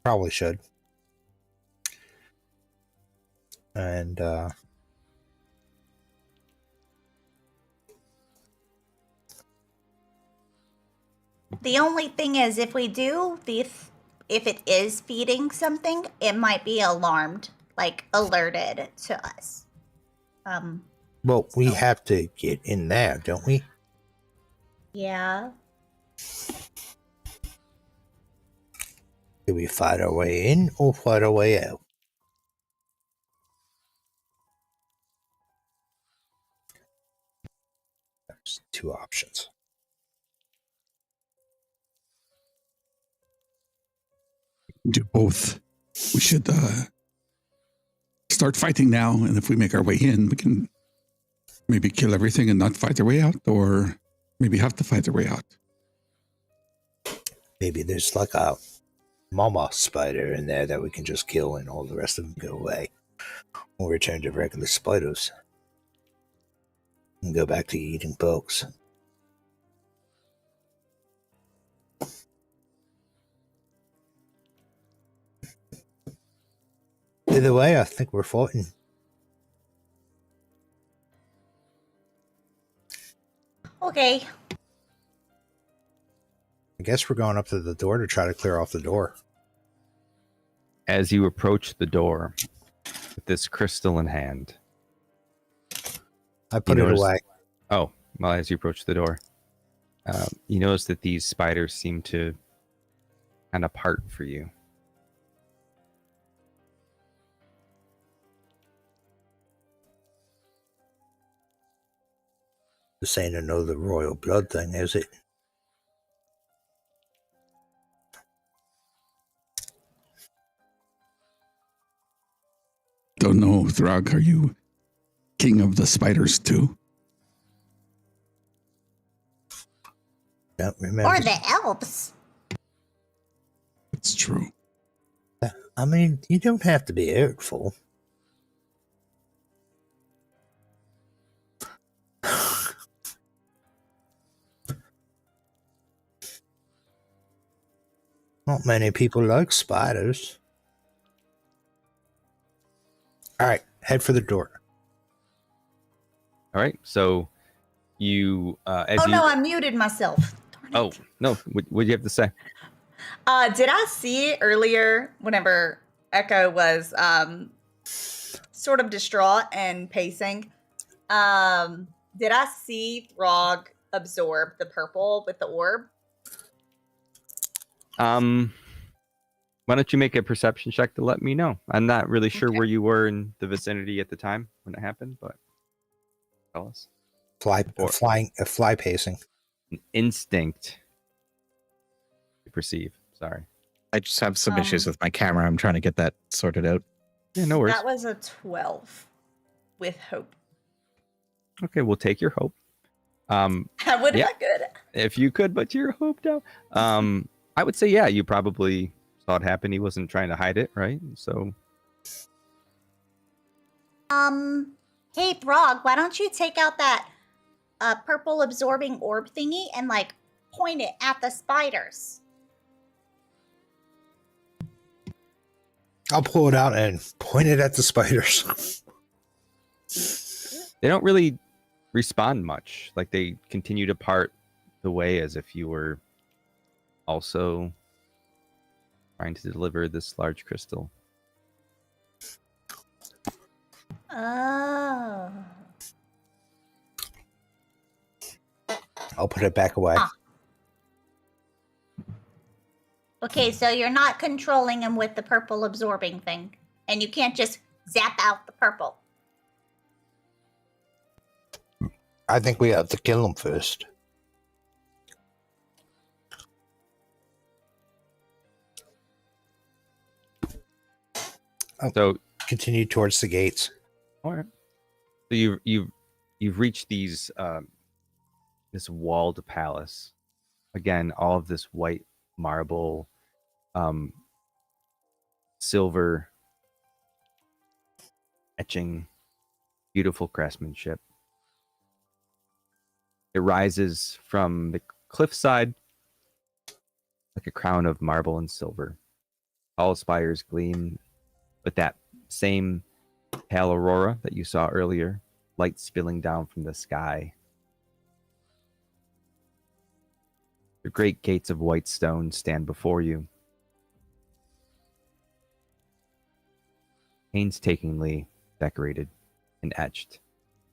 Probably should. And The only thing is, if we do if it is feeding something, it might be alarmed, like alerted to us. well, we have to get in there, don't we? Yeah. Do we fight our way in or fight our way out? There's two options. Do both. We should start fighting now, and if we make our way in, we can maybe kill everything and not fight our way out, or maybe have to fight our way out. Maybe there's like a mama spider in there that we can just kill and all the rest of them go away. We'll return to regular spiders and go back to eating bugs. Either way, I think we're fighting. Okay. I guess we're going up to the door to try to clear off the door. As you approach the door with this crystal in hand. I put it notice- away. Oh, well, as you approach the door, you notice that these spiders seem to kind of part for you. This ain't another royal blood thing, is it? Don't know, Throg, are you king of the spiders too? Don't remember. Or the elves. It's true. I mean, you don't have to be hurtful. Not many people like spiders. All right, head for the door. All right, so you, as Oh you, no, I muted myself. Darn oh it. no, what do you have to say? Did I see earlier whenever Echo was sort of distraught and pacing? Did I see Throg absorb the purple with the orb? Why don't you make a perception check to let me know? I'm not really sure Okay. where you were in the vicinity at the time when it happened, but tell us. Fly pacing. An instinct to perceive. Sorry. I just have some issues Um, with my camera. I'm trying to get that sorted out. Yeah, no worries. That was a 12 with hope. Okay, we'll take your hope. I would Yeah. have good. If you could, but your hope now. I would say, yeah, you probably saw it happen. He wasn't trying to hide it, right? So Hey, Throg, why don't you take out that purple absorbing orb thingy and like point it at the spiders? I'll pull it out and point it at the spiders. they don't really respond much. Like they continue to part the way as if you were also trying to deliver this large crystal. Oh. I'll put it back away. Ah. Okay, so you're not controlling him with the purple absorbing thing. And you can't just zap out the purple. I think we have to kill him first. So Continue towards the gates. all right. So you've reached these this walled palace. Again, all of this white marble, silver etching, beautiful craftsmanship. It rises from the cliffside like a crown of marble and silver. Tall spires gleam with that same pale aurora that you saw earlier, light spilling down from the sky. The great gates of white stone stand before you. Painstakingly decorated and etched.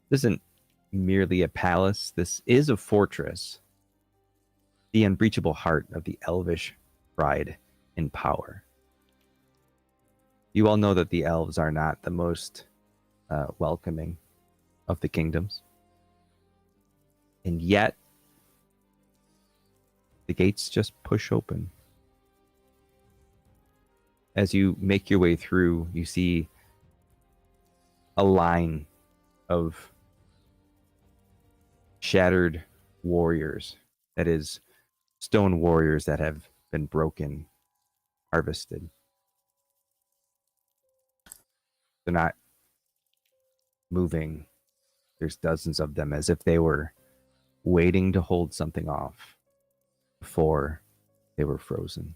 This isn't merely a palace, this is a fortress. The unbreachable heart of the elvish pride and power. You all know that the elves are not the most welcoming of the kingdoms. And yet, the gates just push open. As you make your way through, you see a line of shattered warriors. That is, stone warriors that have been broken, harvested. They're not moving. There's dozens of them, as if they were waiting to hold something off before they were frozen.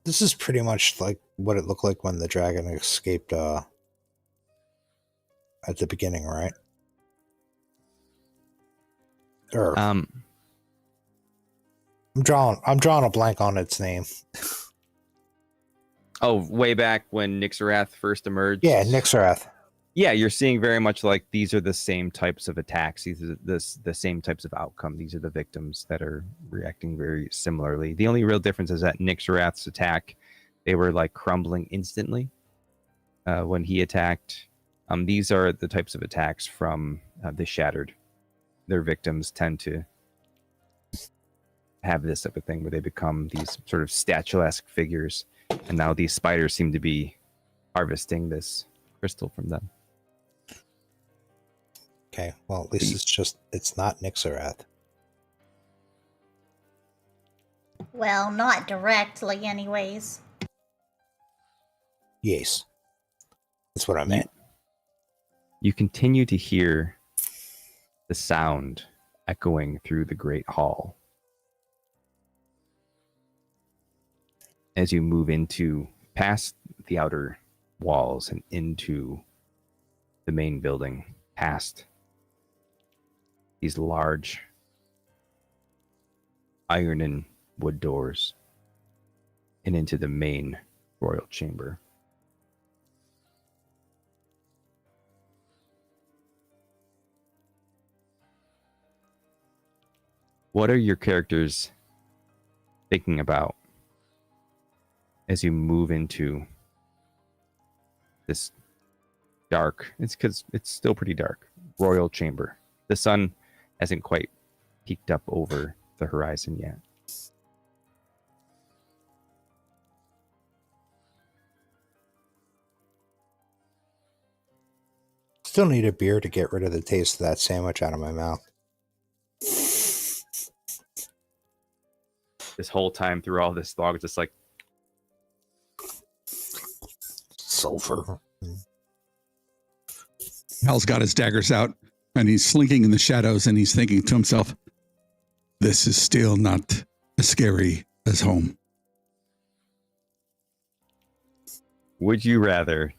This is pretty much like what it looked like when the dragon escaped at the beginning, right? Or I'm drawing a blank on its name. Oh, way back when Nixarath first emerged? Yeah, Nixarath. Yeah, you're seeing very much like these are the same types of attacks. These are the same types of outcome. These are the victims that are reacting very similarly. The only real difference is that Nixarath's attack, they were like crumbling instantly when he attacked. These are the types of attacks from the Shattered. Their victims tend to have this type of thing where they become these sort of statuesque figures. And now these spiders seem to be harvesting this crystal from them. Okay, well, at least it's not Nixarath. Well, not directly, anyways. Yes. That's what I meant. You continue to hear the sound echoing through the great hall as you move into past the outer walls and into the main building, past these large iron and wood doors and into the main royal chamber. What are your characters thinking about as you move into this dark, it's because it's still pretty dark, royal chamber? The sun hasn't quite peeked up over the horizon yet. Still need a beer to get rid of the taste of that sandwich out of my mouth. This whole time through all this log, it's just like Sulfur. Hal's got his daggers out and he's slinking in the shadows and he's thinking to himself, this is still not as scary as home. Would you rather?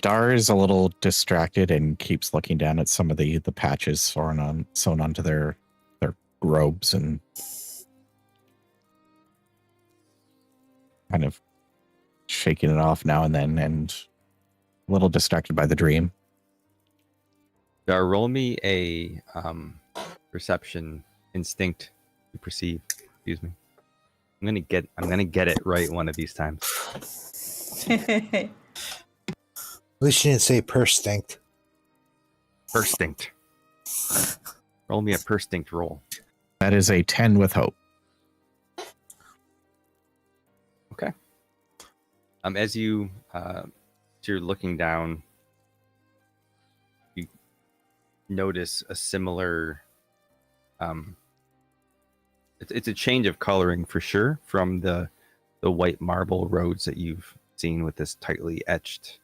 Dar is a little distracted and keeps looking down at some of the patches sewn onto their robes and kind of shaking it off now and then, and a little distracted by the dream. Roll me a perception instinct to perceive. Excuse me. I'm gonna get it right one of these times. At least you didn't say perstinct. Perstinct. Roll me a perstinct roll. That is a 10 with hope. Okay. As you're looking down, you notice a similar. It's a change of coloring for sure from the white marble roads that you've seen with this tightly etched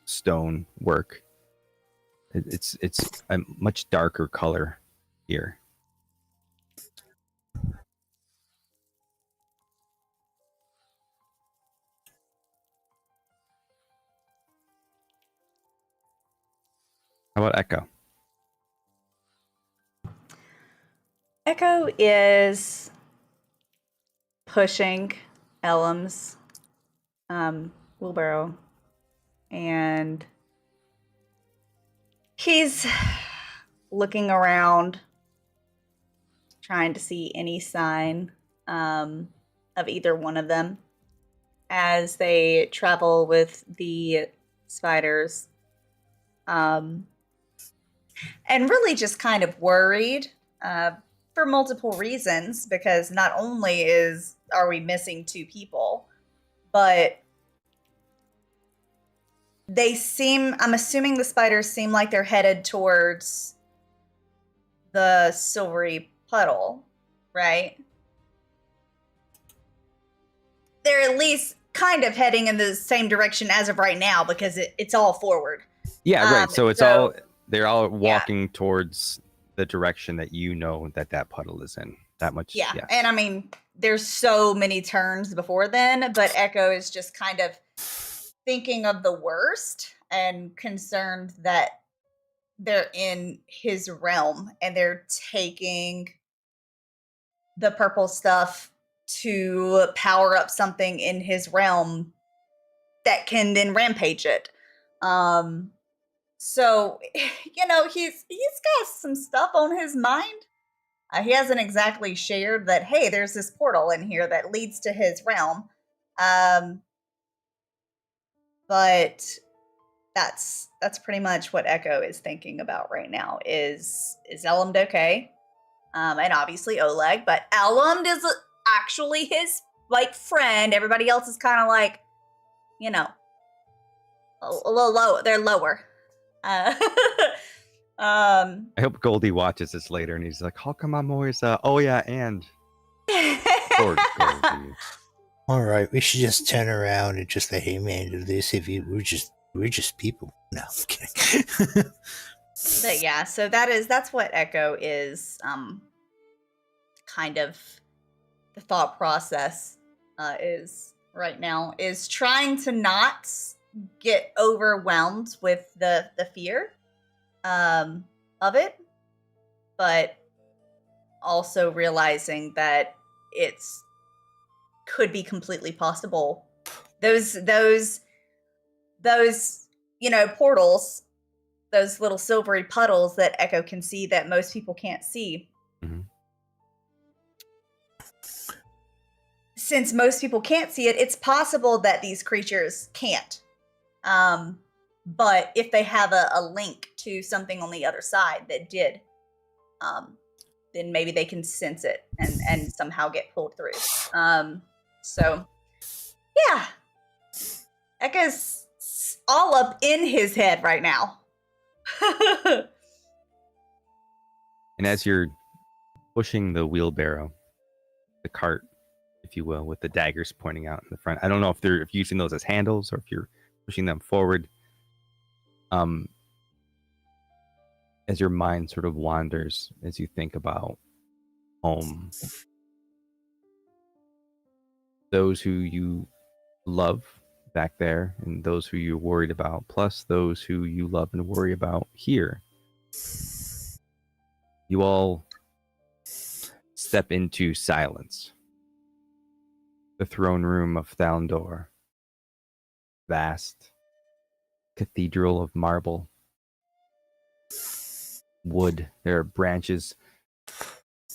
stone work. It's a much darker color here. How about Echo? Echo is pushing Elam's wheelbarrow, and he's looking around, trying to see any sign of either one of them as they travel with the spiders. And really just kind of worried for multiple reasons, because not only are we missing 2 people, but I'm assuming the spiders seem like they're headed towards the silvery puddle, right? They're at least kind of heading in the same direction as of right now, because it's all forward. Yeah, right. So they're all walking towards the direction that you know that puddle is in. That much. Yeah. Yes. And I mean, there's so many turns before then, but Echo is just kind of thinking of the worst and concerned that they're in his realm and they're taking the purple stuff to power up something in his realm that can then rampage it. So, you know, he's got some stuff on his mind. He hasn't exactly shared that, hey, there's this portal in here that leads to his realm. But that's pretty much what Echo is thinking about right now. Is Elmd okay? And obviously Oleg, but Elmd is actually his like friend. Everybody else is kind of like, you know, a little low. They're lower. I hope Goldie watches this later and he's like, "How come I'm always oh yeah, and poor Goldie." All right, we should just turn around and just say, "Hey man, do this if you we're just people." No, I'm kidding. But yeah, so that's what Echo is kind of the thought process is right now, is trying to not get overwhelmed with the fear of it, but also realizing that it's could be completely possible. Those you know, portals, those little silvery puddles that Echo can see that most people can't see. Mm-hmm. Since most people can't see it, it's possible that these creatures can't. But if they have a link to something on the other side that did, then maybe they can sense it and somehow get pulled through. So, yeah. Echo's all up in his head right now. And as you're pushing the wheelbarrow, the cart, if you will, with the daggers pointing out in the front, I don't know if you're using those as handles or if you're pushing them forward. As your mind sort of wanders, as you think about home, those who you love back there and those who you're worried about, plus those who you love and worry about here, you all step into silence. The throne room of Thalendor, vast cathedral of marble, wood. There are branches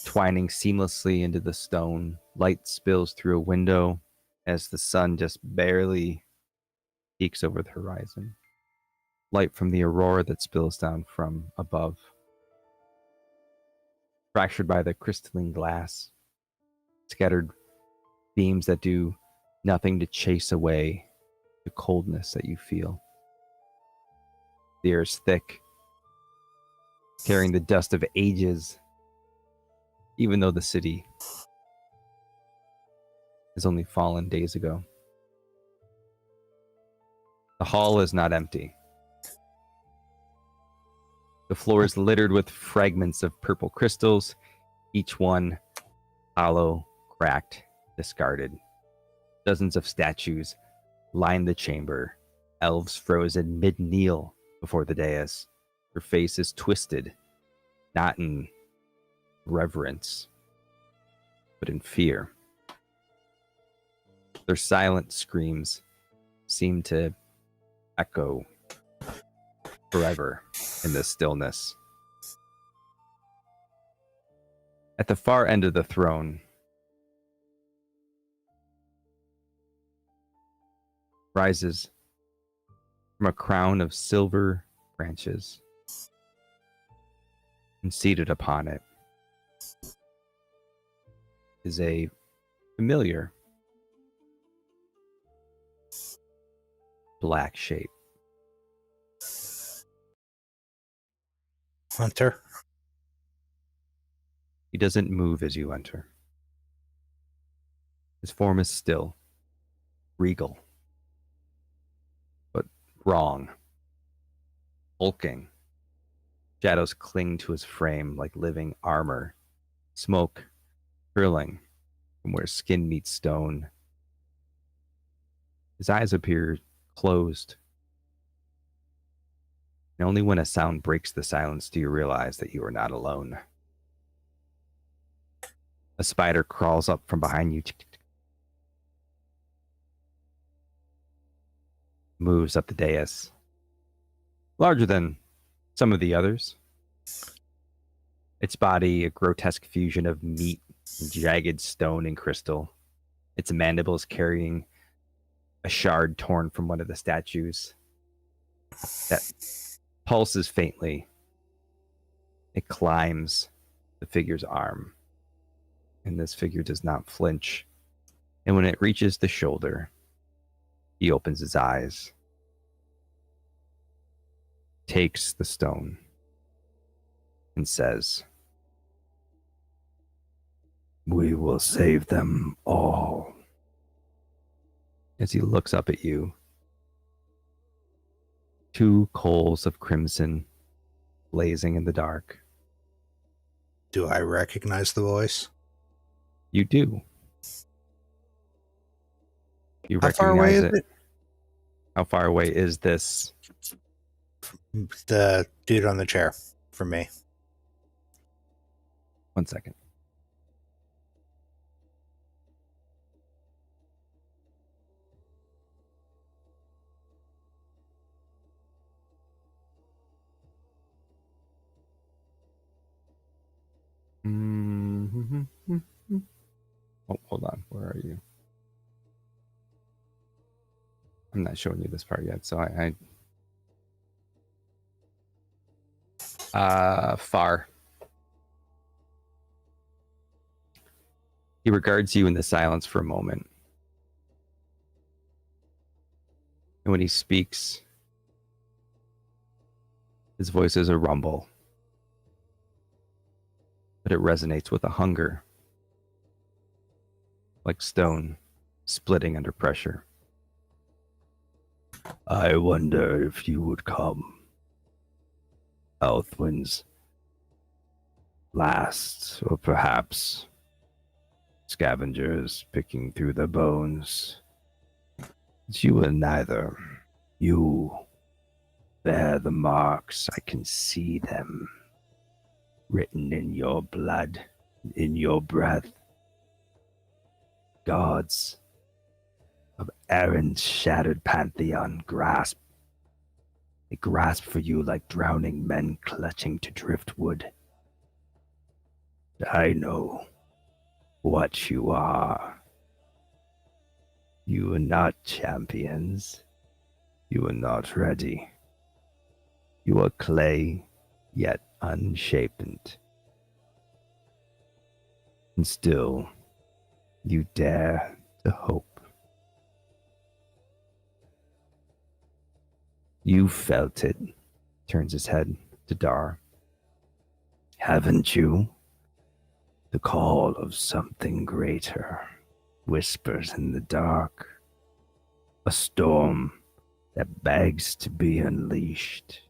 twining seamlessly into the stone. Light spills through a window as the sun just barely peeks over the horizon. Light from the aurora that spills down from above, fractured by the crystalline glass, scattered beams that do nothing to chase away the coldness that you feel. The air is thick, carrying the dust of ages, even though the city has only fallen days ago. The hall is not empty. The floor is littered with fragments of purple crystals, each one hollow, cracked, discarded. Dozens of statues line the chamber, elves frozen mid-kneel before the dais, Her face is twisted, not in reverence, but in fear. Their silent screams seem to echo forever in this stillness. At the far end of the throne, rises from a crown of silver branches, and seated upon it is a familiar black shape. Hunter. He doesn't move as you enter. His form is still, regal, but wrong, hulking. Shadows cling to his frame like living armor, smoke curling from where skin meets stone. His eyes appear closed. And only when a sound breaks the silence do you realize that you are not alone. A spider crawls up from behind you, moves up the dais, larger than some of the others. Its body, a grotesque fusion of meat and jagged stone and crystal. Its mandibles carrying a shard torn from one of the statues that pulses faintly. It climbs the figure's arm, and this figure does not flinch. And when it reaches the shoulder, he opens his eyes, takes the stone, and says, "We will save them all." As he looks up at you, two coals of crimson blazing in the dark. Do I recognize the voice? You do. You How far away recognize is it? How far away is this? The dude on the chair from me. 1 second. Oh, hold on. Where are you? I'm not showing you this part yet, so far. He regards you in the silence for a moment. And when he speaks, his voice is a rumble, but it resonates with a hunger, like stone splitting under pressure. "I wonder if you would come. Elthwin's last, or perhaps scavengers picking through the bones. But you are neither. You bear the marks. I can see them written in your blood, in your breath. Gods of Erin's shattered pantheon grasp. They grasp for you like drowning men clutching to driftwood. I know what you are. You are not champions. You are not ready. You are clay, yet unshapen. And still, you dare to hope. You felt it, turns his head to Dar. Haven't you? The call of something greater whispers in the dark. A storm that begs to be unleashed.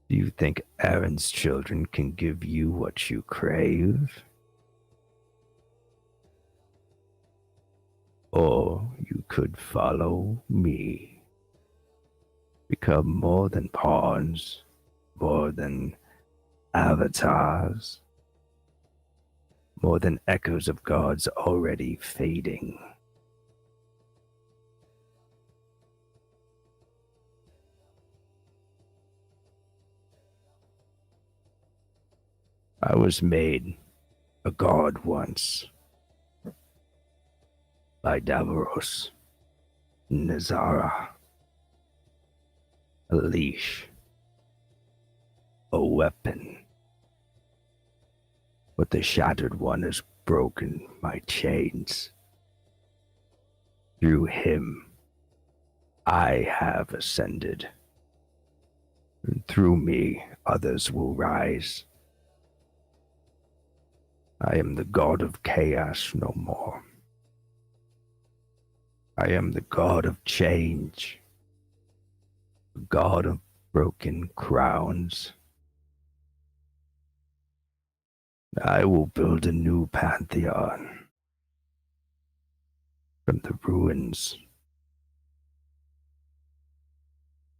Do you think Erin's children can give you what you crave? Or you could follow me. become more than pawns, more than avatars, more than echoes of gods already fading. I was made a god once by Davros, Nazara, a leash, a weapon. But the Shattered One has broken my chains. Through him, I have ascended. And through me, others will rise. I am the god of chaos no more. I am the god of change, the god of broken crowns. I will build a new pantheon from the ruins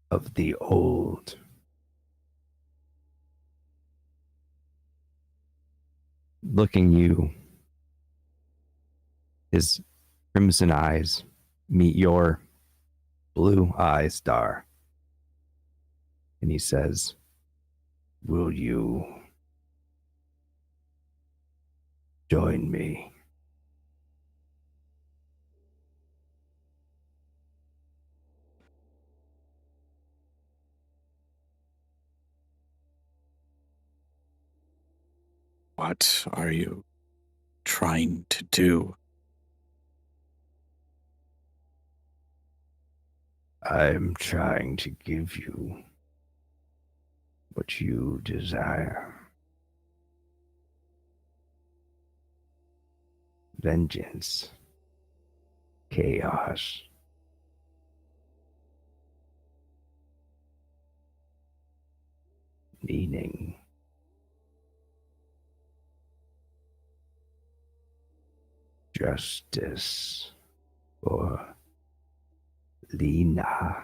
of the old. Looking you, his crimson eyes meet your blue eyes, Dar. And he says, will you join me? What are you trying to do? I'm trying to give you what you desire. Vengeance, chaos, meaning, justice, or Lena.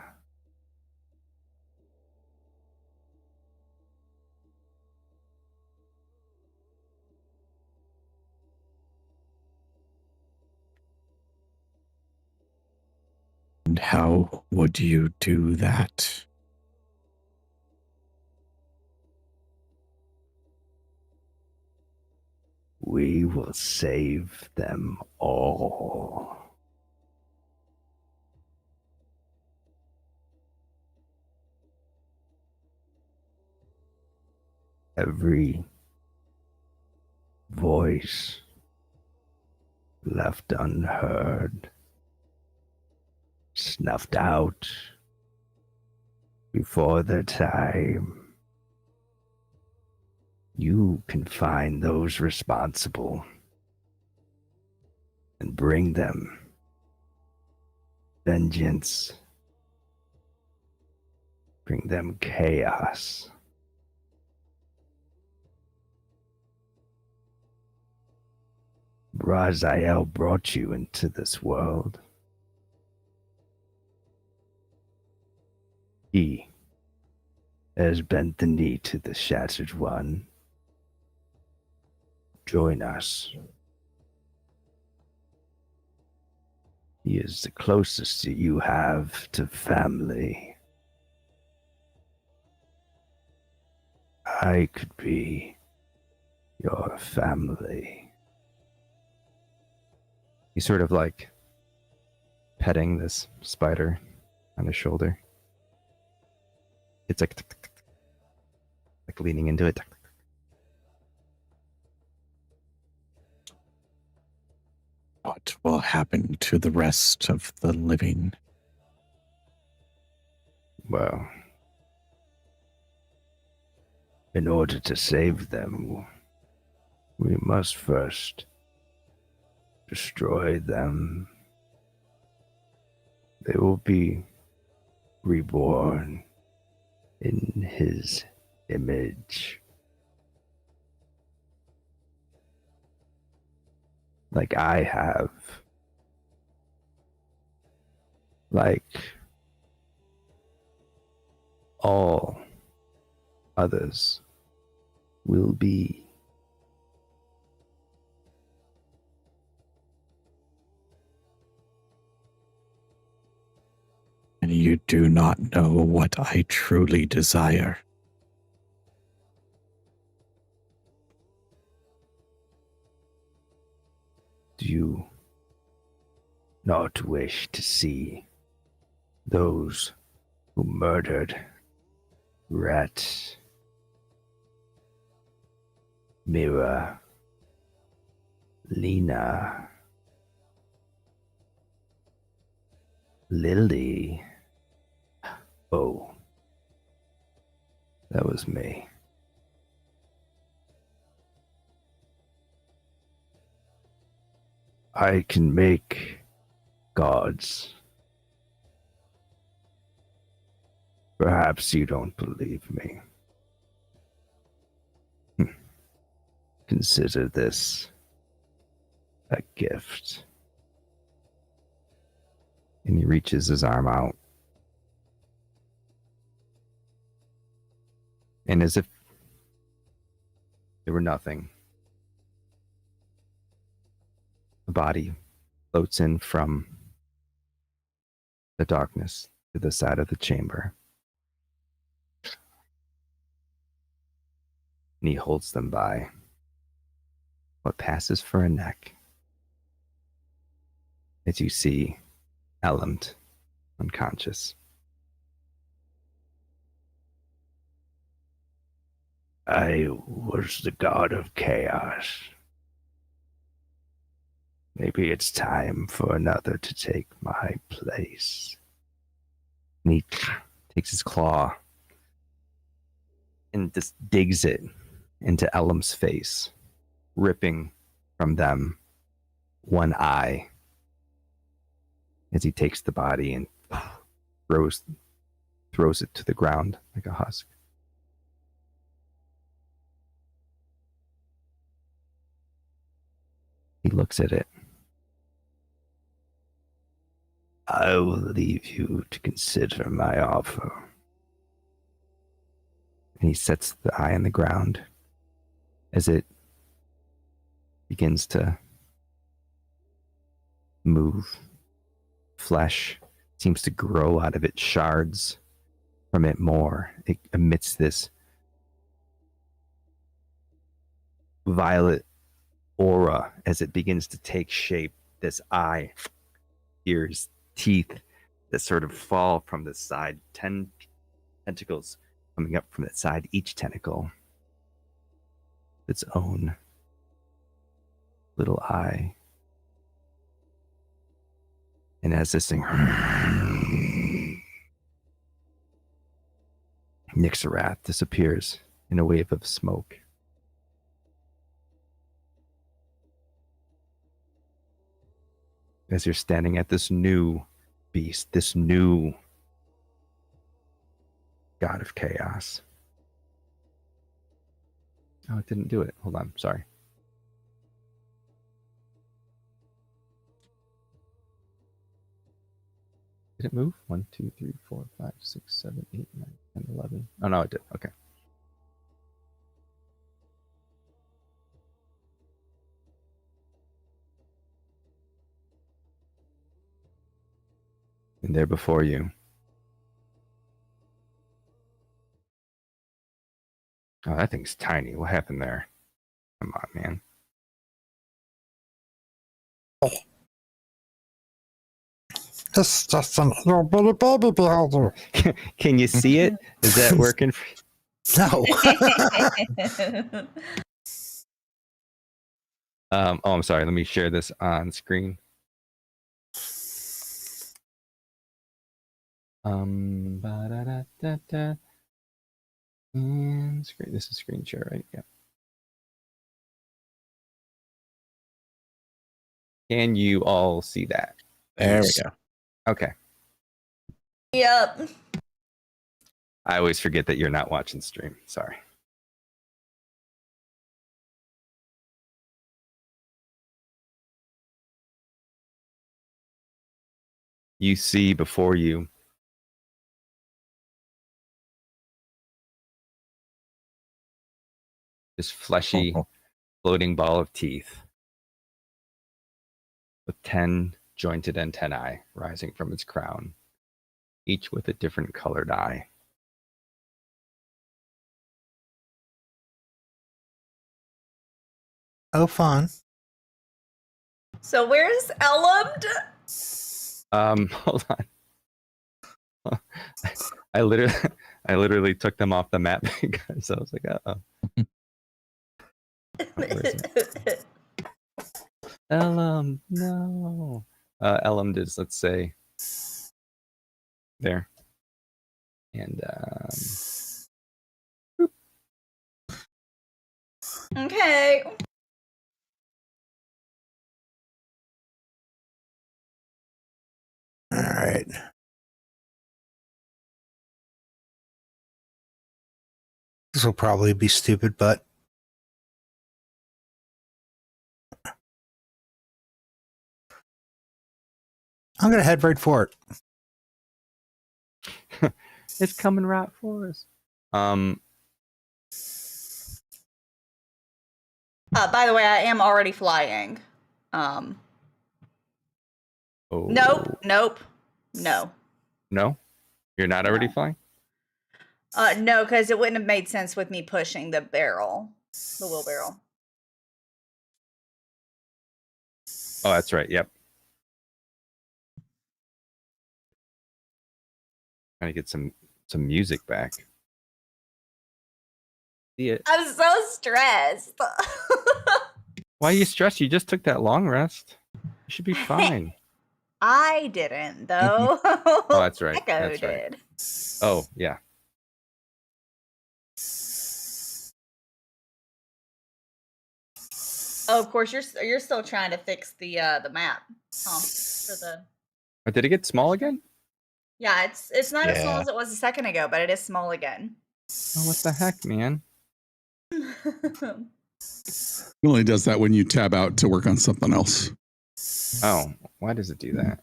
And how would you do that? We will save them all. Every voice left unheard, snuffed out before their time. You can find those responsible and bring them vengeance, bring them chaos. Raziel brought you into this world. He has bent the knee to the Shattered One. Join us. He is the closest that you have to family. I could be your family. He's sort of like petting this spider on his shoulder. It's like leaning into it. What will happen to the rest of the living? Well, in order to save them, we must first destroy them. They will be reborn in his image. Like I have. Like all others will be. And you do not know what I truly desire. Do you not wish to see those who murdered Rat, Mira, Lena, Lily? Oh, that was me. I can make gods. Perhaps you don't believe me. Consider this a gift. And he reaches his arm out. And as if there were nothing, the body floats in from the darkness to the side of the chamber. And he holds them by what passes for a neck. As you see Elland unconscious. I was the god of chaos. Maybe it's time for another to take my place. And he takes his claw and just digs it into Elam's face, ripping from them one eye as he takes the body and throws it to the ground like a husk. He looks at it. I will leave you to consider my offer. And he sets the eye on the ground as it begins to move. Flesh seems to grow out of it, shards from it more. It emits this violet aura as it begins to take shape. This eye, ears, teeth that sort of fall from the side. 10 tentacles coming up from the side, each tentacle its own little eye. And as this thing Nixarath disappears in a wave of smoke. As you're standing at this new beast, this new god of chaos. Oh, it didn't do it. Hold on, sorry. Did it move? 1, 2, 3, 4, 5, 6, 7, 8, 9, 10, 11. Oh, no, it did. Okay. And there before you. Oh, that thing's tiny. What happened there? Come on, man. It's just an little bitty baby beholder. Can you see it? Is that working? No. Oh, I'm sorry. Let me share this on screen. Ba-da-da-da-da. And screen. This is screen share, right? Yeah. Can you all see that? There we go. Okay. Yep. I always forget that you're not watching stream. Sorry. You see before you This fleshy, floating ball of teeth with 10 jointed antennae rising from its crown, each with a different colored eye. Oh, fun. So where's Elumd? Hold on. I literally took them off the map because I was like, uh-oh. Where is it? Elumd, no. Elumd is, let's say, there. And Okay. All right. This will probably be stupid, but I'm gonna head right for it. it's coming right for us. By the way, I am already flying. Oh. Nope. No. No? You're not already flying? No, because it wouldn't have made sense with me pushing the wheelbarrow. Oh, that's right. Yep. Trying to get some music back. See it. I'm so stressed. Why are you stressed? You just took that long rest. You should be fine. I didn't, though. Oh, that's right. Echo That's right. did. Oh, yeah. Oh, of course, you're still trying to fix the map, for the. Oh, did it get small again? Yeah, it's not as small Yeah. as it was a second ago, but it is small again. Oh, what the heck, man? It only does that when you tab out to work on something else. Oh, why does it do that?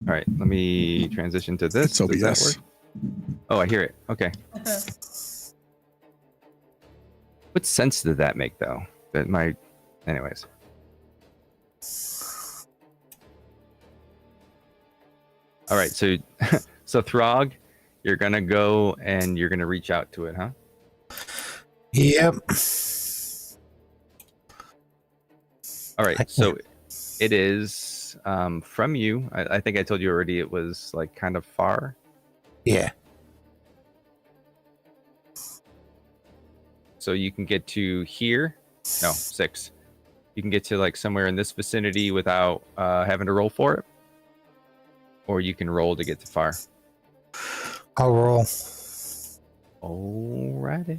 All right, let me transition to this. It's Does that OBS. work? Oh, I hear it. Okay. What sense did that make, though? That my, anyways. All right, so so Throg, you're gonna go and you're gonna reach out to it, huh? Yep. All right, so it is from you. I think I told you already. It was like kind of far. Yeah. So you can get to here. No, 6. You can get to like somewhere in this vicinity without having to roll for it, or you can roll to get to far. I'll roll. Alrighty.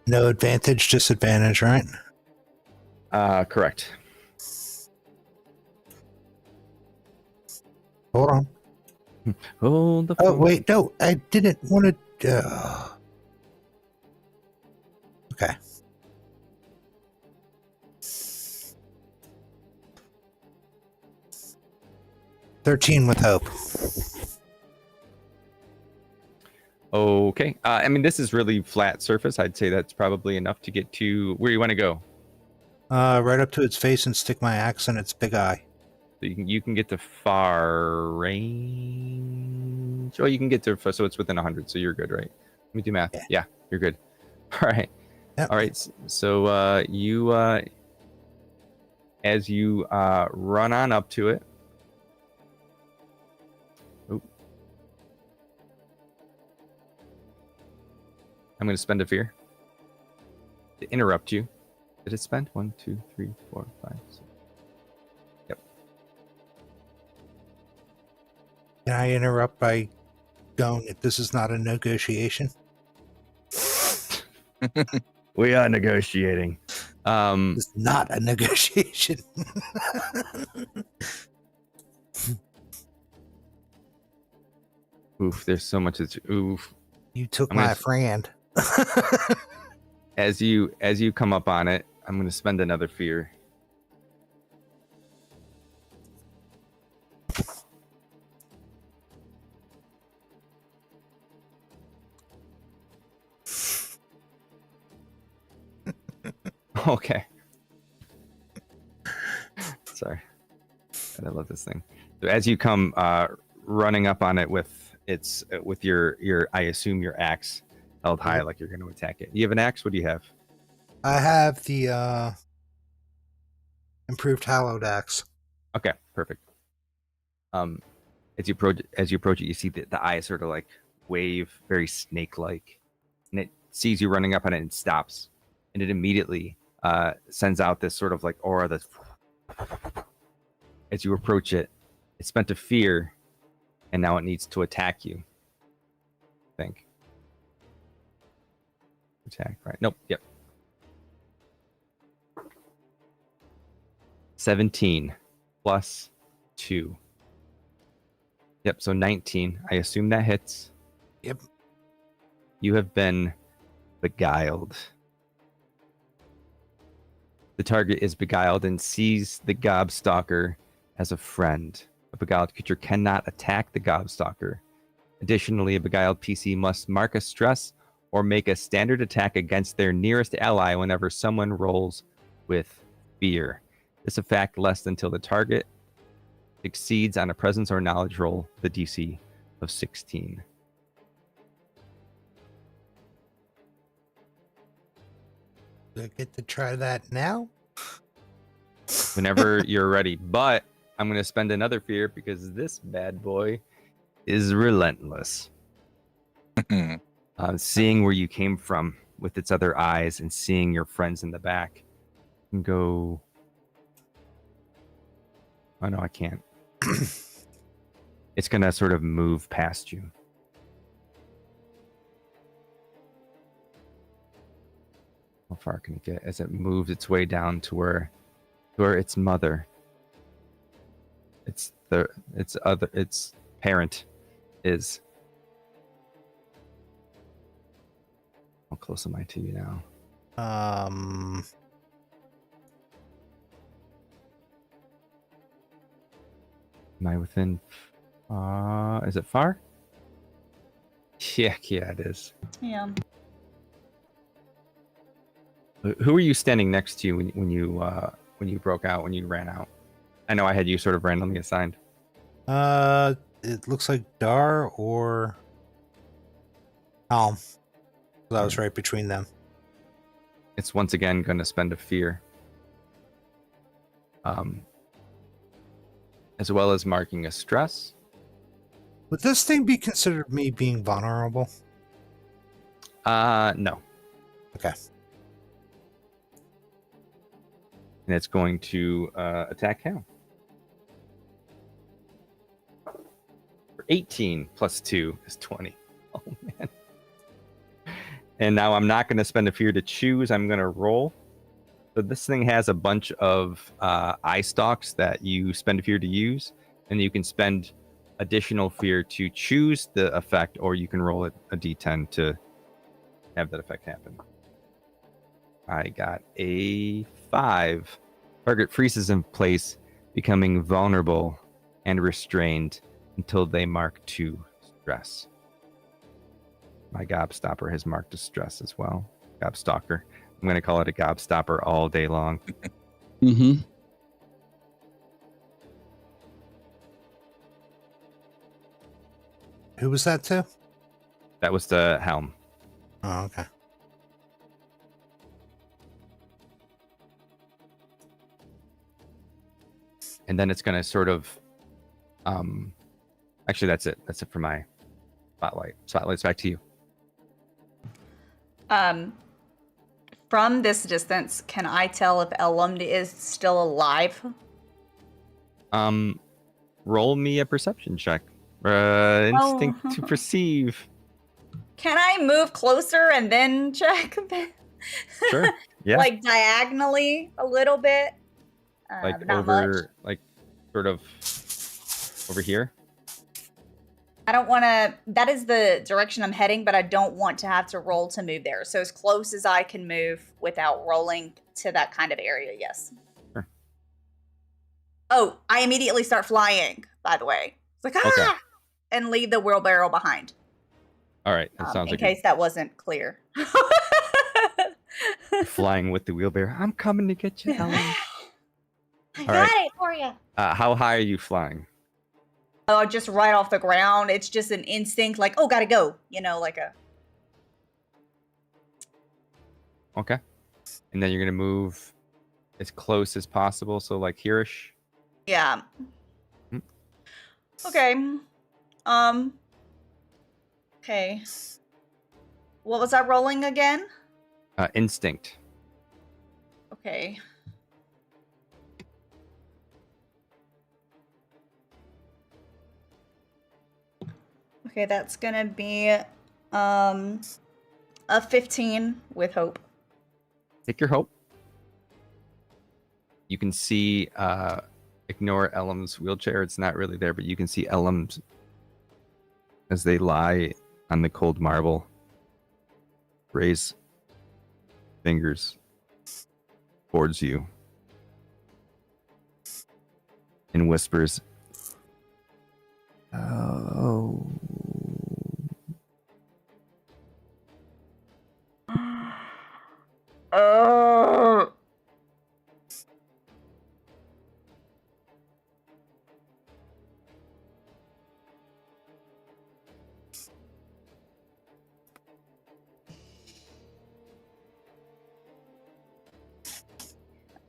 No advantage, disadvantage, right? Correct. Hold on. Hold the Oh, phone. wait. No, I didn't want to. Okay. $13 with hope. Okay. I mean, this is really flat surface. I'd say that's probably enough to get to where you want to go. Right up to its face and stick my axe in its big eye. So you can get to far range. Oh, you can get to, so it's within 100. So you're good, right? Let me do math. Yeah, you're good. All right. Yep. All right. So you, as you run on up to it. Oop. I'm going to spend a fear to interrupt you. Did it spend? 1, 2, 3, 4, 5, 6. Yep. Can I interrupt by going, this is not a negotiation? We are negotiating. It's not a negotiation. Oof, there's so much. Oof. You took I'm my gonna- friend. As you come up on it, I'm going to spend another fear. Okay. Sorry. I love this thing. So as you come running up on it with your I assume your axe held high, like you're going to attack it. You have an axe. What do you have? I have the improved hallowed axe. Okay, perfect. As you approach it, you see the eyes sort of like wave, very snake-like, and it sees you running up on it and stops, and it immediately sends out this sort of like aura that's. As you approach it, it spent a fear, and now it needs to attack you. I think. Attack, right? Nope. Yep. 17 plus 2. Yep, so 19. I assume that hits. Yep. You have been beguiled. The target is beguiled and sees the gobstalker as a friend. A beguiled creature cannot attack the gobstalker. Additionally, a beguiled PC must mark a stress or make a standard attack against their nearest ally whenever someone rolls with fear. This effect lasts until the target succeeds on a presence or knowledge roll with a DC of 16. Do I get to try that now? Whenever you're ready. But I'm going to spend another fear because this bad boy is relentless. Seeing where you came from with its other eyes and seeing your friends in the back. And go... Oh, no, I can't. It's going to sort of move past you. How far can it get as it moves its way down to where its mother, its parent is? How close am I to you now? Am I within? Is it far? Yeah, it is. Yeah. Who were you standing next to when you broke out, when you ran out? I know I had you sort of randomly assigned. It looks like Dar or Helm. So I was right between them. It's once again going to spend a fear. As well as marking a stress. Would this thing be considered me being vulnerable? No. Okay. And it's going to attack him. For 18 plus 2 is 20. Oh, man. And now I'm not going to spend a fear to choose. I'm going to roll. So this thing has a bunch of eye stalks that you spend a fear to use. And you can spend additional fear to choose the effect, or you can roll it a d10 to have that effect happen. I got a 5. Target freezes in place, becoming vulnerable and restrained until they mark 2 stress. My gobstopper has marked a stress as well. Gobstalker. I'm going to call it a gobstopper all day long. Mm-hmm. Who was that to? That was the helm. Oh, okay. And then it's going to sort of... Actually, that's it. That's it for my spotlight. Spotlight's back to you. From this distance, can I tell if Elumd is still alive? Roll me a perception check. Instinct to perceive. Can I move closer and then check? Sure. Yeah. Like diagonally a little bit. Like not over, much. like sort of over here. I don't want to. That is the direction I'm heading, but I don't want to have to roll to move there. So as close as I can move without rolling to that kind of area, yes. Sure. Oh, I immediately start flying, by the way. It's like, Okay. And leave the wheelbarrow behind. All right. That sounds in like case that wasn't clear. flying with the wheelbarrow. I'm coming to get you, Ellen. I All got right. it for you. How high are you flying? Oh, just right off the ground. It's just an instinct, like, oh, gotta go. Like a. Okay. And then you're gonna move as close as possible. So like here-ish. Yeah. Hmm. Okay. Okay. What was I rolling again? Instinct. Okay. Okay, that's gonna be a 15 with hope. Take your hope. You can see ignore Elam's wheelchair. It's not really there, but you can see Elam's as they lie on the cold marble. Raise fingers towards you and whispers, "Oh." Oh.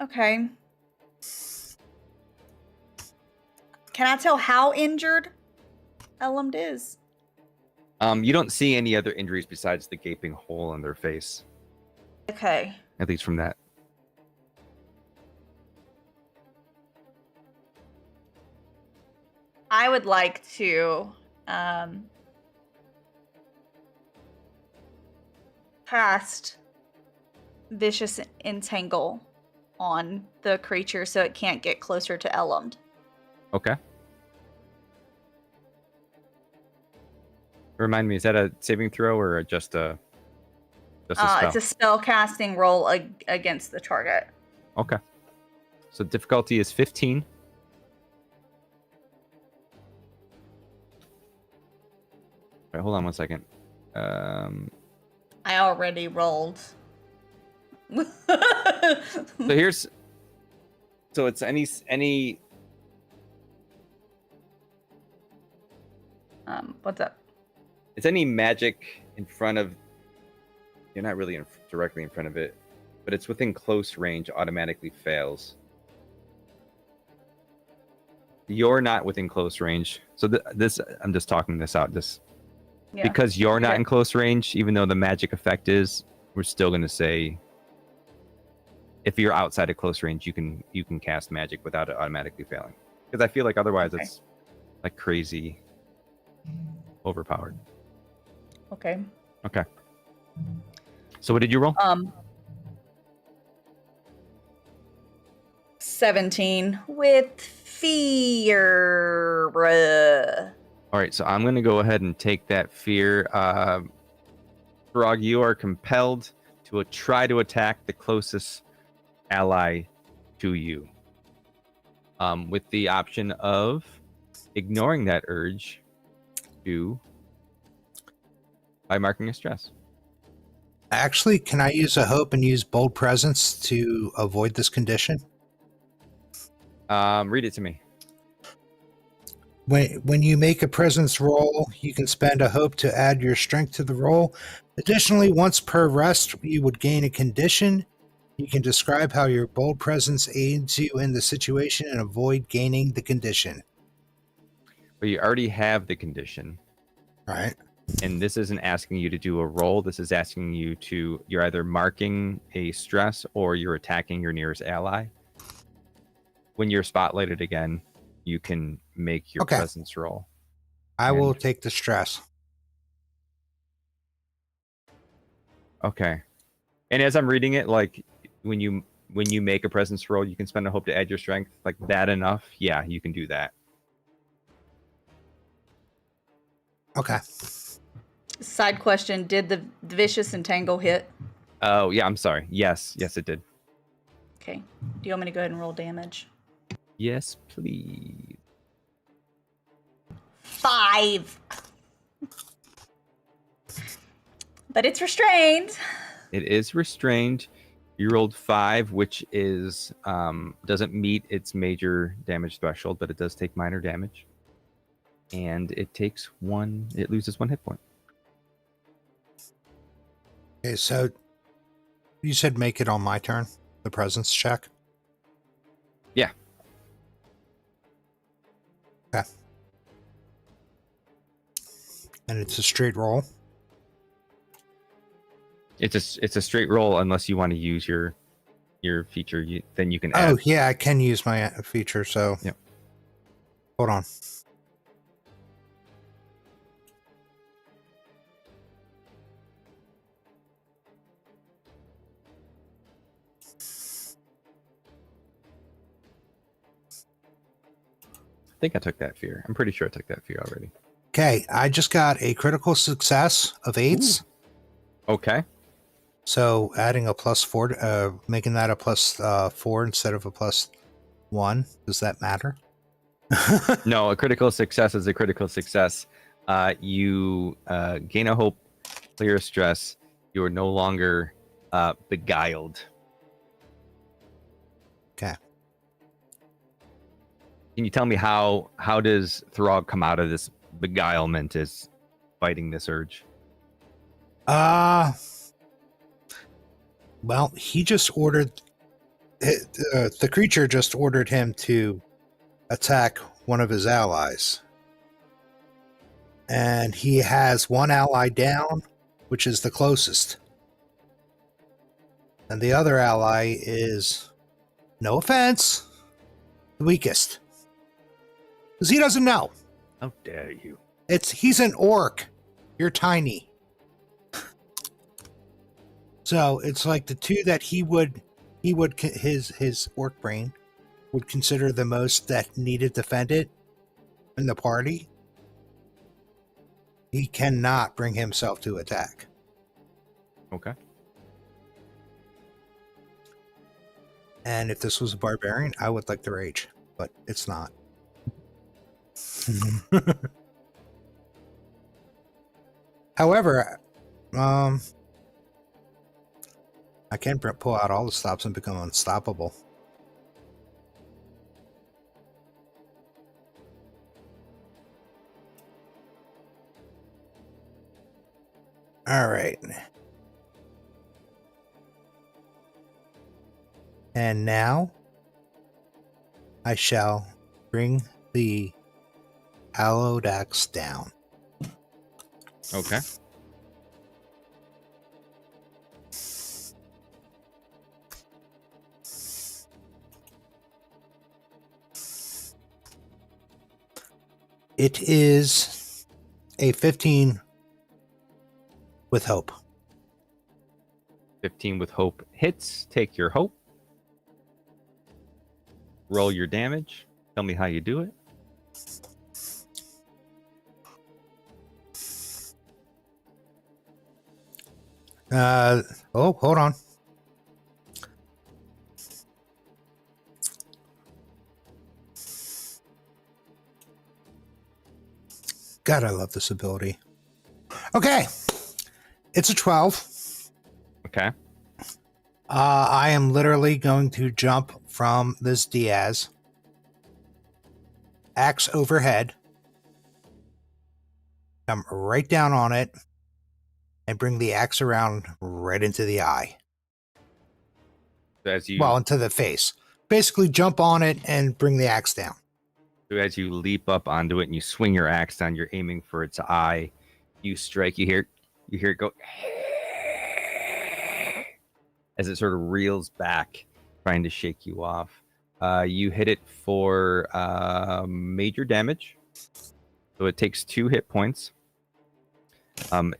Okay. Can I tell how injured Elam is? You don't see any other injuries besides the gaping hole in their face. Okay. At least from that. I would like to cast Vicious Entangle on the creature so it can't get closer to Elam. Okay. Remind me, is that a saving throw or just a spell? It's a spell casting roll against the target. Okay. So difficulty is 15. All right, hold on one second. I already rolled. So it's any What's up? it's any magic in front of, you're not really directly in front of it, but it's within close range automatically fails. You're not within close range. So this I'm just talking this out. Yeah. Because you're not Okay. in close range, even though the magic effect is, we're still going to say if you're outside of close range, you can cast magic without it automatically failing. Because I feel like otherwise Okay. it's like crazy overpowered. Okay. Okay. So what did you roll? 17 with fear. All right, so I'm going to go ahead and take that fear. Frog, you are compelled to try to attack the closest ally to you. With the option of ignoring that urge by marking a stress. Actually, can I use a hope and use bold presence to avoid this condition? Read it to me. When you make a presence roll, you can spend a hope to add your strength to the roll. Additionally, once per rest, you would gain a condition. You can describe how your bold presence aids you in the situation and avoid gaining the condition. But you already have the condition. Right. And this isn't asking you to do a roll. This is asking you to, you're either marking a stress or you're attacking your nearest ally. When you're spotlighted again, you can make your presence roll. I will take the stress. Okay. And as I'm reading it, like when you make a presence roll, you can spend a hope to add your strength. Like that enough? Yeah, you can do that. Okay. Side question: did the Vicious Entangle hit? Oh yeah, I'm sorry. Yes, it did. Okay. Do you want me to go ahead and roll damage? Yes, please. 5. But it's restrained. It is restrained. You rolled 5, which is doesn't meet its major damage threshold, but it does take minor damage. And it takes 1. It loses 1 hit point. Okay, so you said make it on my turn, the presence check? Yeah. Okay. And it's a straight roll? It's a straight roll unless you want to use your feature. Then you can add. Oh, yeah, I can use my feature, so... Yep. Hold on. I think I took that fear. I'm pretty sure I took that fear already. Okay, I just got a critical success of 8s. Okay. So adding a +4, making that a +4 instead of a +1. Does that matter? No, a critical success is a critical success. You gain a hope, clear a stress. You are no longer beguiled. Okay. Can you tell me how does Throg come out of this beguilement as fighting this urge? Well, he just ordered... the creature just ordered him to attack one of his allies. And he has one ally down, which is the closest. And the other ally is, no offense, the weakest. Because he doesn't know. How dare you? He's an orc. You're tiny. So it's like the two that his orc brain would consider the most that needed defended in the party. He cannot bring himself to attack. Okay. And if this was a barbarian, I would like to rage, but it's not. However, I can pull out all the stops and become unstoppable. All right. And now I shall bring the hallowed axe down. Okay. It is a 15 with hope. 15 with hope hits. Take your hope. Roll your damage. Tell me how you do it. Hold on. God, I love this ability. Okay. It's a 12. Okay. I am literally going to jump from this Diaz. Axe overhead. Come right down on it. And bring the axe around right into the eye. Into the face. Basically jump on it and bring the axe down. So as you leap up onto it and you swing your axe down, you're aiming for its eye. You strike. You hear it go as it sort of reels back, trying to shake you off. You hit it for major damage, so it takes 2 hit points. And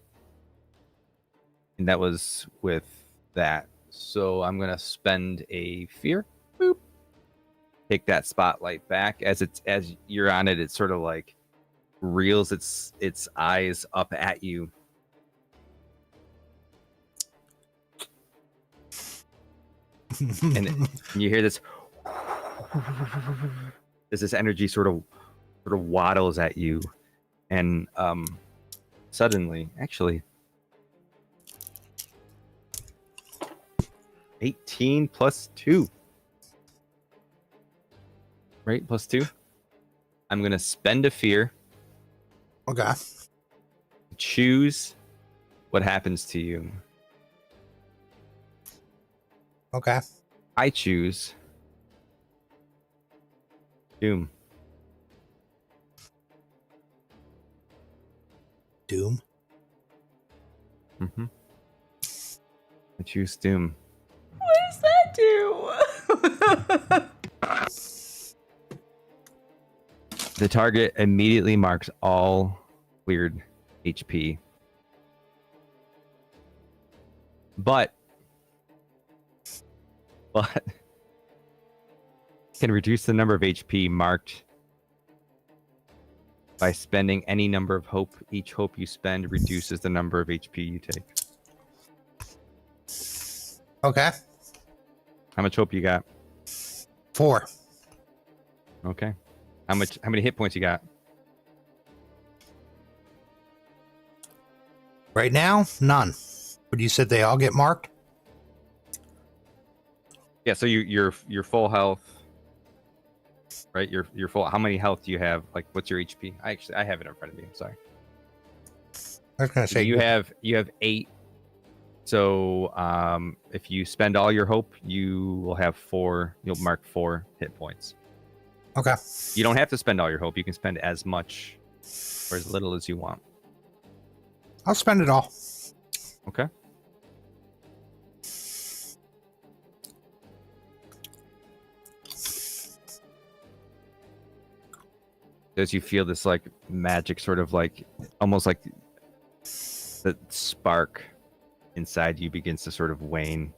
that was with that. So I'm gonna spend a fear. Boop. Take that spotlight back. As you're on it, it sort of like reels its eyes up at you. And you hear this as this energy sort of waddles at you, and suddenly, actually, 18 plus 2. Right, plus 2. I'm going to spend a fear. Okay. Choose what happens to you. Okay. I choose Doom. Doom. Mm-hmm. I choose Doom. What does that do? The target immediately marks all cleared HP. But can reduce the number of HP marked by spending any number of hope. Each hope you spend reduces the number of HP you take. Okay. How much hope you got? 4. Okay. How many hit points you got? Right now, none. But you said they all get marked? Yeah, so you're full health. Right? You're full. How many health do you have? Like, what's your HP? I have it in front of me. I'm sorry. I was gonna say You have 8. So if you spend all your hope, you will have 4. You'll mark 4 hit points. Okay. You don't have to spend all your hope. You can spend as much or as little as you want. I'll spend it all. Okay. As you feel this like magic, sort of like almost like the spark inside you begins to sort of wane.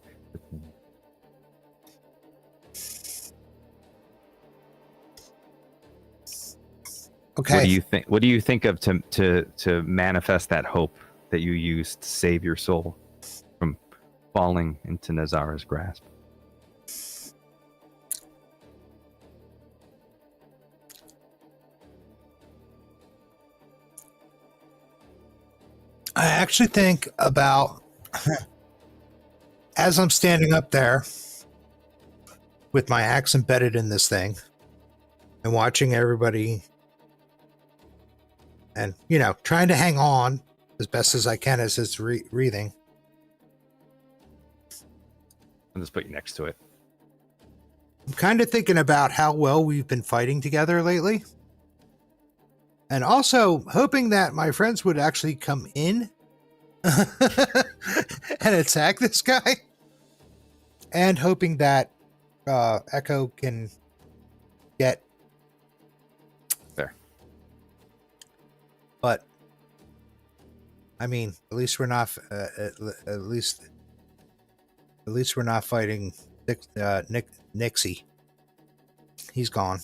Okay. What do you think? What do you think of to manifest that hope that you used to save your soul from falling into Nazara's grasp? I actually think about as I'm standing up there with my axe embedded in this thing and watching everybody and, trying to hang on as best as I can as it's breathing. I'll just put you next to it. I'm kind of thinking about how well we've been fighting together lately. And also hoping that my friends would actually come in and attack this guy. And hoping that Echo can get... There. But, I mean, at least we're not... at least we're not fighting Nixie. He's gone.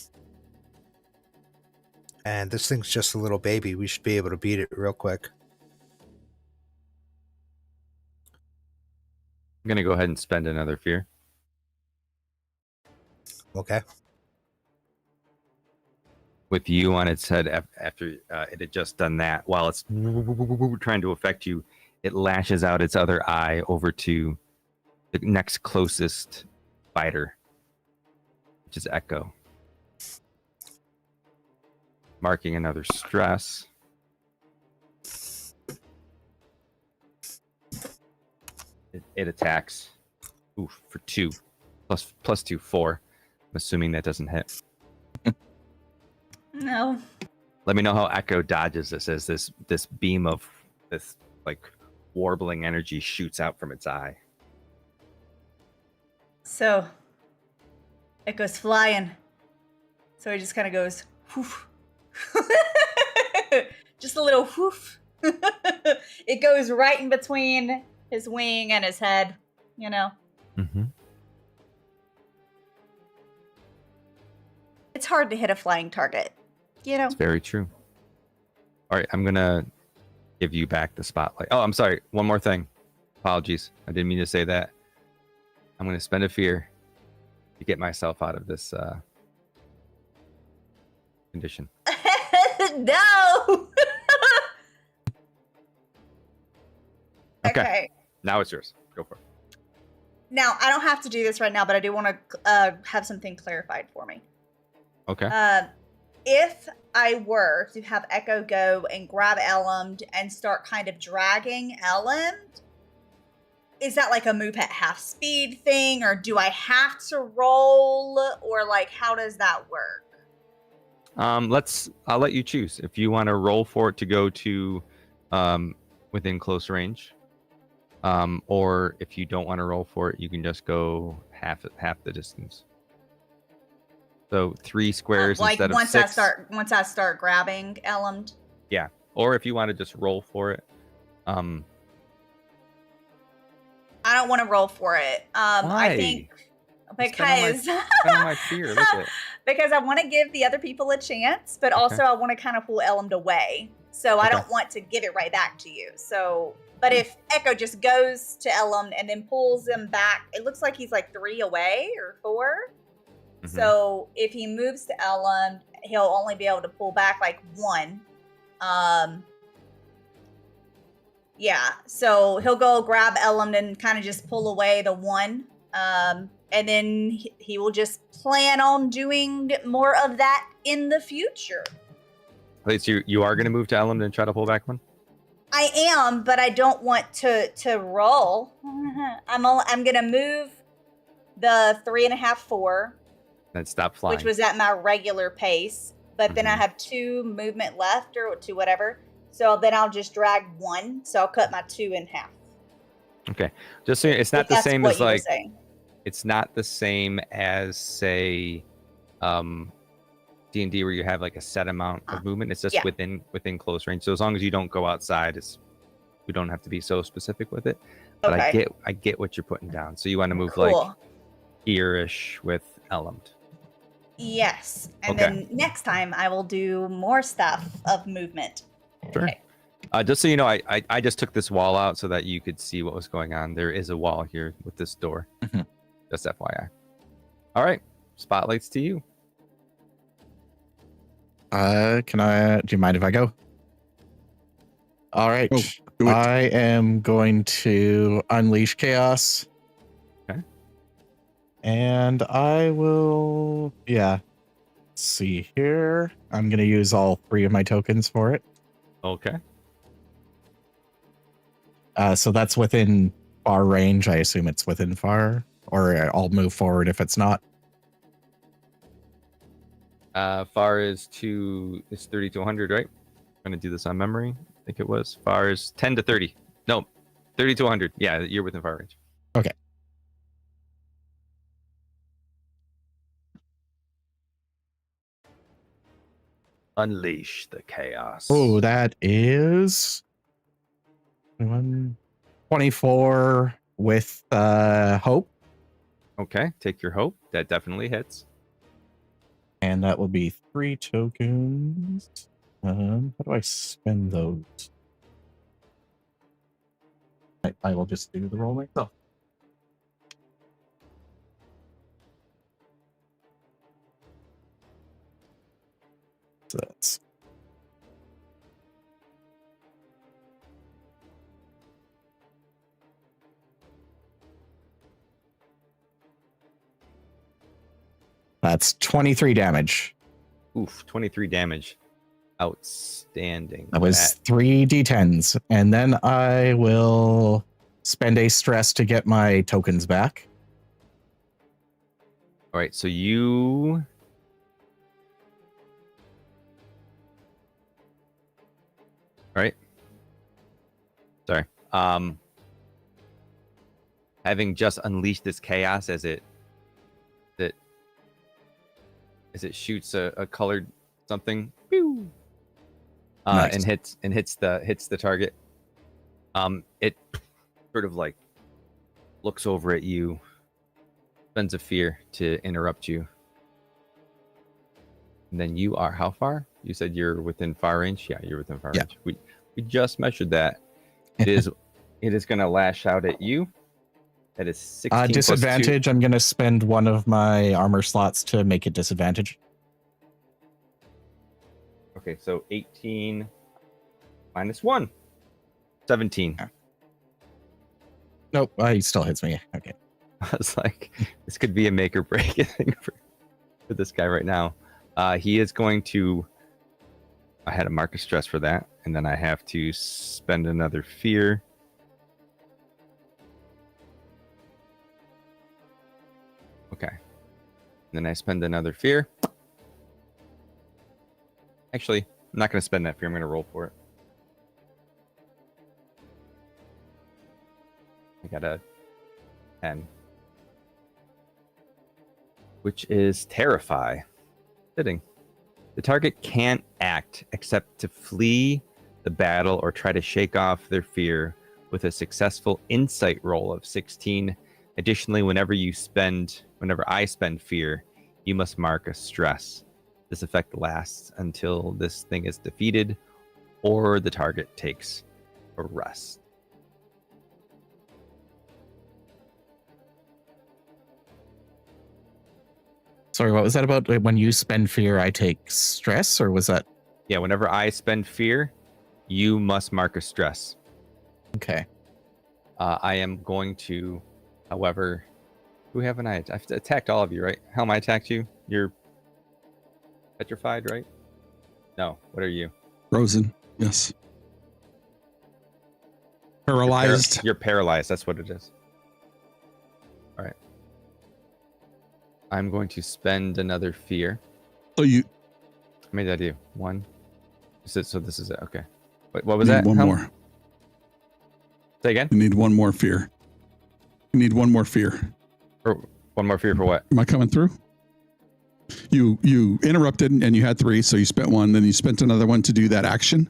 And this thing's just a little baby. We should be able to beat it real quick. I'm going to go ahead and spend another fear. Okay. With you on its head after it had just done that. While it's trying to affect you, it lashes out its other eye over to the next closest fighter, which is Echo. Marking another stress. It attacks. Ooh, for 2. Plus 2, 4. I'm assuming that doesn't hit. No. Let me know how Echo dodges this as this beam of this like warbling energy shoots out from its eye. So, Echo's flying. So he just kind of goes, whoof. Just a little whoof. It goes right in between his wing and his head, Mm-hmm. It's hard to hit a flying target, It's very true. All right, I'm going to give you back the spotlight. Oh, I'm sorry. One more thing. Apologies. I didn't mean to say that. I'm going to spend a fear to get myself out of this condition. No! Okay. Now it's yours. Go for it. Now, I don't have to do this right now, but I do want to have something clarified for me. Okay. If I were to have Echo go and grab Elland and start kind of dragging Elland, is that like a move at half speed thing, or do I have to roll, or like how does that work? I'll let you choose if you want to roll for it to go to within close range, or if you don't want to roll for it, you can just go half the distance. So 3 squares Like instead of once 6. once I start grabbing Elland. Yeah, or if you want to just roll for it. I don't want to roll for it. Why? I think It's because kind of my fear. Look at it. because I want to give the other people a chance, but also I want to kind of pull Elland away. So I don't want to give it right back to you. So, but if Echo just goes to Elland and then pulls him back, it looks like he's like 3 away or 4. Mhm. So if he moves to Elland, he'll only be able to pull back like 1. Yeah, so he'll go grab Elland and kind of just pull away the 1. And then he will just plan on doing more of that in the future. At least you are going to move to Ellen and try to pull back 1? I am, but I don't want to roll. I'm going to move the 3.5, 4. Then stop flying. Which was at my regular pace. But then I have 2 movement left, or 2 whatever. So then I'll just drag 1. So I'll cut my 2 in half. Okay. Just so it's not If the that's same what as you were like saying. it's not the same as say D&D where you have like a set amount of movement. It's just within close range. So as long as you don't go outside, we don't have to be so specific with it. But Okay. I get what you're putting down. So you want to move Cool. like here-ish with Elland. Yes. And Okay. then next time I will do more stuff of movement. Sure. Okay. Just so you know, I just took this wall out so that you could see what was going on. There is a wall here with this door. Just FYI. All right. Spotlights to you. Do you mind if I go? All right. Oh, do it. I am going to unleash chaos. Okay. And I will, let's see here. I'm going to use all 3 of my tokens for it. Okay. So that's within far range. I assume it's within far, or I'll move forward if it's not. Far is 30 to 100, right? I'm gonna do this on memory. I think it was. Far is 10 to 30. No, 30 to 100. Yeah, you're within far range. Okay. Unleash the chaos. Oh, that is 24 with hope. Okay, take your hope. That definitely hits. And that will be 3 tokens. How do I spend those? I will just do the roll myself. So that's 23 damage. Oof, 23 damage. Outstanding. That was 3 d10s. And then I will spend a stress to get my tokens back. All right, so you... All right. Sorry. Having just unleashed this chaos as it shoots a colored something, pew, Nice. and hits the target. It sort of like looks over at you, spends a fear to interrupt you, and then you are how far? You said you're within far range. Yeah, you're within far range. We just measured that. It is going to lash out at you. That is 16 disadvantage. plus 2. I'm going to spend one of my armor slots to make it disadvantage. Okay, so 18 minus 1. 17. Nope, he still hits me. Okay. I was like, this could be a make or break thing for this guy right now. He is going to. I had a mark of stress for that, and then I have to spend another fear. Okay. And then I spend another fear. Actually, I'm not going to spend that fear. I'm going to roll for it. I got a 10. Which is Terrify. Fitting. The target can't act except to flee the battle or try to shake off their fear with a successful insight roll of 16. Additionally, whenever I spend fear, you must mark a stress. This effect lasts until this thing is defeated or the target takes a rest. Sorry, what was that about? When you spend fear, I take stress, or was that? Yeah, whenever I spend fear, you must mark a stress. Okay. I am going to, however, who haven't I? I've attacked all of you, right? Helm, I attacked you. You're petrified, right? No. What are you? Frozen. Yes. Paralyzed. You're paralyzed. That's what it is. All right. I'm going to spend another fear. So you How many did I do? One. So this is it. Okay. Wait, what was need that? one Helm? more. Say again? You need one more fear. You need one more fear. One more fear for what? Am I coming through? You interrupted and you had 3, so you spent 1, then you spent another 1 to do that action.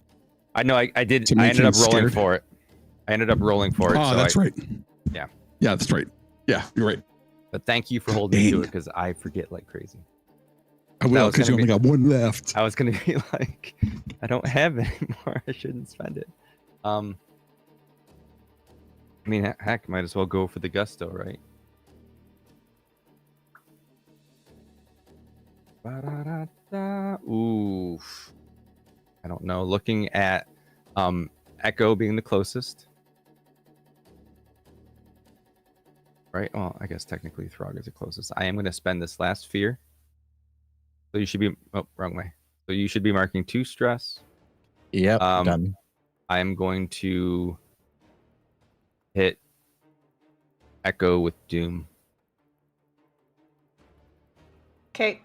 I know I did. To I make ended him up rolling scared. for it. Oh, that's right. Yeah. Yeah, that's right. Yeah, you're right. But thank you for holding me to Dang. it because I forget like crazy. I will, was because you gonna only got 1 left. I was gonna be like, I don't have it anymore. I shouldn't spend it. I mean, heck, might as well go for the gusto, right? Ba-da-da-da. Oof. I don't know. Looking at Echo being the closest. Right? Well, I guess technically Throg is the closest. I am going to spend this last fear. So you should be... Oh, wrong way. So you should be marking 2 stress. Yep, done. I am going to hit Echo with Doom. Okay.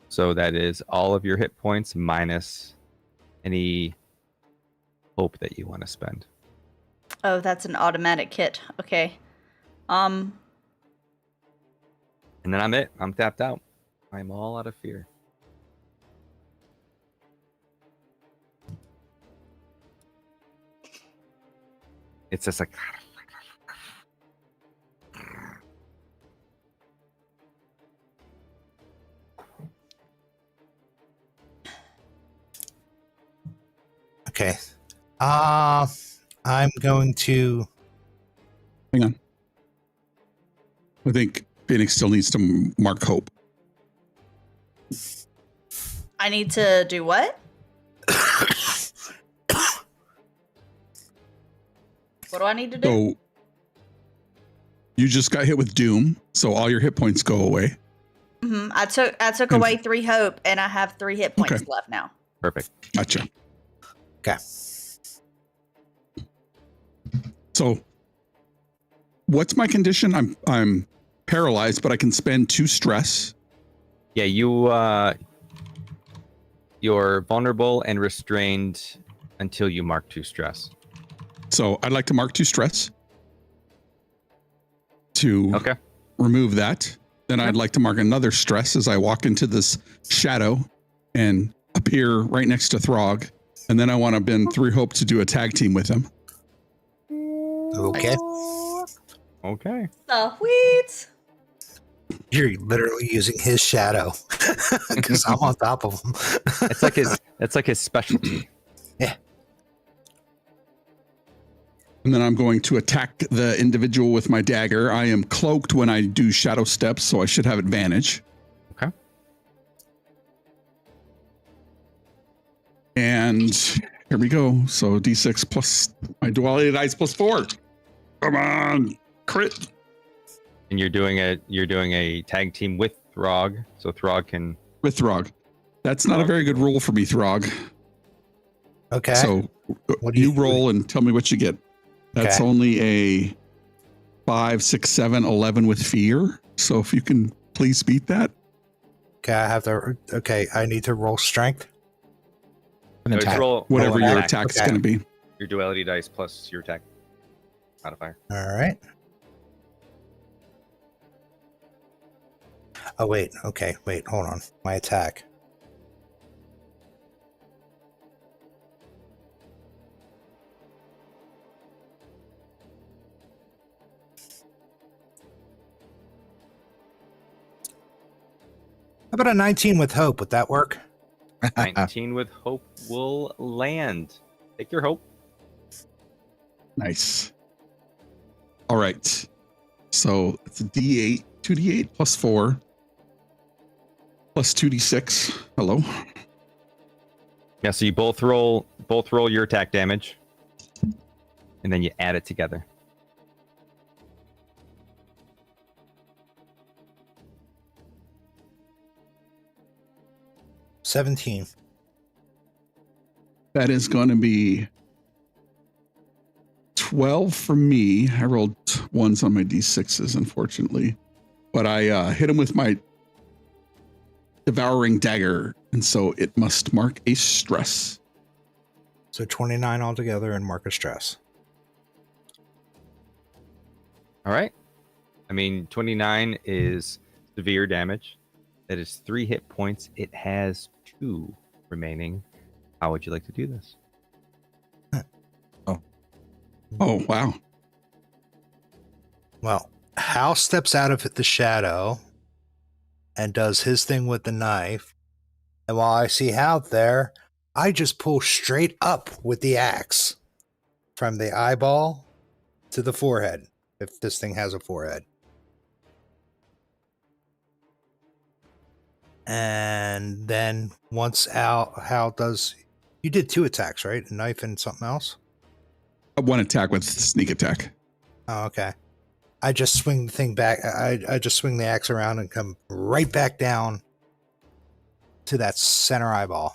So that is all of your hit points minus any hope that you want to spend. Oh, that's an automatic hit. Okay. And then I'm it. I'm tapped out. I'm all out of fear. It's just like... Okay. I'm going to. Hang on. I think Phoenix still needs to mark hope. I need to do what? What do I need to do? So you just got hit with Doom, so all your hit points go away. Mm-hmm. I took away 3 hope, and I have 3 hit points Okay. left now. Perfect. Gotcha. Okay. So what's my condition? I'm paralyzed, but I can spend 2 stress. Yeah, you're vulnerable and restrained until you mark 2 stress. So I'd like to mark 2 stress to Okay. remove that. Then I'd like to mark another stress as I walk into this shadow and appear right next to Throg. And then I want to bend 3 hope to do a tag team with him. Okay. Okay. Sweet. You're literally using his shadow because I'm on top of him. It's like his specialty. Yeah. And then I'm going to attack the individual with my dagger. I am cloaked when I do shadow steps, so I should have advantage. Okay. And here we go. So D6 plus my duality dice plus 4. Come on. crit. And you're doing a tag team with Throg, so Throg can. With Throg. That's not a very good roll for me, Throg. Okay. So What do you roll and tell me what you get. That's Okay. only a 5, 6, 7, 11 with fear. So if you can please beat that. Okay, I have to. Okay, I need to roll strength. An So just attack. roll Whatever roll your attack. attack's Okay. going to be. Your duality dice plus your attack modifier. All right. Oh wait. Okay. Wait. Hold on. My attack. How about a 19 with hope? Would that work? 19 with hope will land. Take your hope. Nice. All right. So it's a D8, 2D8 plus 4 plus 2D6. Hello. Yeah, so you both roll your attack damage, and then you add it together. $17. That is going to be 12 for me. I rolled ones on my D6s, unfortunately. But I hit him with my devouring dagger, and so it must mark a stress. So 29 altogether and mark a stress. All right. I mean, 29 is severe damage. That is 3 hit points. It has 2 remaining. How would you like to do this? Oh, wow. Well, Hal steps out of the shadow and does his thing with the knife. And while I see Hal there, I just pull straight up with the axe from the eyeball to the forehead, if this thing has a forehead. And then once Hal does, you did 2 attacks, right? A knife and something else? One attack with sneak attack. Oh, okay. I just swing the thing back. I just swing the axe around and come right back down to that center eyeball.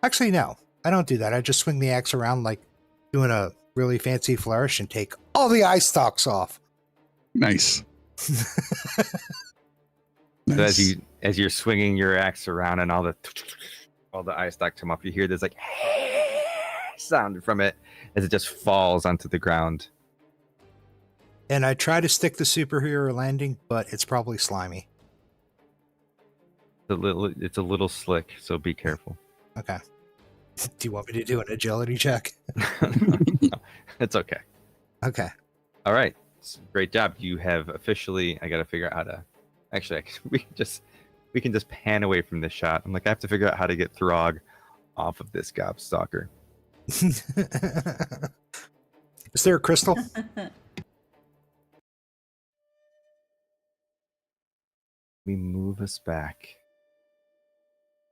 Actually, no, I don't do that. I just swing the axe around like doing a really fancy flourish and take all the eye stalks off. Nice. So as you're swinging your axe around and all the eye stalks come up, you hear this like sound from it as it just falls onto the ground. And I try to stick the superhero landing, but it's probably slimy. It's a little slick, so be careful. Okay. Do you want me to do an agility check? It's okay. Okay. All right. Great job. You have officially. I got to figure out how to. Actually, we can just pan away from this shot. I'm like, I have to figure out how to get Throg off of this gobstalker. Is there a crystal? We move us back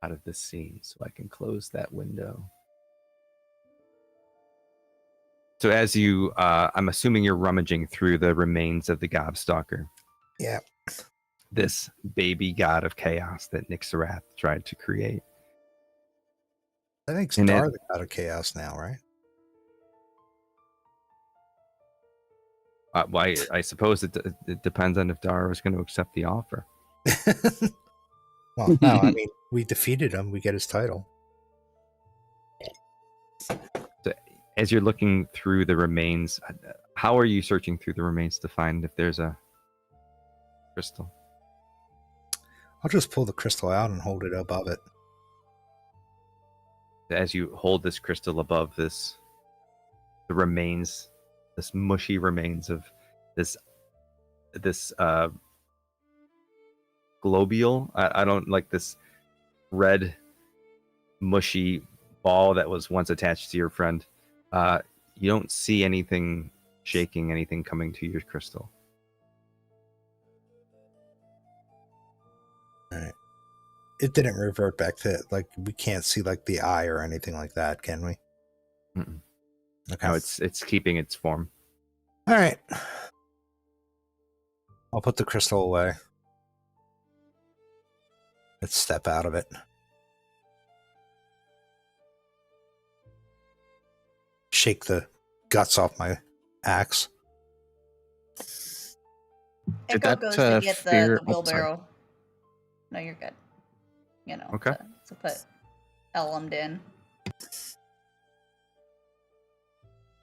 out of this scene so I can close that window. So as you, I'm assuming you're rummaging through the remains of the gobstalker. Yeah. This baby god of chaos that Nixarath tried to create. I think And Star the god of chaos now, right? Why? I suppose it depends on if Dara is going to accept the offer. Well, no, I mean, we defeated him. We get his title. So as you're looking through the remains, how are you searching through the remains to find if there's a crystal? I'll just pull the crystal out and hold it above it. As you hold this crystal above the remains, this mushy remains of this globule. I don't like this red mushy ball that was once attached to your friend. You don't see anything shaking, anything coming to your crystal. All right. It didn't revert back to, like, we can't see, like, the eye or anything like that, can we? Mm-mm. Okay. No, it's keeping its form. All right. I'll put the crystal away. Let's step out of it. Shake the guts off my axe. Did Echo that, goes to get fear- the oh, sorry. wheelbarrow. No, you're good. You know, Okay. to put Elland in.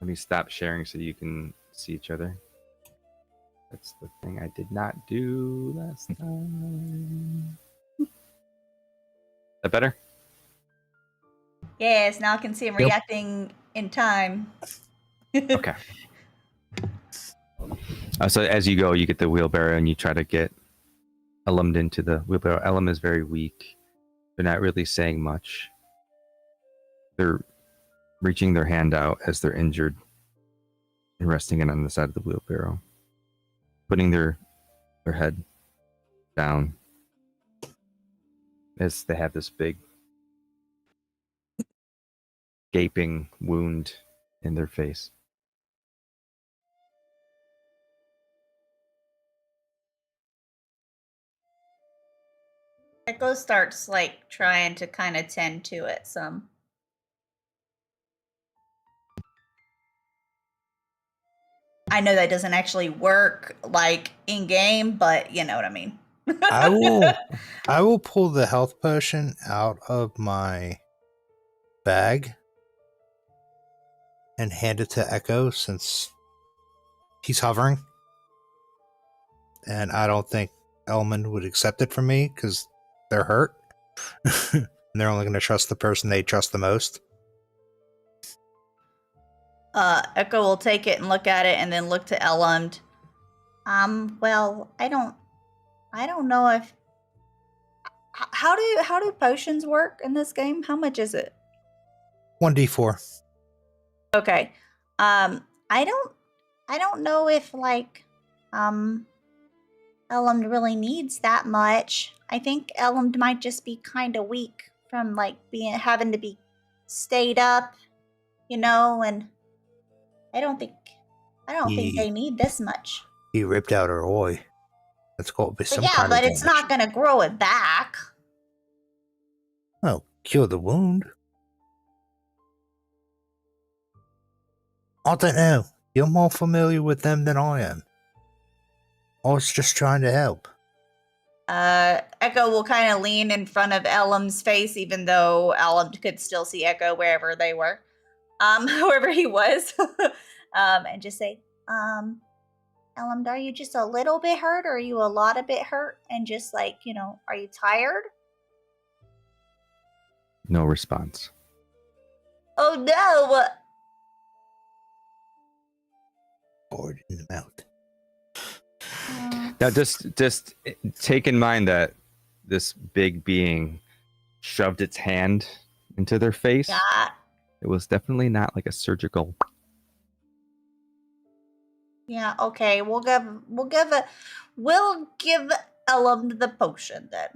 Let me stop sharing so you can see each other. That's the thing I did not do last time. That better? Yes, now I can see him Yep. reacting in time. Okay. So as you go, you get the wheelbarrow and you try to get Elum into the wheelbarrow. Elum is very weak. They're not really saying much. They're reaching their hand out as they're injured and resting it on the side of the wheelbarrow, putting their head down as they have this big gaping wound in their face. Echo starts like trying to kind of tend to it some. I know that doesn't actually work like in game, but you know what I mean. I will pull the health potion out of my bag and hand it to Echo since he's hovering. And I don't think Elman would accept it from me because they're hurt. And they're only going to trust the person they trust the most. Echo will take it and look at it and then look to Elund. Well, I don't know if how do potions work in this game? How much is it? 1d4. Okay. I don't know if like Elund really needs that much. I think Elund might just be kind of weak from like having to be stayed up, you know, and I don't think they need this much. He ripped out her eye. That's got to be But some yeah, kind but of it's damage. not gonna grow it back. Oh, cure the wound. I don't know. You're more familiar with them than I am. I was just trying to help. Echo will kind of lean in front of Elum's face, even though Elum could still see Echo wherever they were, wherever he was, and just say, Elum, are you just a little bit hurt, or are you a lot of bit hurt? And just like, you know, are you tired? No response. Oh no! Bored in the mouth. Now, just take in mind that this big being shoved its hand into their face. Yeah. It was definitely not like a surgical. Yeah. Okay. We'll give Elum the potion then.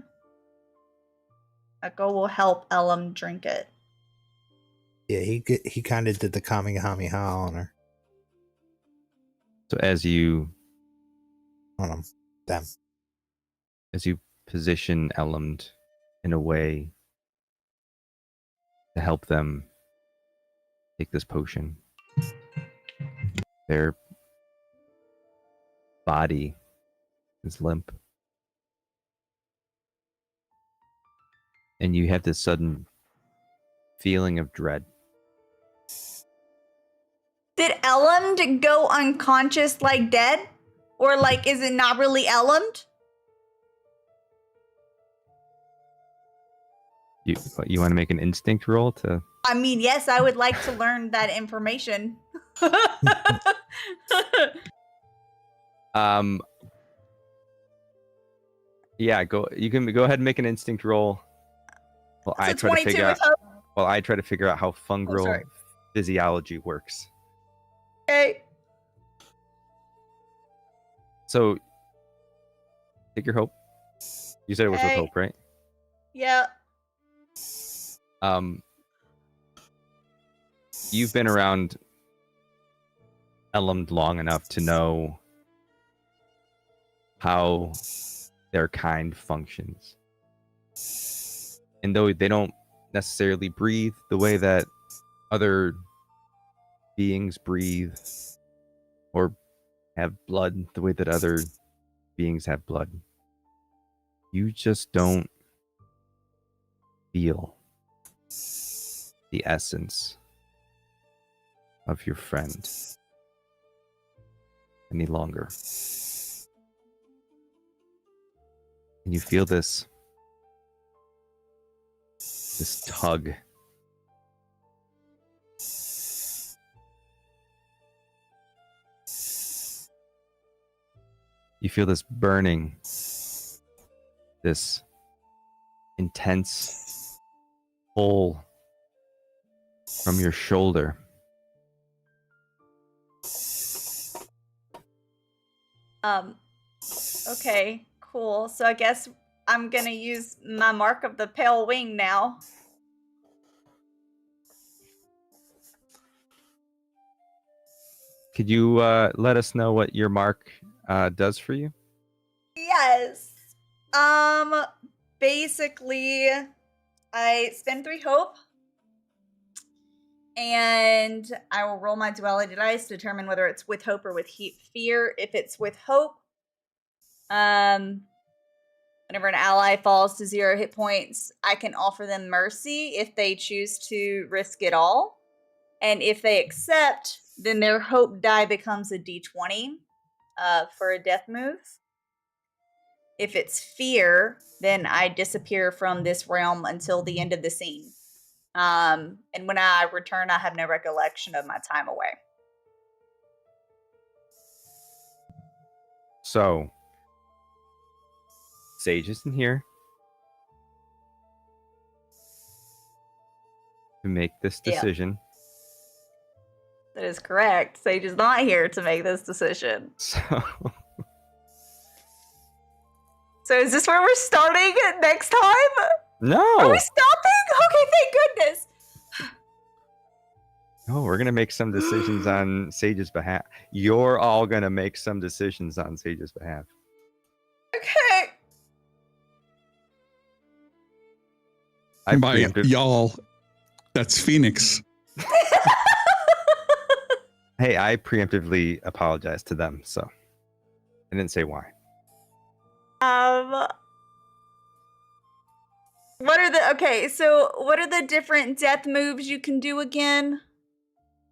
Echo will help Elum drink it. Yeah, he kind of did the Kamehameha on her. So as you On them. as you position Elumd in a way to help them take this potion, their body is limp. And you have this sudden feeling of dread. Did Elund go unconscious like dead? Or like, is it not really Elund? You want to make an instinct roll to... I mean, yes, I would like to learn that information. Yeah, you can go ahead and make an instinct roll. Well, I try to figure out how fungal physiology works. Okay. So, take your hope. You said it was with hope, right? Yeah. You've been around elmed long enough to know how their kind functions. And though they don't necessarily breathe the way that other beings breathe, or have blood the way that other beings have blood, you just don't feel the essence of your friend any longer. And you feel this tug. You feel this burning, this intense pull from your shoulder. Okay, cool. So I guess I'm gonna use my mark of the pale wing now. Could you let us know what your mark does for you? Yes. Basically, I spend 3 hope, and I will roll my duality dice to determine whether it's with hope or with fear. If it's with hope, whenever an ally falls to 0 hit points, I can offer them mercy if they choose to risk it all. And if they accept, then their hope die becomes a d20 for a death move. If it's fear, then I disappear from this realm until the end of the scene. And when I return, I have no recollection of my time away. So, Sage isn't here to make this decision. That is correct. Sage is not here to make this decision. So is this where we're starting next time? No. Are we stopping? Okay, thank goodness. No, we're going to make some decisions on Sage's behalf. You're all going to make some decisions on Sage's behalf. Okay. By y'all, that's Phoenix. Hey, I preemptively apologized to them, so I didn't say why. What are the different death moves you can do again?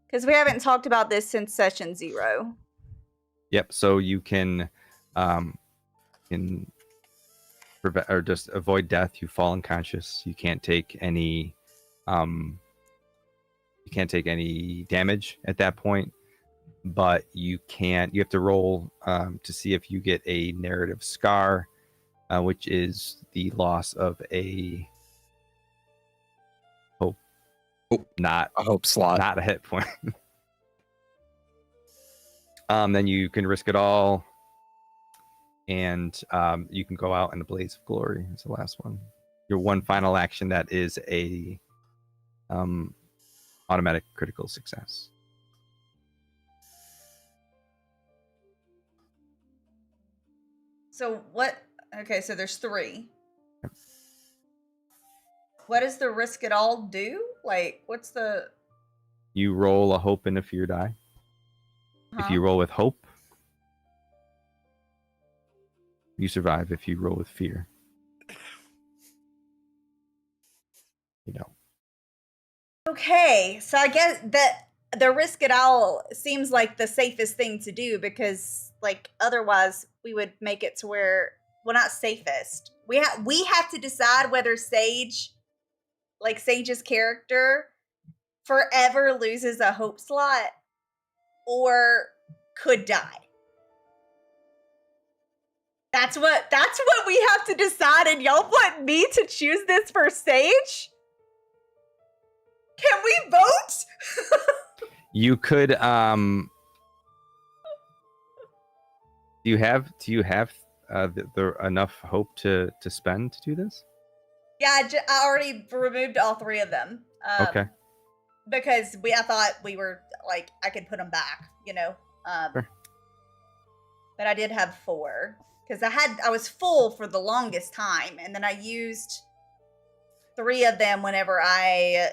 Because we haven't talked about this since session 0. Yep. So you can prevent or just avoid death. You fall unconscious. You can't take any damage at that point. But you have to roll to see if you get a narrative scar, which is the loss of a hope. Not a hope slot. Not a hit point. Then you can risk it all. And you can go out in a blaze of glory. Is the last one. Your one final action that is a automatic critical success. So what? Okay, so there's 3. What does the risk it all do? Like, what's the? You roll a hope and a fear die. If you roll with hope, you survive. If you roll with fear, you don't. Okay, so I guess that the risk it all seems like the safest thing to do, because like otherwise we would make it to where, well, not safest. We have to decide whether Sage's character forever loses a hope slot or could die. That's what we have to decide, and y'all want me to choose this for Sage? Can we vote? You could do you have the enough hope to spend to do this? Yeah, I already removed all 3 of them. Okay. Because I thought we were like, I could put them back, you know. Sure. But I did have 4 because I was full for the longest time, and then I used 3 of them whenever I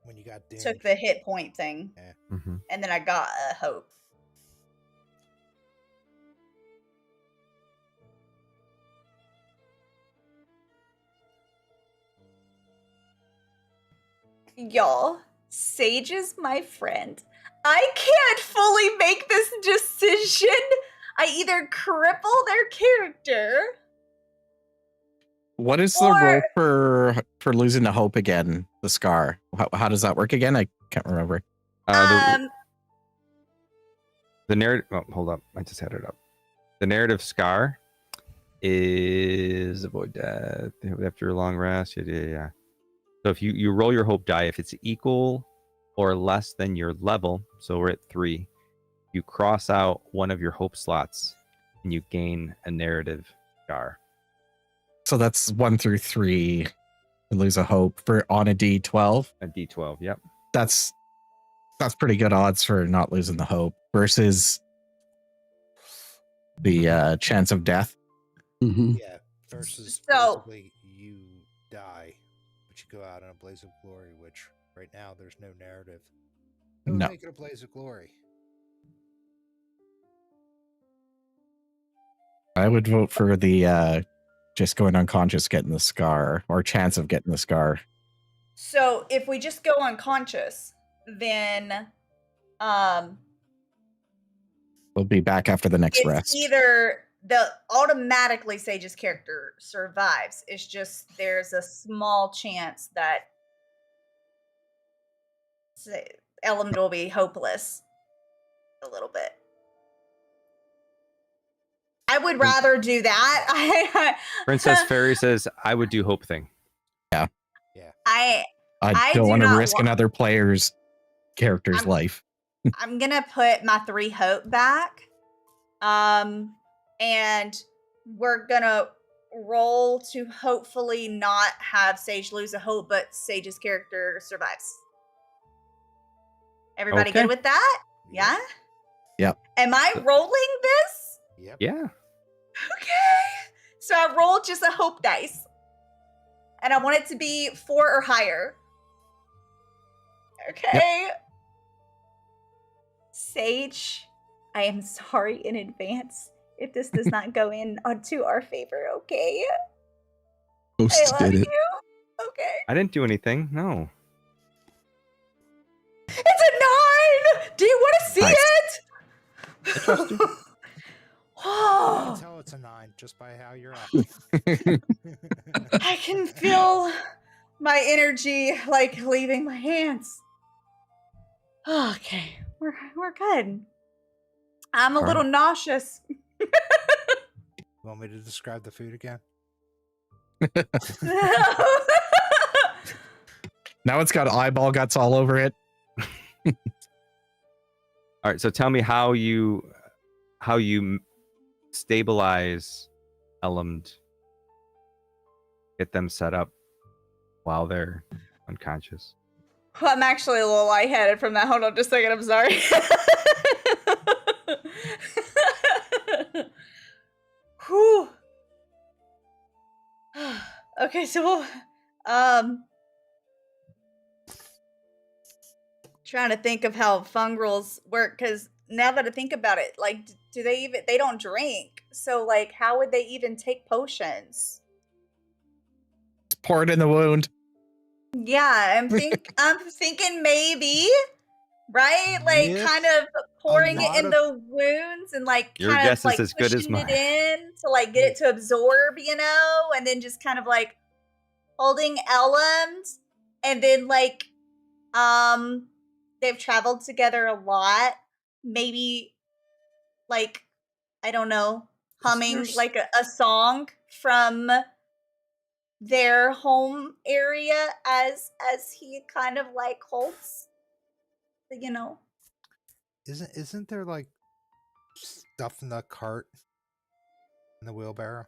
When you got doomed. took the hit point thing, Yeah. Mm-hmm. and then I got a hope. Y'all, Sage is my friend. I can't fully make this decision. I either cripple their character. What is the Or- role for losing the hope again? The scar. How does that work again? I can't remember. The narrative. Oh, hold up. I just had it up. The narrative scar is avoid death after a long rest. Yeah. So if you roll your hope die, if it's equal or less than your level, so we're at 3, you cross out one of your hope slots and you gain a narrative scar. So that's 1 through 3. You lose a hope for on a D12. A D12. Yep. That's pretty good odds for not losing the hope versus the chance of death. Mm-hmm. Yeah. Versus So- basically you die, but you go out in a blaze of glory, which right now there's no narrative. Who would No. make it a blaze of glory? I would vote for the just going unconscious, getting the scar, or chance of getting the scar. So if we just go unconscious, then We'll be back after the next it's rest. either automatically Sage's character survives. It's just there's a small chance that Element will be hopeless a little bit. I would rather do that. Princess Fairy says, I would do hope thing. I I do don't want to not risk wa- another player's character's I'm- life. I'm gonna put my 3 hope back. And we're gonna roll to hopefully not have Sage lose a hope, but Sage's character survives. Everybody Okay. good with that? Yeah? Yep. Am I rolling this? Yep. Yeah. Okay. So I rolled just a hope dice. And I want it to be 4 or higher. Okay. Sage, I am sorry in advance if this does not go in to our favor, okay? Ghosts I love did you. it. Okay. I didn't do anything. No. It's a 9! Do you want to see Nice. it? trust you. You can Oh, tell it's a 9 just by how you're acting. I can feel my energy like leaving my hands. Okay, we're good. I'm a All little nauseous. Want me to describe the food again? Now it's got eyeball guts all over it. All right. So tell me how you stabilize Element, get them set up while they're unconscious. I'm actually a little lightheaded from that. Hold on just a second. I'm sorry. Whew. Okay, so trying to think of how fungrels work, because now that I think about it, like, do they don't drink, so like how would they even take potions? Pour it in the wound. Yeah, I'm thinking maybe, right? Like With kind of pouring it lot in of- the wounds and like Your kind guess of like is as good as pushing it mine. in to like get it to absorb, you know, and then just kind of like holding Elms, and then like they've traveled together a lot. Maybe like I don't know, humming There's- like a song from their home area as he kind of like holds, you know. Isn't there like stuff in the cart in the wheelbarrow?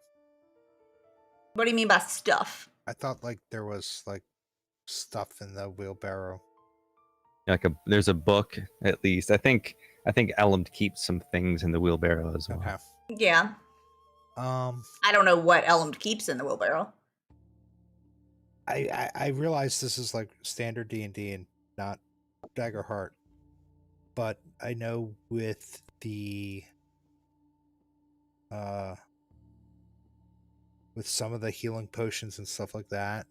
What do you mean by stuff? I thought like there was like stuff in the wheelbarrow. There's a book at least. I think I think Elm keeps some things in the wheelbarrow as well. Okay. Yeah. I don't know what Elm keeps in the wheelbarrow. I realize this is like standard D&D and not Daggerheart, but I know with the with some of the healing potions and stuff like that,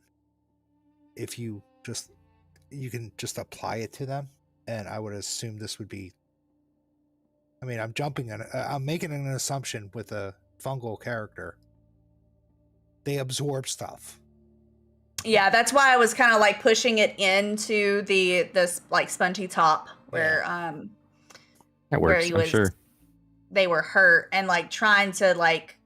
if you can just apply it to them, and I would assume this would be. I mean, I'm making an assumption with a fungal character. They absorb stuff. Yeah, that's why I was kind of like pushing it into this like spongy top where That where works, he I'm was sure. they were hurt, and like trying to like,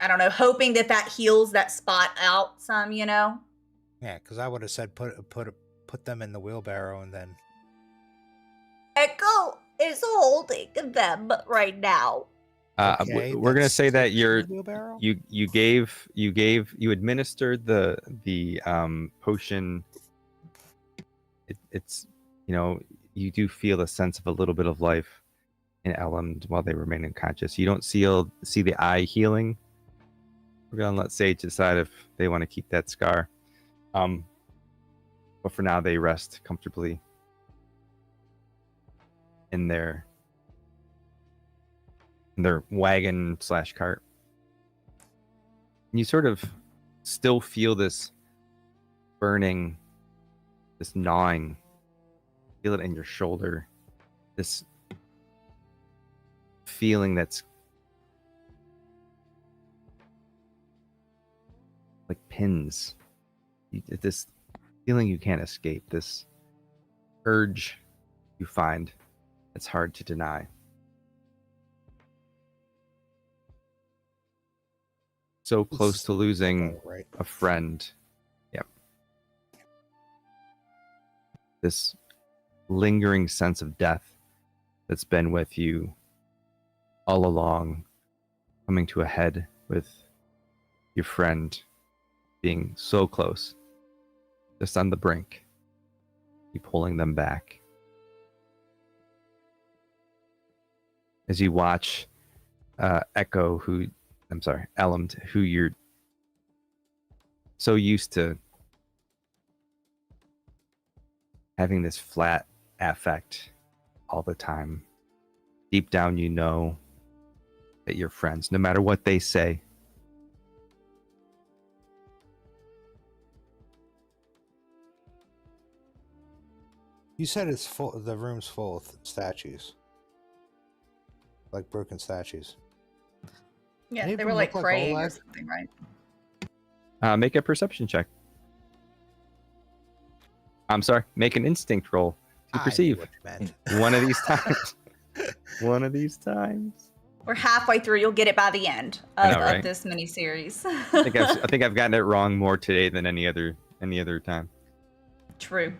I don't know, hoping that heals that spot out some, you know? Yeah, because I would have said put them in the wheelbarrow and then. Echo is holding them right now. Okay, We're gonna that's say that in the wheelbarrow? you administered the potion. It's you do feel a sense of a little bit of life in Elend while they remain unconscious. You don't see the eye healing. We're gonna let Sage decide if they want to keep that scar. But for now, they rest comfortably in their wagon / cart. And you sort of still feel this burning, this gnawing. Feel it in your shoulder. This feeling that's like pins. This feeling you can't escape. This urge you find it's hard to deny. So close to losing Right. a friend. Yep. This lingering sense of death that's been with you all along, coming to a head with your friend being so close, just on the brink. You pulling them back. As you watch Echo, Elend, who you're so used to having this flat affect all the time. Deep down, you know that you're friends, no matter what they say. You said it's full. The room's full of statues, like broken statues. Yeah, Any of they them were like look like praying or Oleg? something, right? Make a perception check. I'm sorry, make an instinct roll to I knew perceive. what you meant. One of these times. One of these times. We're halfway through. You'll get it by the end I of, know, right? of this mini series. I think I've gotten it wrong more today than any other time. True.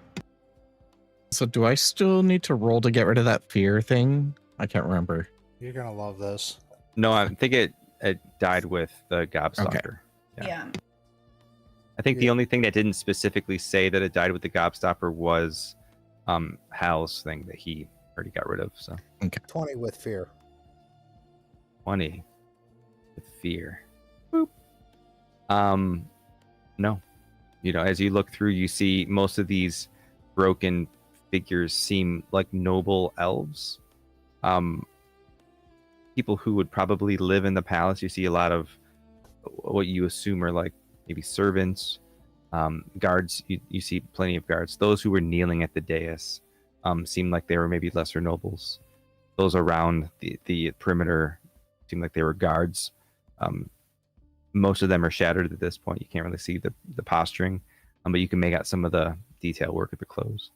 So do I still need to roll to get rid of that fear thing? I can't remember. You're gonna love this. No, I think it died with the Gobstopper. Yeah. I think the only thing that didn't specifically say that it died with the Gobstopper was Hal's thing that he already got rid of. So 20 with fear. 20 with fear. Boop. No. As you look through, you see most of these broken figures seem like noble elves. People who would probably live in the palace. You see a lot of what you assume are like maybe servants, guards. You see plenty of guards. Those who were kneeling at the dais seemed like they were maybe lesser nobles. Those around the perimeter seemed like they were guards. Most of them are shattered at this point. You can't really see the posturing, but you can make out some of the detail work of the clothes.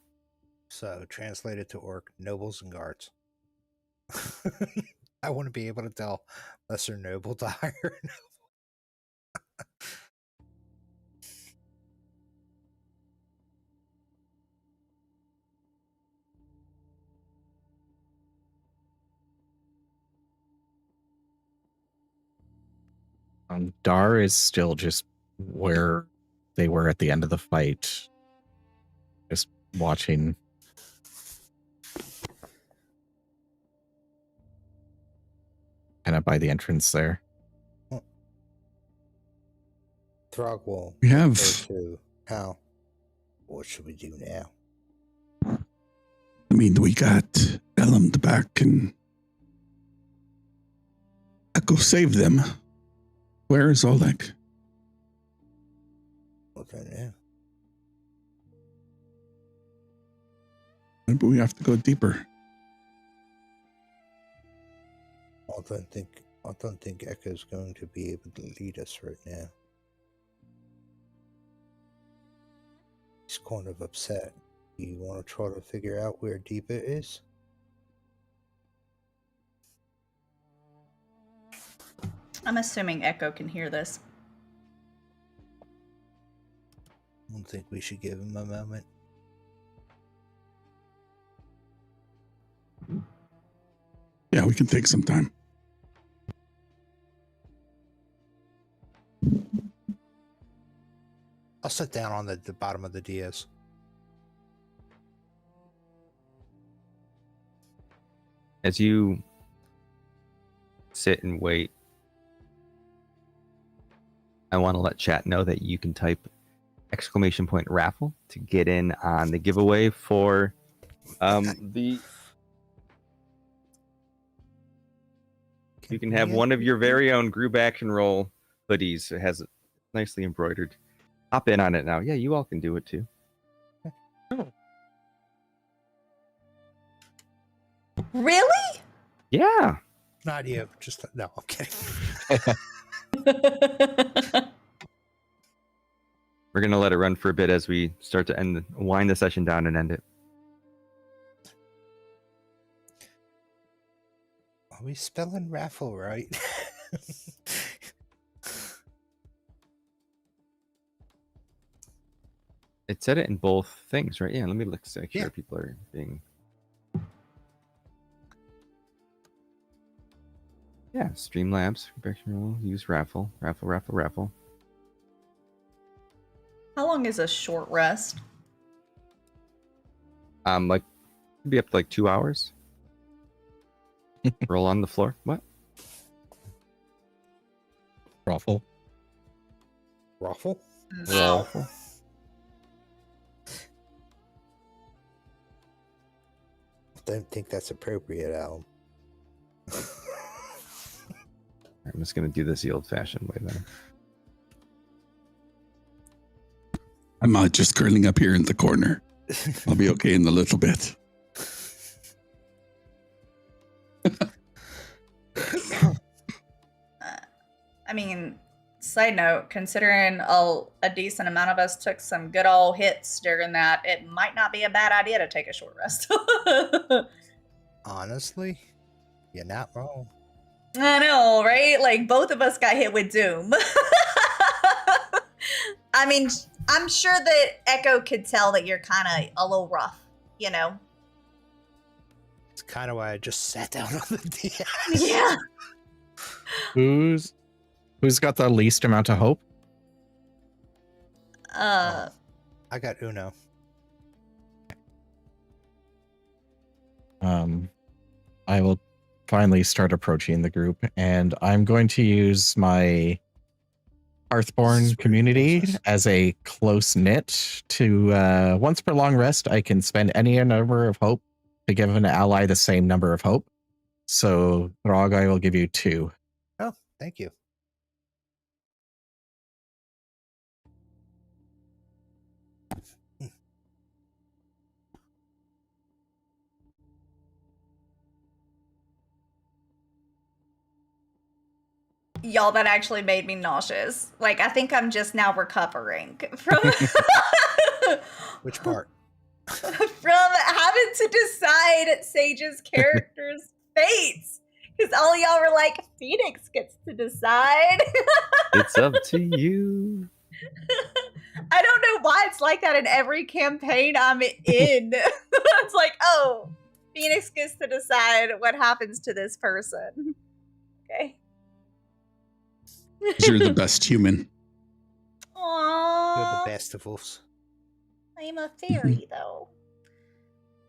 So translated to orc, nobles and guards. I want to be able to tell lesser noble to higher noble. Dar is still just where they were at the end of the fight, just watching. kind of by the entrance there. Throg will We have- go to Hal. What should we do now? I mean, we got Elm back and Echo saved them. Where is Oleg? What's that now? But we have to go deeper. I don't think Echo's going to be able to lead us right now. He's kind of upset. You want to try to figure out where deep it is? I'm assuming Echo can hear this. I don't think we should give him a moment. Yeah, we can take some time. I'll sit down on the bottom of the dais. As you sit and wait, I want to let chat know that you can type !raffle to get in on the giveaway for the. You can have one of your very own group action roll hoodies. It has nicely embroidered. Hop in on it now. Yeah, you all can do it too. Really? Yeah. Not you. Just no. I'm kidding. We're gonna let it run for a bit as we start to wind the session down and end it. Are we spelling raffle right? It said it in both things, right? Yeah, let me look make sure Yeah. people are being. Yeah, Streamlabs, roll, use raffle. How long is a short rest? Like, it'd be up to like 2 hours. Roll on the floor. What? Raffle. Raffle? Raffle. Don't think that's appropriate, Al. I'm just gonna do this the old-fashioned way then. I'm just curling up here in the corner. I'll be okay in a little bit. I mean, side note, considering a decent amount of us took some good old hits during that, it might not be a bad idea to take a short rest. Honestly, you're not wrong. I know, right? Like, both of us got hit with Doom. I mean, I'm sure that Echo could tell that you're kind of a little rough, you know? It's kind of why I just sat down on the DS. Yeah. Who's got the least amount of hope? I got Uno. I will finally start approaching the group, and I'm going to use my Hearthborn community as a close knit to once per long rest. I can spend any number of hope to give an ally the same number of hope. So, Throg, I will give you 2. Oh, thank you. Y'all, that actually made me nauseous. Like, I think I'm just now recovering from Which part? from having to decide Sage's character's fates. Because all y'all were like, Phoenix gets to decide. It's up to you. I don't know why it's like that in every campaign I'm in. It's like, oh, Phoenix gets to decide what happens to this person. Okay. You're the best human. Aww. You're the best of us. I'm a fairy, though.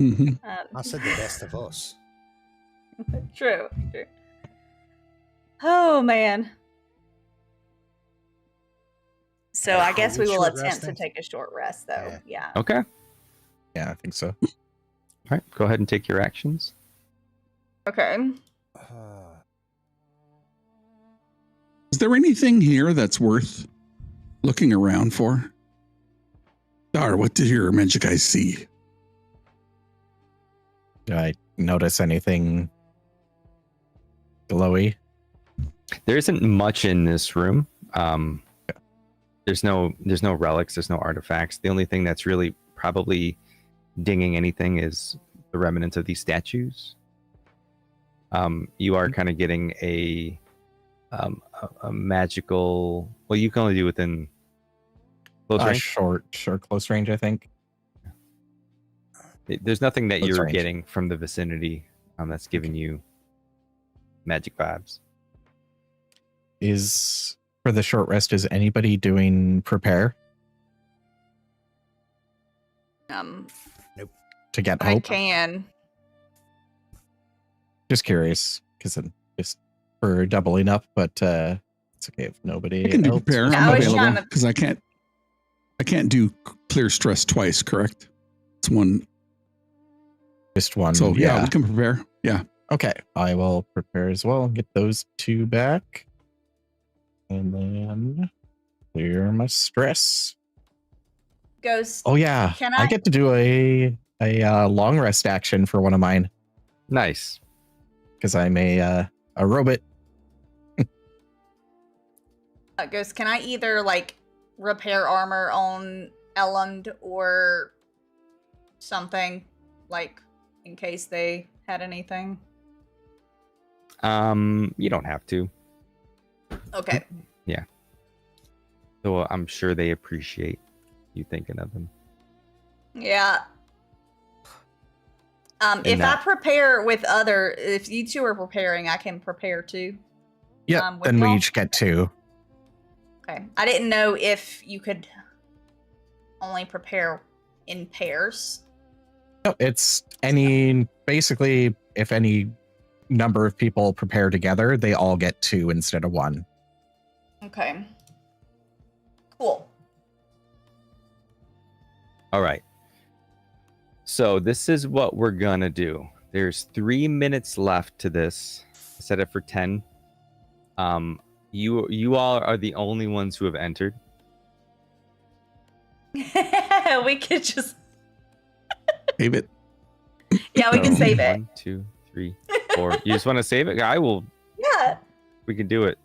Mm-hmm. I said the best of us. True. Oh man. So I guess we will short attempt to resting? take a short rest, though. Yeah. Okay. All Yeah, I think so. right. Go ahead and take your actions. Okay. Is there anything here that's worth looking around for? Dar, what did your magic guys see? Do I notice anything glowy? There isn't much in this room. There's no relics. There's no artifacts. The only thing that's really probably dinging anything is the remnants of these statues. You are kind of getting a magical. Well, you can only do within close range. Short close range, I think. There's nothing that Close you're range. getting from the vicinity that's giving you magic vibes. Is for the short rest, is anybody doing prepare to get I hope? can. Just curious, because I'm just for doubling up, but it's okay if nobody I can do else prepare. Yeah, I I'm was trying available to- because I can't do clear stress twice. Correct? It's one. just one. So yeah, we can prepare. Yeah. Okay, I will prepare as well. Get those two back, and then clear my stress. Ghost. Oh yeah, Can I I- get to do a long rest action for one of mine Nice. because I'm a robot. Ghost, can I either like repair armor on Elland or something, like in case they had anything? You don't have to. Okay. So I'm sure they appreciate you thinking of them. Yeah. If I prepare with if you two are preparing, I can prepare too. Yeah, with then we y'all? each get two. Okay. I didn't know if you could only prepare in pairs. No, it's basically if any number of people prepare together, they all get two instead of one. Okay. Cool. All right. So this is what we're gonna do. There's 3 minutes left to this. I set it for 10. You all are the only ones who have entered. We could just Save it. yeah, we can So, save it. 1, 2, 3, 4. You just want to save it? I will. Yeah. We can do it.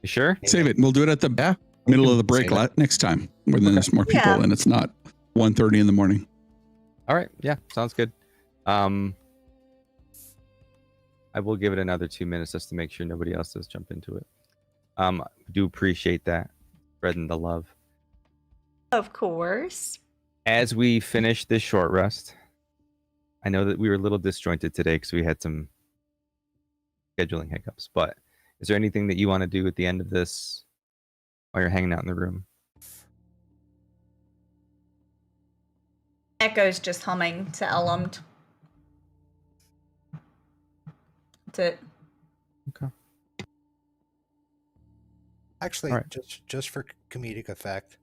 You sure? Save it. We'll do it at the Yeah. middle of the break Save it. next time when there's more people Yeah. and it's not 1:30 in the morning. All right. Yeah, sounds good. I will give it another 2 minutes just to make sure nobody else does jump into it. Do appreciate that, spreading the love. Of course. As we finish this short rest, I know that we were a little disjointed today because we had some scheduling hiccups, but is there anything that you want to do at the end of this while you're hanging out in the room? Echo's just humming to Elland. That's it. Okay. Actually, All right. just for comedic effect,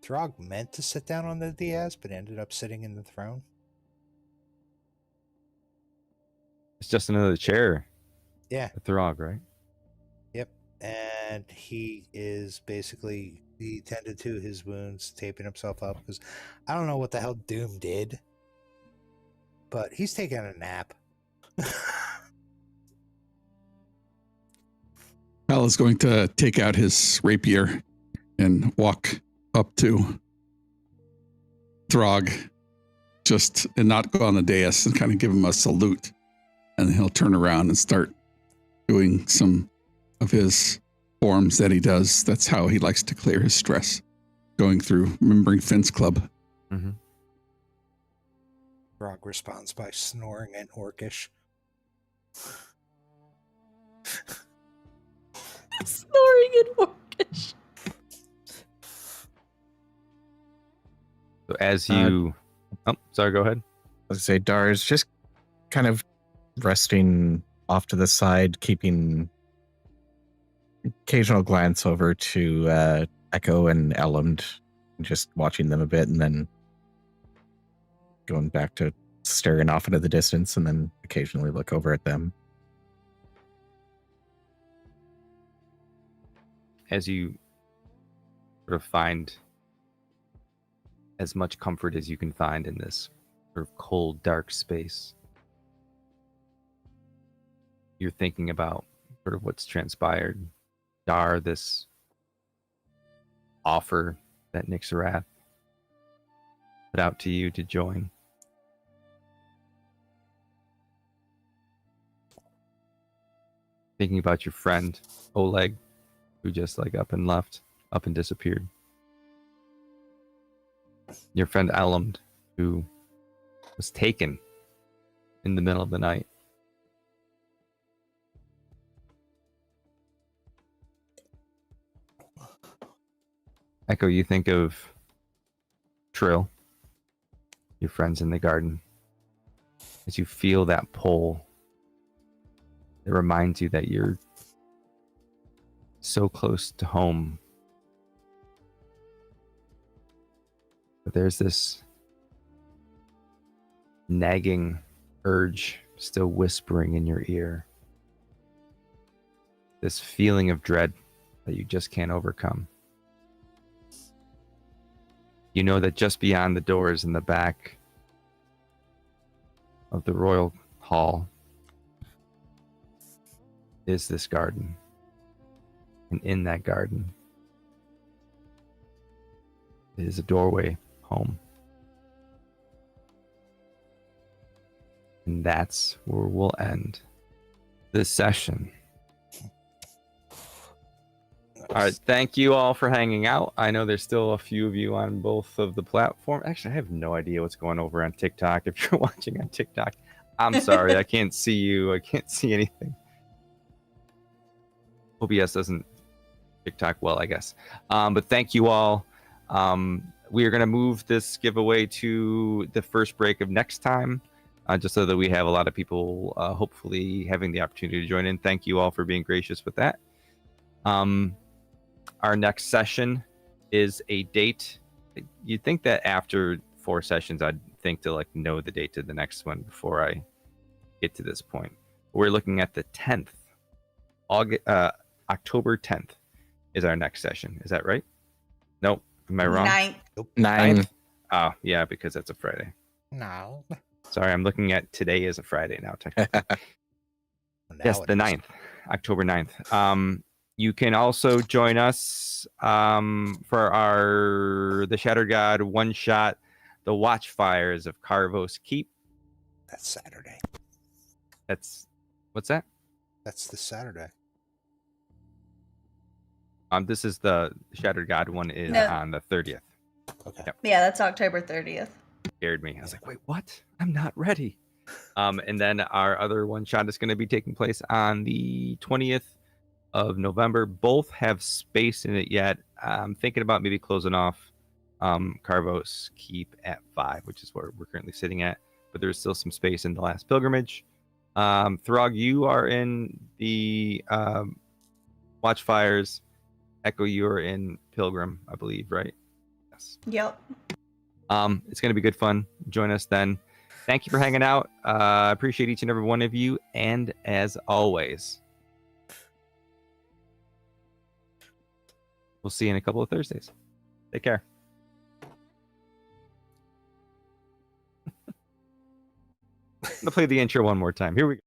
Throg meant to sit down on the Diaz, but ended up sitting in the throne. It's just another chair. Yeah. The Throg, right? Yep. And he is basically, he tended to his wounds, taping himself up, because I don't know what the hell Doom did, but he's taking a nap. Hal is going to take out his rapier and walk up to Throg, and not go on the dais, and kind of give him a salute. And he'll turn around and start doing some of his forms that he does. That's how he likes to clear his stress, going through remembering Finn's Club. Mm-hmm. Throg responds by snoring in Orcish. Snoring in Orcish. So as you... oh, sorry, go ahead. Let's say Dar is just kind of resting off to the side, keeping occasional glance over to Echo and Elland, just watching them a bit, and then going back to staring off into the distance, and then occasionally look over at them. As you sort of find as much comfort as you can find in this sort of cold, dark space, you're thinking about sort of what's transpired. Dar, this offer that Nixarath put out to you to join. Thinking about your friend, Oleg, who just like up and disappeared. Your friend Elland, who was taken in the middle of the night. Echo, you think of Trill, your friends in the garden. As you feel that pull, it reminds you that you're so close to home. But there's this nagging urge still whispering in your ear. This feeling of dread that you just can't overcome. You know that just beyond the doors in the back of the royal hall is this garden. And in that garden is a doorway home. And that's where we'll end this session. All right, thank you all for hanging out. I know there's still a few of you on both of the platforms. Actually, I have no idea what's going over on TikTok. If you're watching on TikTok, I'm sorry, I can't see you. I can't see anything. OBS doesn't TikTok well, I guess. But thank you all. We are going to move this giveaway to the first break of next time, just so that we have a lot of people hopefully having the opportunity to join in. Thank you all for being gracious with that. Our next session is a date. You'd think that after 4 sessions, I'd think to like know the date to the next one before I get to this point. We're looking at the 10th. October 10th is our next session. Is that right? Nope. Am I wrong? 9th. 9. Oh, yeah, because that's a Friday. No. Sorry, I'm looking at today as a Friday now, technically. Yes, the 9th. October 9th. You can also join us for the Shattered God one-shot, The Watchfires of Carvos Keep. That's Saturday. What's that? That's this Saturday. This is the Shattered God one is No. on the 30th. Okay. Yep. Yeah, that's October 30th. Scared me. I was like, wait, what? I'm not ready. And then our other one shot is going to be taking place on the 20th of November. Both have space in it yet. I'm thinking about maybe closing off Carvos Keep at 5, which is where we're currently sitting at. But there's still some space in the Last Pilgrimage. Throg, you are in the Watchfires. Echo, you are in Pilgrim, I believe, right? Yes. Yep. It's going to be good fun. Join us then. Thank you for hanging out. I appreciate each and every one of you. And as always, we'll see you in a couple of Thursdays. Take care. I'm going to play the intro one more time. Here we go.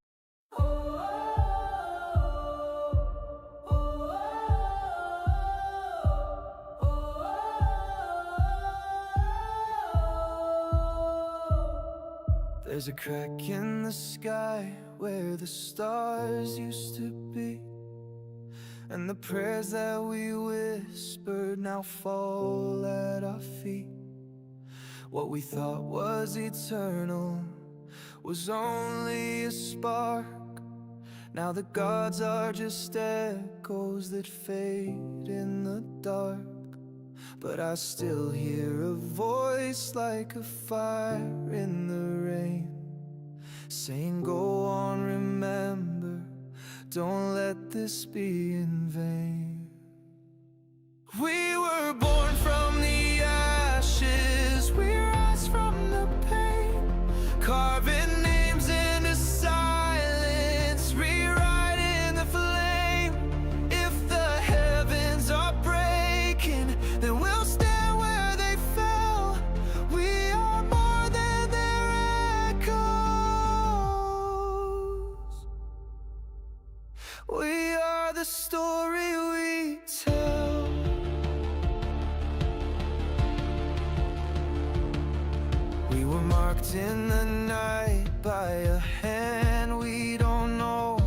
There's a crack in the sky where the stars used to be, and the prayers that we whispered now fall at our feet. What we thought was eternal was only a spark. Now the gods are just echoes that fade in the dark. But I still hear a voice like a fire in the rain, saying go on, remember, Don't let this be in vain. We were born from the ashes, we rise from the pain, carving names into silence, rewriting the flame. If the heavens are breaking, then we'll stand where they fell. We are more than their echoes. We are the story we tell. We were marked in the night by a hand we don't know,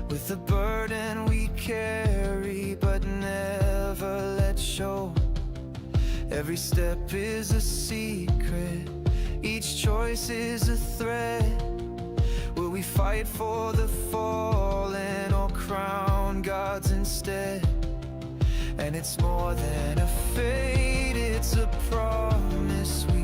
with a burden we carry but never let show. Every step is a secret, each choice is a threat. Will we fight for the fallen or crown gods instead? And it's more than a fate, it's a promise we